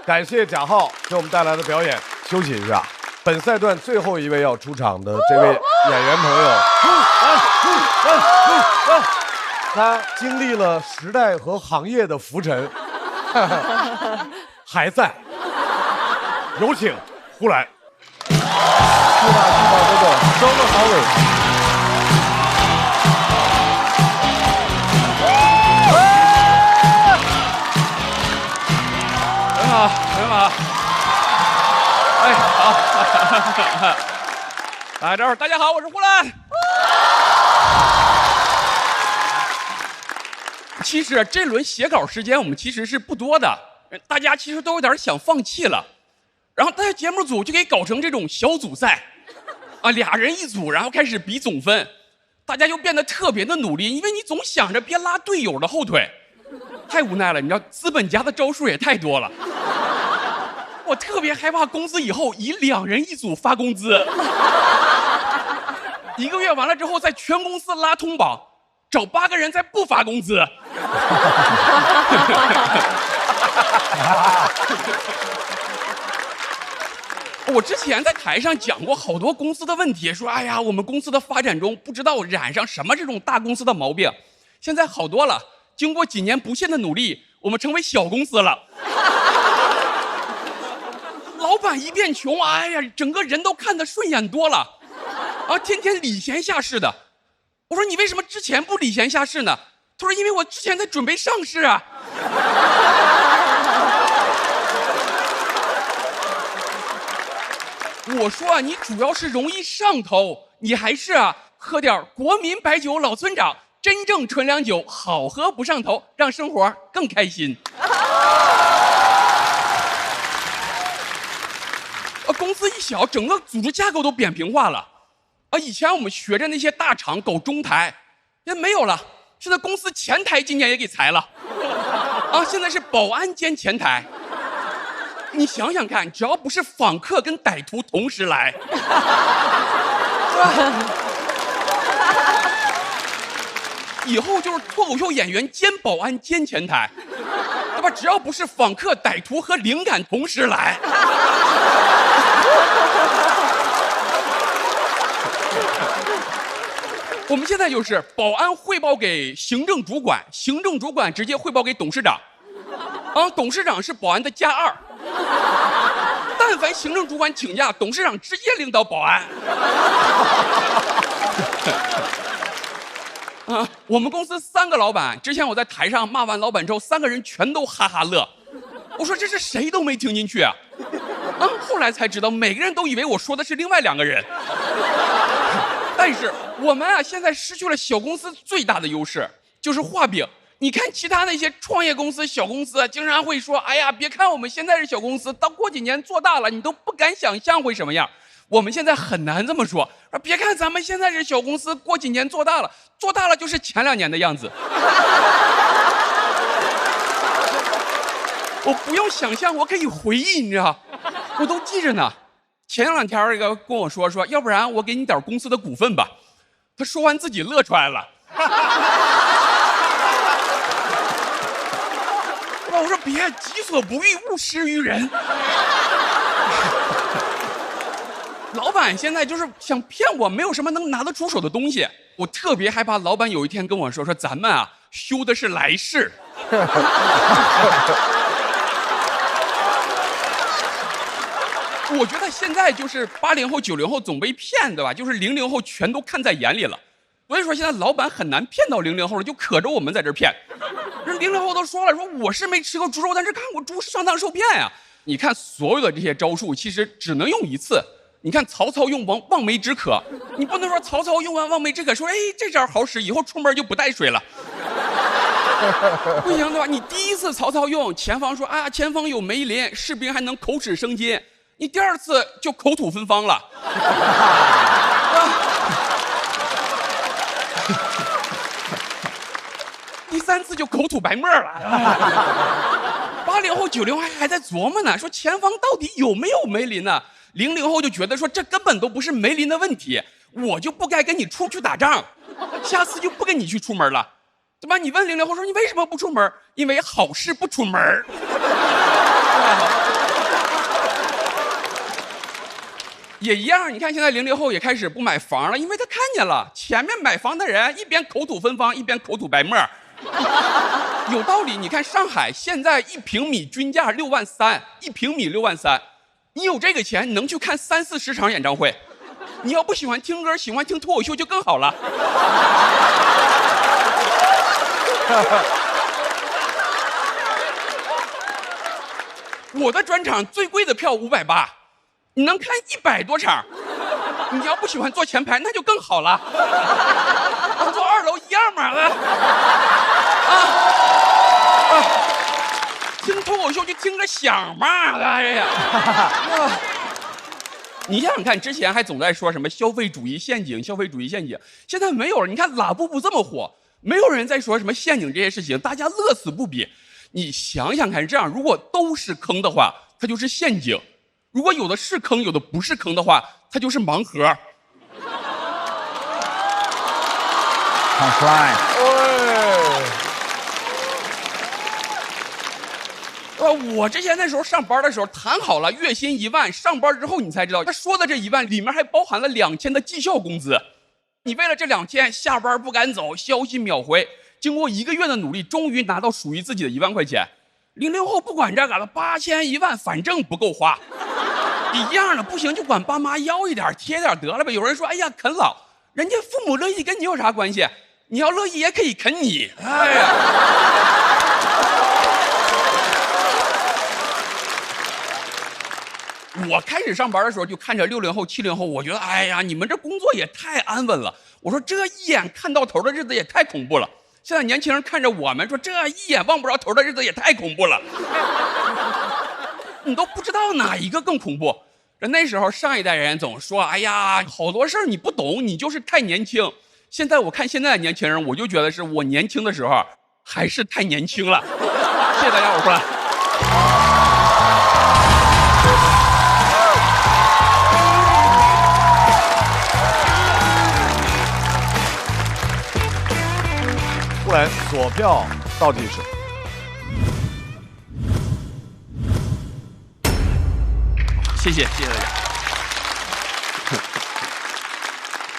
感谢贾浩给我们带来的表演，休息一下。本赛段最后一位要出场的这位演员朋友，他经历了时代和行业的浮沉，还在。有请呼兰。去吧，这个收个好尾。很好，哎，好，来这儿，大家好，我是呼兰。其实这轮写稿时间我们其实是不多的，大家其实都有点想放弃了，然后大家节目组就给搞成这种小组赛，啊，2人一组，然后开始比总分，大家就变得特别的努力，因为你总想着别拉队友的后腿，太无奈了，你知道资本家的招数也太多了。我特别害怕公司以后以2人一组发工资，1个月完了之后，在全公司拉通榜，找8个人再不发工资。我之前在台上讲过好多公司的问题，说哎呀，我们公司的发展中不知道染上什么这种大公司的毛病，现在好多了。经过几年不懈的努力，我们成为小公司了。老板一变穷，哎呀，整个人都看得顺眼多了，啊，天天礼贤下士的。我说你为什么之前不礼贤下士呢？他说因为我之前在准备上市啊。我说啊，你主要是容易上头，你还是啊喝点国民白酒老村长，真正纯粮酒，好喝不上头，让生活更开心。公司一小，整个组织架构都扁平化了。啊，以前我们学着那些大厂搞中台，现在没有了。现在公司前台今年也给裁了。啊，现在是保安兼前台。你想想看，只要不是访客跟歹徒同时来，以后就是脱口秀演员兼保安兼前台，对吧？只要不是访客、歹徒和灵感同时来。我们现在就是保安汇报给行政主管，行政主管直接汇报给董事长，啊，董事长是保安的+2，但凡行政主管请假，董事长直接领导保安。啊，我们公司3个老板，之前我在台上骂完老板之后，3个人全都哈哈乐。我说这是谁都没听进去啊，啊，后来才知道，每个人都以为我说的是另外2个人。但是我们啊，现在失去了小公司最大的优势，就是画饼。你看其他那些创业公司、小公司，经常会说：“哎呀，别看我们现在是小公司，到过几年做大了，你都不敢想象会什么样。”我们现在很难这么说。别看咱们现在是小公司，过几年做大了，做大了就是前2年的样子。我不用想象，我可以回忆，你知道，我都记着呢。前2天一个跟我说，要不然我给你点公司的股份吧。他说完自己乐出来了。我说别，己所不欲，勿施于人。老板现在就是想骗我，没有什么能拿得出手的东西。我特别害怕老板有一天跟我说咱们啊修的是来世。我觉得现在就是80后、90后总被骗，对吧？就是00后全都看在眼里了。所以说现在老板很难骗到00后了，就可着我们在这骗。00后都说了，说我是没吃过猪肉，但是看过猪上当受骗呀。你看所有的这些招数，其实只能用一次。你看曹操用望梅止渴，你不能说曹操用完望梅止渴说，哎，这招好使，以后出门就不带水了。不行，对吧？你第一次曹操用，前方说啊，前方有梅林，士兵还能口齿生津。你第2次就口吐芬芳了。第3次就口吐白沫了。80后、90后还在琢磨呢，说前方到底有没有梅林呢？00后就觉得说这根本都不是梅林的问题，我就不该跟你出去打仗，下次就不跟你去出门了，对吧？你问00后说你为什么不出门？因为好事不出门。也一样，你看现在00后也开始不买房了，因为他看见了前面买房的人一边口吐芬芳，一边口吐白沫。有道理，你看上海现在1平米均价6.3万，1平米6.3万，你有这个钱，你能去看30-40场演唱会。你要不喜欢听歌，喜欢听脱口秀就更好了。我的专场最贵的票580，你能看100多场。你要不喜欢坐前排，那就更好了。坐2楼一样嘛。听脱口秀就听个响嘛。哎呀，你想想看，之前还总在说什么消费主义陷阱，消费主义陷阱，现在没有了。你看拉布布这么火，没有人在说什么陷阱这些事情，大家乐此不疲。你想想看，这样如果都是坑的话，它就是陷阱；如果有的是坑，有的不是坑的话，它就是盲盒。我之前那时候上班的时候谈好了月薪1万，上班之后你才知道，他说的这1万里面还包含了2000的绩效工资。你为了这2000下班不敢走，消息秒回。经过1个月的努力，终于拿到属于自己的1万块钱。00后不管这个了，8000、1万，反正不够花。一样的，不行就管爸妈要一点，贴点得了呗。有人说，哎呀，啃老，人家父母乐意跟你有啥关系？你要乐意也可以啃你。哎呀。我开始上班的时候就看着60后、70后，我觉得，哎呀，你们这工作也太安稳了。我说这一眼看到头的日子也太恐怖了。现在年轻人看着我们说，这一眼望不着头的日子也太恐怖了。你都不知道哪一个更恐怖。那时候上一代人总说，哎呀，好多事儿你不懂，你就是太年轻。现在我看现在的年轻人，我就觉得是我年轻的时候还是太年轻了。谢谢大家，我回来。呼兰锁票倒计时。谢谢大家。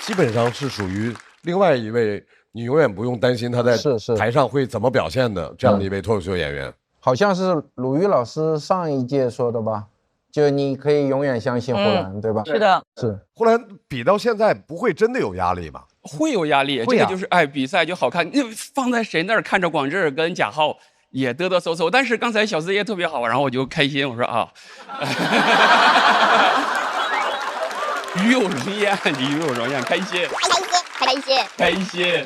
基本上是属于另外一位，你永远不用担心他在台上会怎么表现的这样的一位脱口秀演员。好像是鲁豫老师上一届说的吧？就你可以永远相信呼兰，对吧？是的，是。呼兰比到现在不会真的有压力吧？会有压力，这个就是比赛就好看。放在谁那儿看着广志跟贾浩也嘚嘚嗖嗖，但是刚才小四爷特别好，然后我就开心，我说啊，与有荣焉，与有荣焉，开心，开心，开心。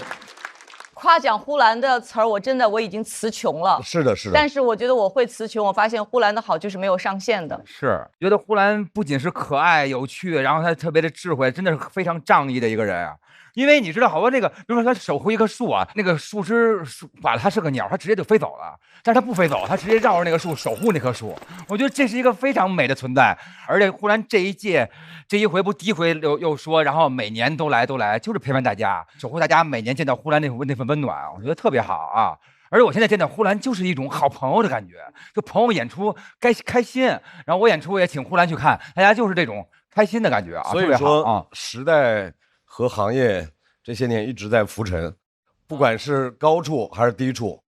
夸奖呼兰的词儿，我已经词穷了。是的，是的。但是我觉得我会词穷，我发现呼兰的好就是没有上限的。是，觉得呼兰不仅是可爱有趣，然后他特别的智慧，真的是非常仗义的一个人啊。因为你知道，好多比如说他守护一棵树啊，那个树枝把它是个鸟，它直接就飞走了，但是它不飞走，它直接绕着那个树守护那棵树。我觉得这是一个非常美的存在。而且呼兰这一回不第一回又说，然后每年都来，就是陪伴大家，守护大家，每年见到呼兰那份温暖，我觉得特别好啊。而且我现在见到呼兰就是一种好朋友的感觉，就朋友演出开心，然后我演出也请呼兰去看，大家就是这种开心的感觉啊。所以说啊，时代和行业这些年一直在浮沉，不管是高处还是低处，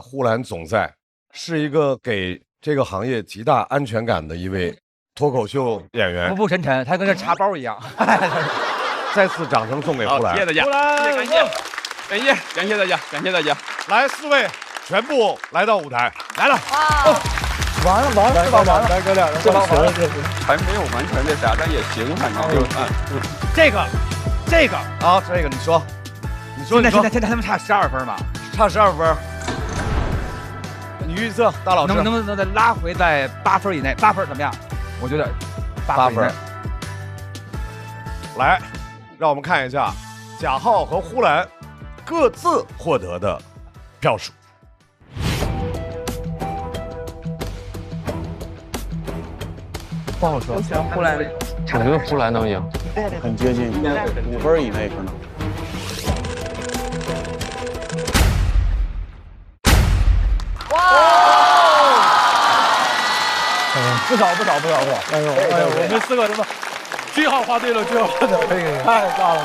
呼兰总在，是一个给这个行业极大安全感的一位脱口秀演员，浮浮沉沉，他跟这茶包一样。再次掌声送给呼兰，谢谢大家，感谢大家，感谢大家。来，4位全部来到舞台，来了。完了，来哥俩，还没有完全那啥，但也行，反正就这个啊，这个你说，现在他们差12分嘛，差12分。你预测大老师能不能再拉回在8分以内？8分怎么样？我觉得8分。来，让我们看一下贾浩和呼兰各自获得的票数。不好说，呼兰，我觉得呼兰能赢，很接近，5分以内可能。不少。哎呦，我们4个什么？句号画对了，太大了，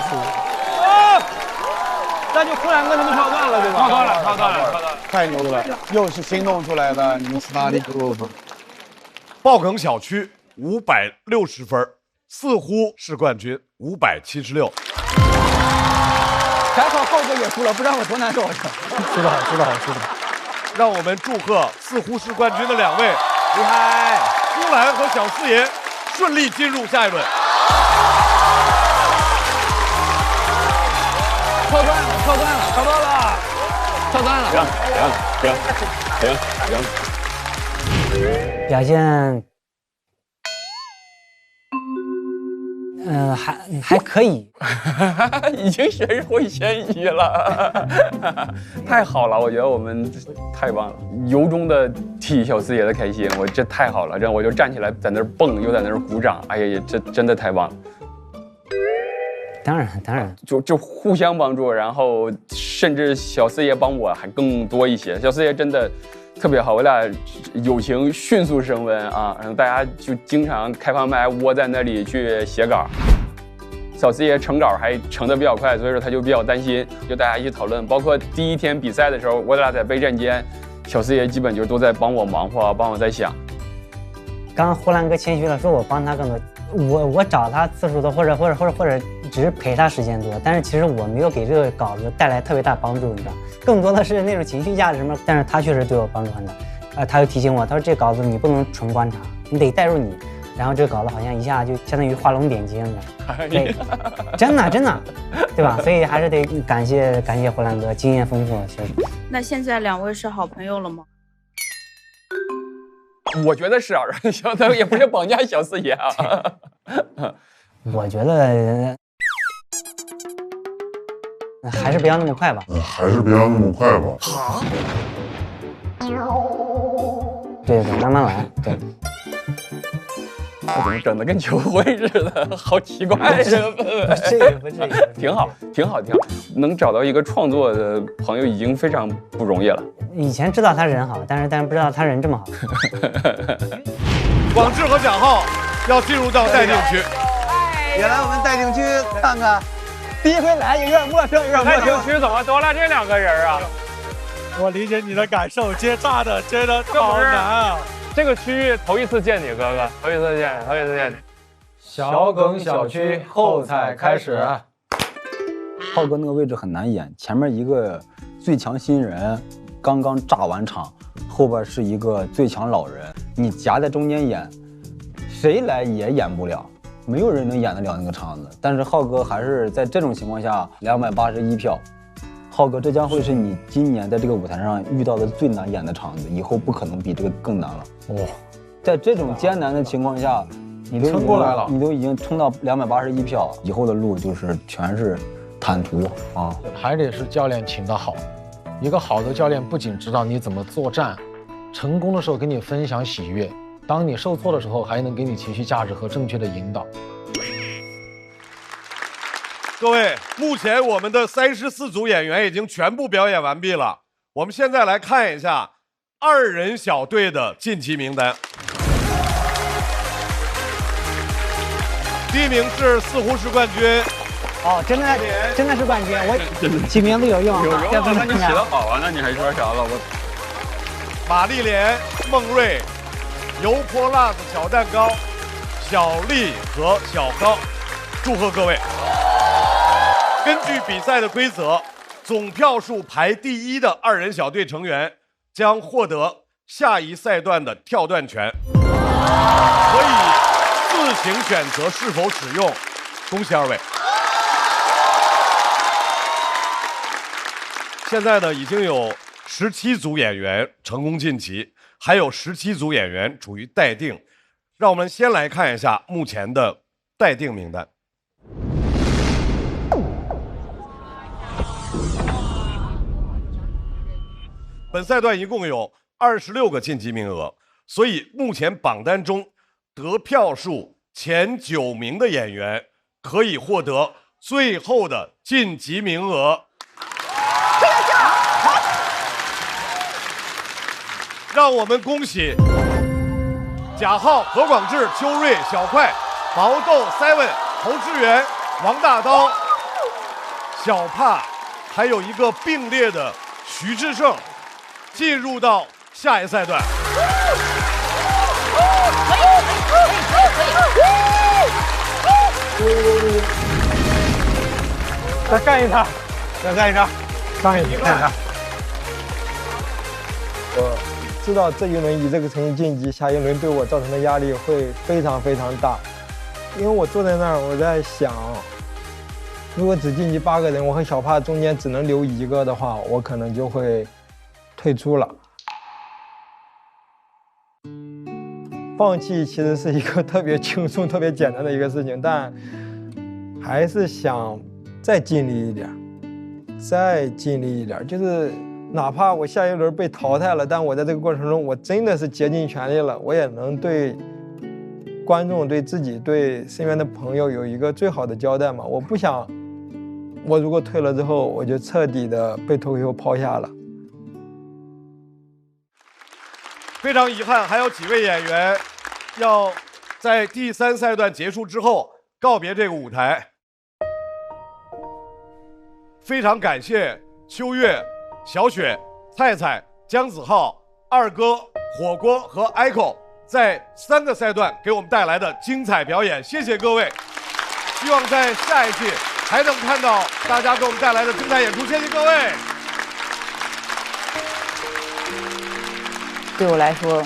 那就呼兰跟他们跳段了，对吧？跳段了，太牛了！又是新弄出来的，你们 Study Group。爆梗小区560分，似乎是冠军576。还好浩哥也输了，不然我多难受啊！输得好，输得好，输得好。让我们祝贺似乎是冠军的2位，厉害！苏兰和小四爷顺利进入下一轮。跳段了，跳段了，跳段了，跳段了。行。表现，还可以，已经学会先移了，太好了！我觉得我们太棒了，由衷的替小四爷的开心，我这太好了，这样我就站起来在那儿蹦，又在那儿鼓掌，哎呀，这真的太棒了。当然，就互相帮助，然后甚至小四爷帮我还更多一些，小四爷真的特别好，我俩友情迅速升温啊，然后大家就经常开放麦窝在那里去写稿。小四爷成稿还成得比较快，所以说他就比较担心，就大家一起讨论。包括第一天比赛的时候，我俩在备战间，小四爷基本就都在帮我忙活，帮我在想。刚刚呼兰哥谦虚了，说我帮他更多，我找他次数多，或者只是陪他时间多，但是其实我没有给这个稿子带来特别大帮助，你知道，更多的是那种情绪价值什么。但是他确实对我帮助很大，他就提醒我，他说这稿子你不能纯观察，你得带入你。然后这个稿子好像一下就相当于画龙点睛的，对，真的，对吧？所以还是得感谢呼兰哥，经验丰富，确实。那现在2位是好朋友了吗？我觉得是啊，小四也不是绑架小四爷啊。我觉得还是不要那么快吧。还是不要那么快吧。对，慢慢来，对。我怎么整得跟求婚似的，好奇怪这个氛围。不至于，挺好，能找到一个创作的朋友已经非常不容易了。以前知道他人好，但是不知道他人这么好。广智和蒋浩要进入到待定区，也来我们待定区看看。第一回来有点陌生，待定区怎么多了这2个人啊？我理解你的感受，接炸的真的好难啊！这个区域头一次见你哥哥，头一次见你。小梗小区后采开始。浩哥那个位置很难演，前面一个最强新人刚刚炸完场，后边是一个最强老人，你夹在中间演，谁来也演不了，没有人能演得了那个场子。但是浩哥还是在这种情况下281票。浩哥，这将会是你今年在这个舞台上遇到的最难演的场子，以后不可能比这个更难了。在这种艰难的情况下，你都撑过来了，你都已经冲到281票，以后的路就是全是坦途啊！还得是教练请得好，一个好的教练不仅知道你怎么作战，成功的时候跟你分享喜悦，当你受挫的时候还能给你情绪价值和正确的引导。各位，目前我们的34组演员已经全部表演完毕了。我们现在来看一下2人小队的晋级名单。第一名是似乎是冠军。真的是冠军，我起名字有用。那你起得好啊，那你还说啥了？马丽莲、孟瑞、油泼辣子小蛋糕、小丽和小高，祝贺各位！根据比赛的规则，总票数排第1的2人小队成员将获得下一赛段的跳段权，可以自行选择是否使用。恭喜2位！现在呢，已经有17组演员成功晋级，还有17组演员处于待定。让我们先来看一下目前的待定名单。本赛段一共有26个晋级名额，所以目前榜单中得票数前9名的演员可以获得最后的晋级名额。让我们恭喜贾浩、何广智、邱瑞、小快、毛豆、Seven、侯志远、王大刀、小帕，还有一个并列的徐志胜，进入到下一赛段。再干一场，再干一场，干一场。我知道这一轮以这个成绩晋级，下一轮对我造成的压力会非常非常大，因为我坐在那儿，我在想，如果只晋级8个人，我和小帕中间只能留1个的话，我可能就会退出了。放弃其实是一个特别轻松、特别简单的一个事情，但还是想再尽力一点，再尽力一点，就是哪怕我下一轮被淘汰了，但我在这个过程中，我真的是竭尽全力了，我也能对观众、对自己、对身边的朋友有一个最好的交代嘛。我不想，我如果退了之后，我就彻底的被脱口秀抛下了。非常遗憾，还有几位演员要在第3赛段结束之后告别这个舞台。非常感谢秋月、小雪、菜菜、姜子浩、二哥、火锅和 Echo 在3个赛段给我们带来的精彩表演，谢谢各位。希望在下一季还能看到大家给我们带来的精彩演出，谢谢各位。对我来说，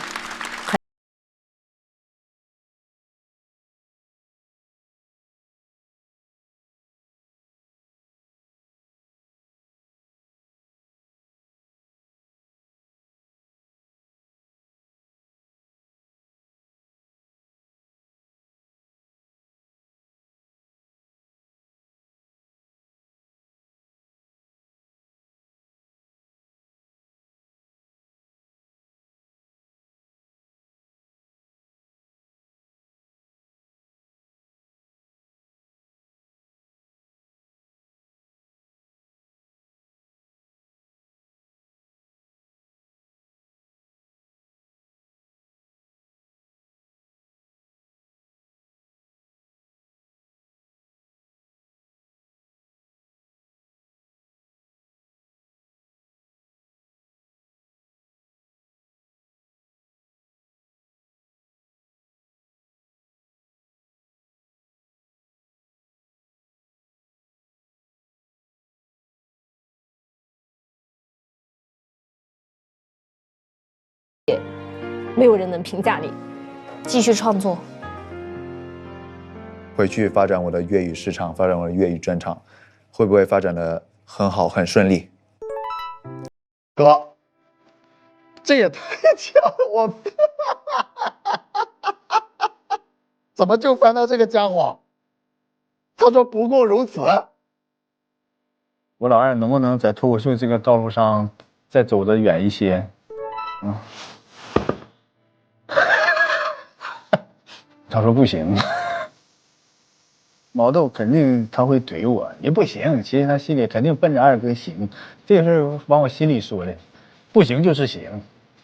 没有人能评价你。继续创作，回去发展我的粤语市场，发展我的粤语专场，会不会发展的很好，很顺利？哥，这也太巧了，我怎么就翻到这个家伙？他说不过如此。我老二能不能在脱口秀这个道路上再走得远一些？他说不行，毛豆肯定他会怼我，也不行。其实他心里肯定奔着二哥行，这个事儿往我心里说的，不行就是行。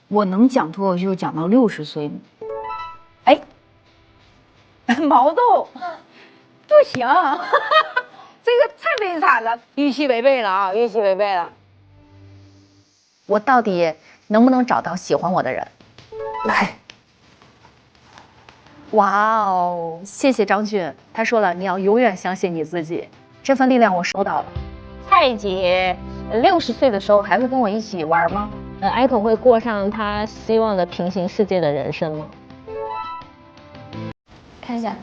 我能讲脱口秀讲到60岁吗？哎，毛豆不行，这个太悲惨了，预期违背了啊，预期违背了。我到底能不能找到喜欢我的人？来。哇哦，谢谢张迅，他说了你要永远相信你自己，这份力量我收到了。蔡姐60岁的时候还会跟我一起玩吗？Echo 会过上他希望的平行世界的人生吗？看一下，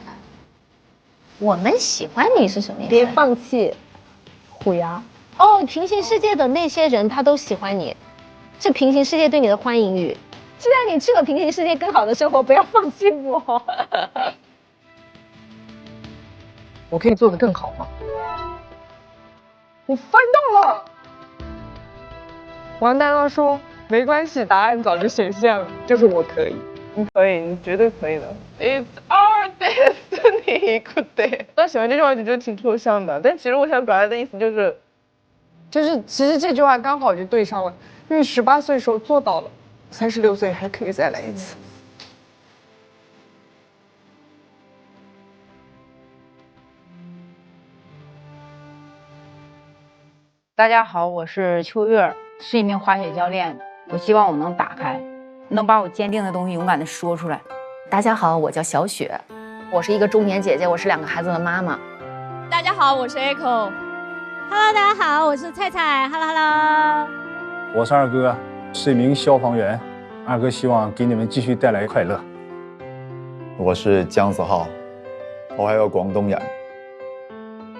我们喜欢你是什么意思？别放弃，虎牙。哦，平行世界的那些人他都喜欢你，是平行世界对你的欢迎语。是让你去了平行世界更好的生活，不要放弃我。我可以做得更好吗？我翻到了。王大哥说没关系，答案早就显现了，就是我可以。你可以，你绝对可以的。It's our destiny， 对。我喜欢这句话，就觉得挺抽象的，但其实我想表达的意思就是，其实这句话刚好就对上了，因为18岁的时候做到了。36岁还可以再来一次。大家好，我是秋月，是一名滑雪教练。我希望我能打开，能把我坚定的东西勇敢地说出来。大家好，我叫小雪，我是一个中年姐姐，我是2个孩子的妈妈。大家好，我是 Echo。Hello， 大家好，我是菜菜。Hello， 我是二哥，是一名消防员。二哥希望给你们继续带来快乐。我是姜子浩，我还有广东人。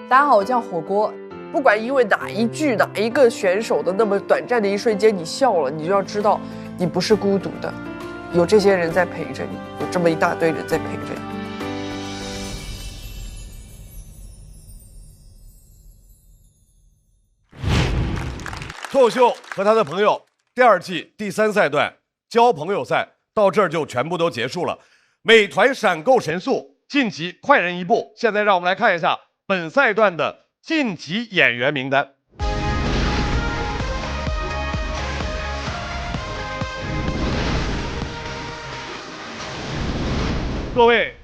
大家好，我叫火锅。不管因为哪一句、哪一个选手的那么短暂的一瞬间你笑了，你就要知道你不是孤独的，有这些人在陪着你，有这么一大堆人在陪着你。脱口秀和他的朋友第2季第3赛段交朋友赛到这儿就全部都结束了。美团闪购神速晋级快人一步。现在让我们来看一下本赛段的晋级演员名单。各位，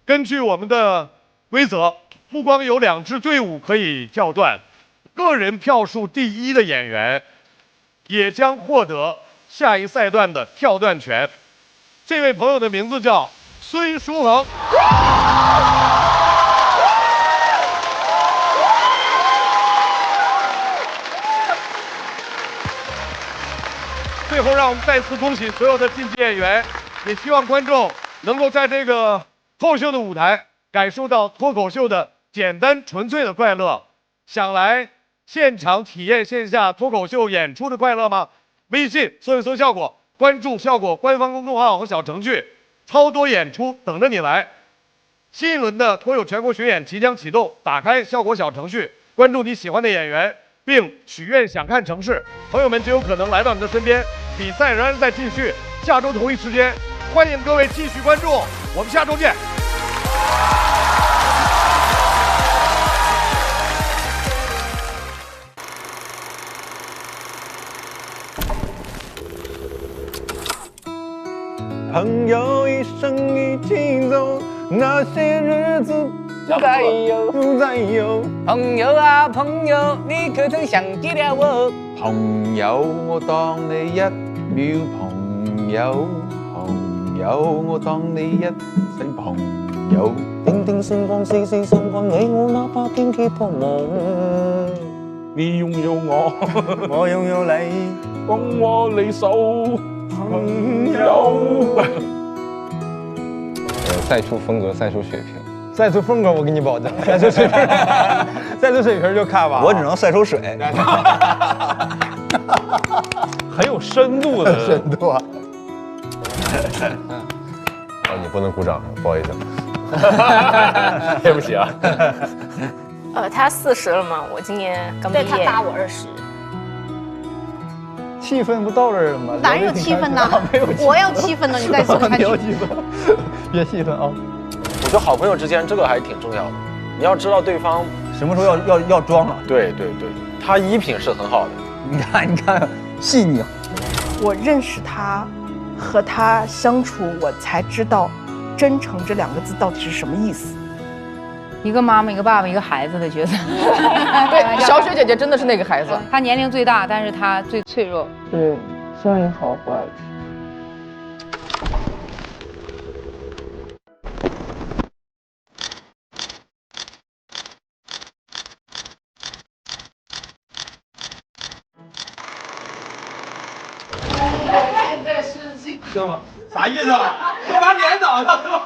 根据我们的规则，不光有2支队伍可以跳段，个人票数第1的演员也将获得下一赛段的跳段权。这位朋友的名字叫孙书恒。最后，让我们再次恭喜所有的晋级演员，也希望观众能够在这个脱口秀的舞台感受到脱口秀的简单纯粹的快乐。想来现场体验线下脱口秀演出的快乐吗？微信搜一搜效果，关注效果官方公众号和小程序，超多演出等着你来。新一轮的脱口全国巡演即将启动，打开效果小程序，关注你喜欢的演员，并许愿想看城市，朋友们就有可能来到你的身边。比赛仍然在继续，下周同一时间，欢迎各位继续关注，我们下周见。朋友一生一起走，那些日子不再有，不再有。朋友啊朋友，你可曾想起了我？朋友，我當你一秒朋友，朋友，我當你一世朋友。定定星光，絲絲相關，你我哪怕天蠍破夢。你擁有我，我擁有你，幫我離手。朋友，赛出风格，赛出水平。赛出风格，我给你保证，赛出水平，赛出水平就看吧。我只能赛出水，很有深度的深度啊！哦，你不能鼓掌，不好意思，对不起啊。他40了嘛，我今年刚毕业。对，他大我20。气氛不到这儿了吗？哪有气氛呢？我要气氛呢，你再说下去。别气氛，别气氛啊！我觉得好朋友之间这个还挺重要的，你要知道对方什么时候要装了。对对对，他衣品是很好的。你看，细腻。我认识他，和他相处，我才知道“真诚”这2个字到底是什么意思。一个妈妈，一个爸爸，一个孩子的角色。对，小雪姐姐真的是那个孩子，她年龄最大，但是她最脆弱。对，像你好坏。行吗？啥意思啊？我把脸倒了，是吧？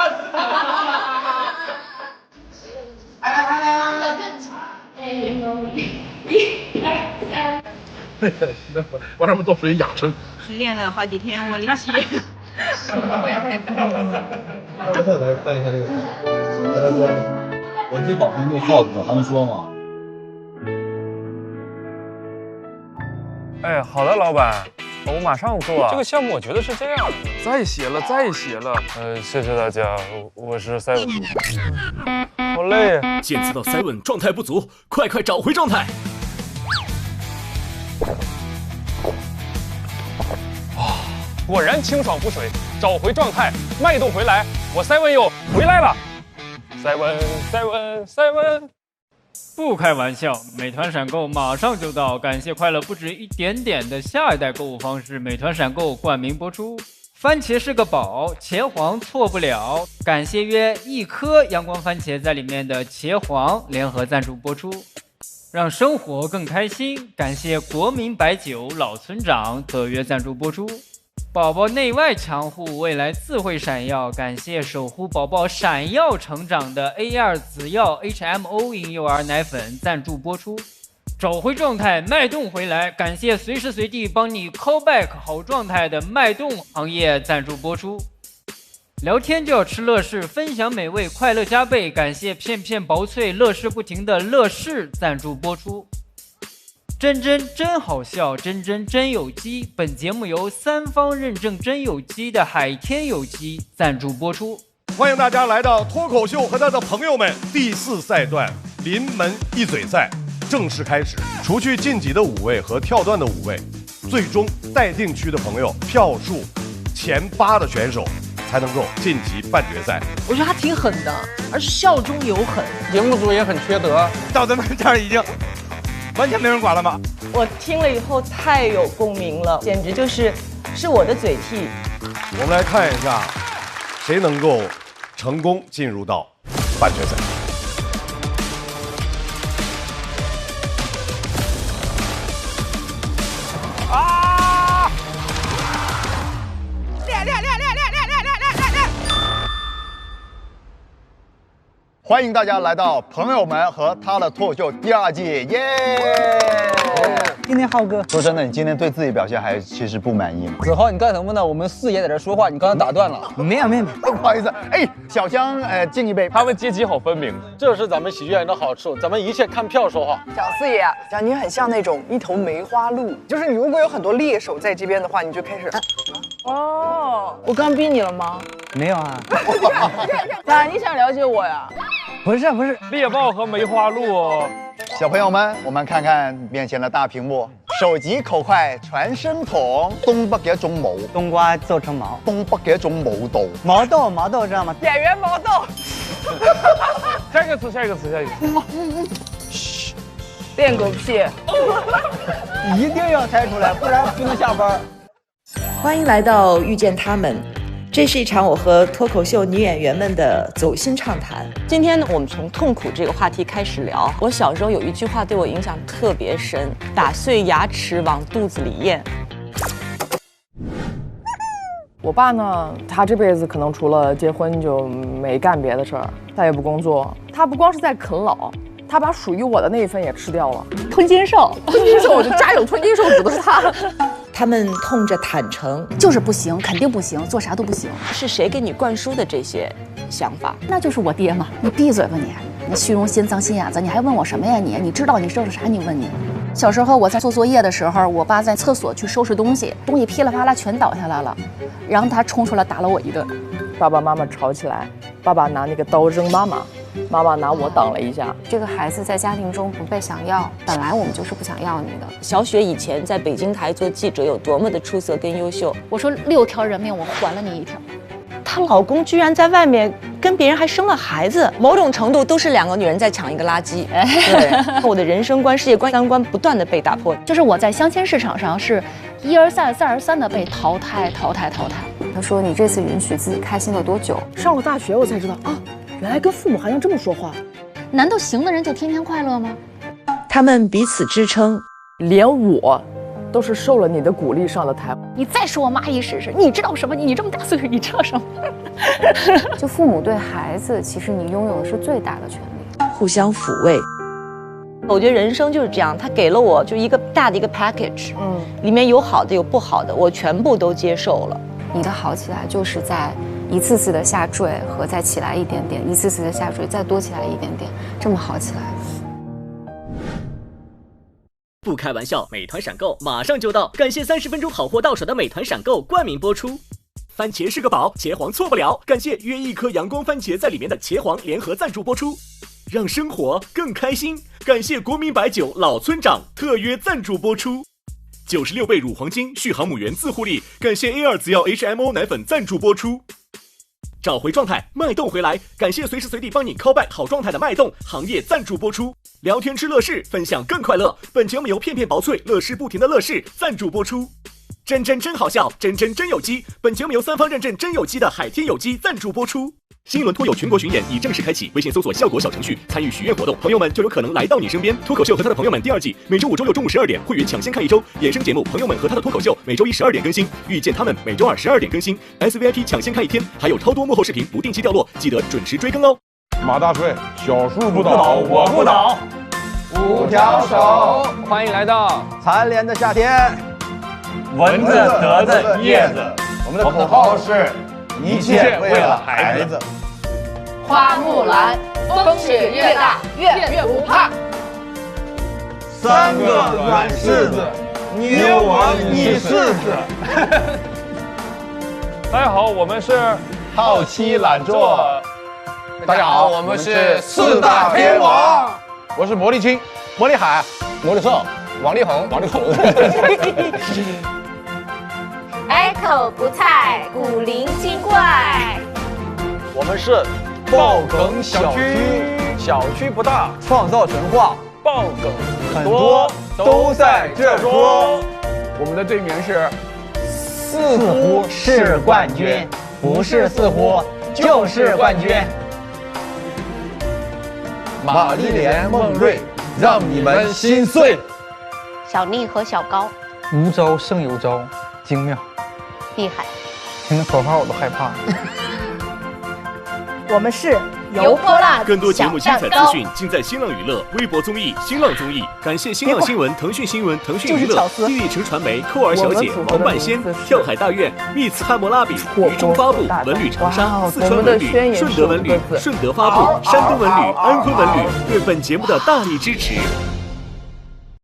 我让他们倒水养生。练了好几天，我力气。来看一下这个，我这保证用耗子他们说嘛。哎，好的，老板，我马上做。这个项目我觉得是这样，再写了，再写了。谢谢大家，我是赛文。好累。检测到赛文状态不足，快找回状态。果然清爽不水，找回状态，脉动回来，我赛文又回来了。赛文。不开玩笑，美团闪购马上就到，感谢快乐不止一点点的下一代购物方式，美团闪购冠名播出。番茄是个宝，茄皇错不了。感谢约1颗阳光番茄在里面的茄皇联合赞助播出，让生活更开心。感谢国民白酒老村长特约赞助播出。宝宝内外强护，未来自会闪耀。感谢守护宝宝闪耀成长的 A2 紫药 HMO 婴幼儿奶粉赞助播出。找回状态，脉动回来。感谢随时随地帮你 call back 好状态的脉动行业赞助播出。聊天就要吃乐事，分享美味，快乐加倍。感谢片片薄脆，乐事不停的乐事赞助播出。真真好笑，真有机。本节目由3方认证真有机的海天有机赞助播出。欢迎大家来到脱口秀和他的朋友们第4赛段临门一嘴赛正式开始。除去晋级的5位和跳段的5位，最终待定区的朋友票数前8的选手才能够晋级半决赛。我觉得他挺狠的，而且笑中有狠。节目组也很缺德，到咱们这儿已经完全没人管了吗？我听了以后太有共鸣了，简直是我的嘴替。我们来看一下，谁能够成功进入到半决赛。啊！练！欢迎大家来到朋友们和他的脱口秀第2季，耶！今天浩哥，说真的，你今天对自己表现还其实不满意吗？子豪，你干什么呢？我们四爷在这说话，你刚才打断了。没有，不好意思。哎，小江，敬一杯。他们阶级好分明，这是咱们喜剧演员的好处，咱们一切看票说话。小四爷，讲你很像那种一头梅花鹿，就是你如果有很多猎手在这边的话，你就开始。哦，我刚逼你了吗？没有啊。咋，你想了解我呀？不是，猎豹和梅花鹿。小朋友们，我们看看面前的大屏幕，手疾口快传声筒，东北嘅一種舞，冬瓜做成毛，東北嘅一種舞蹈，毛豆知道吗？演员毛豆。下一个词。嘘，练狗屁。一定要猜出来，不然不能下班。欢迎来到遇见他们，这是一场我和脱口秀女演员们的走心畅谈。今天呢，我们从痛苦这个话题开始聊。我小时候有一句话对我影响特别深：打碎牙齿往肚子里咽。我爸呢，他这辈子可能除了结婚就没干别的事儿，他也不工作。他不光是在啃老，他把属于我的那一份也吃掉了。吞金兽，我就家有吞金兽指的是他。他们痛着坦诚，就是不行，肯定不行，做啥都不行。是谁给你灌输的这些想法？那就是我爹嘛！你闭嘴吧你！你虚荣心、脏心眼子，你还问我什么呀你？你知道你收拾啥？你问你。小时候我在做作业的时候，我爸在厕所去收拾东西，东西噼里啪啦全倒下来了，然后他冲出来打了我一顿。爸爸妈妈吵起来，爸爸拿那个刀扔妈妈。妈妈拿我挡了一下。这个孩子在家庭中不被想要，本来我们就是不想要你的。小雪以前在北京台做记者有多么的出色跟优秀，我说6条人命我还了你1条。她老公居然在外面跟别人还生了孩子，某种程度都是2个女人在抢一个垃圾。对，我的人生观、世界观、三观不断的被打破。就是我在相亲市场上是1而再、2而3的被淘汰。他说你这次允许自己开心了多久？上了大学我才知道啊。原来跟父母还能这么说话，难道行的人就天天快乐吗？他们彼此支撑，连我都是受了你的鼓励上的台。你再说我蚂蚁试试，你知道什么？你这么大岁数，你知道什么？就父母对孩子，其实你拥有的是最大的权利，互相抚慰。我觉得人生就是这样，他给了我就一个大的一个 package，里面有好的有不好的，我全部都接受了。你的好起来就是在一次次的下坠和再起来一点点，一次次的下坠再多起来一点点，这么好起来。不开玩笑，美团闪购马上就到，感谢30分钟好货到手的美团闪购冠名播出。番茄是个宝，茄皇错不了，感谢约1颗阳光番茄在里面的茄皇联合赞助播出，让生活更开心。感谢国民白酒老村长特约赞助播出。96倍乳黄金续航母源自护力，感谢 A2 紫药 HMO 奶粉赞助播出。找回状态，脉动回来，感谢随时随地帮你 call back 好状态的脉动行业赞助播出。聊天吃乐事，分享更快乐。本节目由片片薄脆乐事不停的乐事赞助播出。真好笑，真有机。本节目由3方认证真有机的海天有机赞助播出。新一轮脱友全国巡演已正式开启，微信搜索效果小程序参与许愿活动，朋友们就有可能来到你身边。脱口秀和他的朋友们第2季每周5、周6中午12点，会员抢先看1周。衍生节目朋友们和他的脱口秀每周1、12点更新，遇见他们每周2、12点更新。SVIP 抢先看1天，还有超多幕后视频不定期掉落，记得准时追更哦。马大帅，小树不倒，我不倒。5条手，欢迎来到蝉联的夏天。蚊子得的叶子。我们的口号是一切为了孩子。花木兰，风雪越大越不怕。3个软柿子，你有我你试试。大家好，我们是好奇懒做。大家好，我们是4大天王。我是魔力青、魔力海、魔力兽、王力宏、王力宏。Echo 不菜，古灵精怪。我们是爆梗小区，小区不大，创造神话，爆梗很多，都在这桌。我们的队名是似乎是冠军，不是似乎就是冠军。玛丽莲梦瑞，让你们心碎。小丽和小高，无招胜有招，精妙厉害。听着口号我都害怕。我们是油泼辣更多节目精彩资讯尽在新浪娱乐、微博综艺、新浪综艺。感谢新浪新闻、腾讯新闻、腾讯娱乐、地利城传媒、扣儿小姐、王半仙、跳海大院、蜜次汉谟拉比、渝中发布、文旅长沙、四川文旅、顺德文旅、顺德发布、山东文旅、安徽文旅对本节目的大力支持。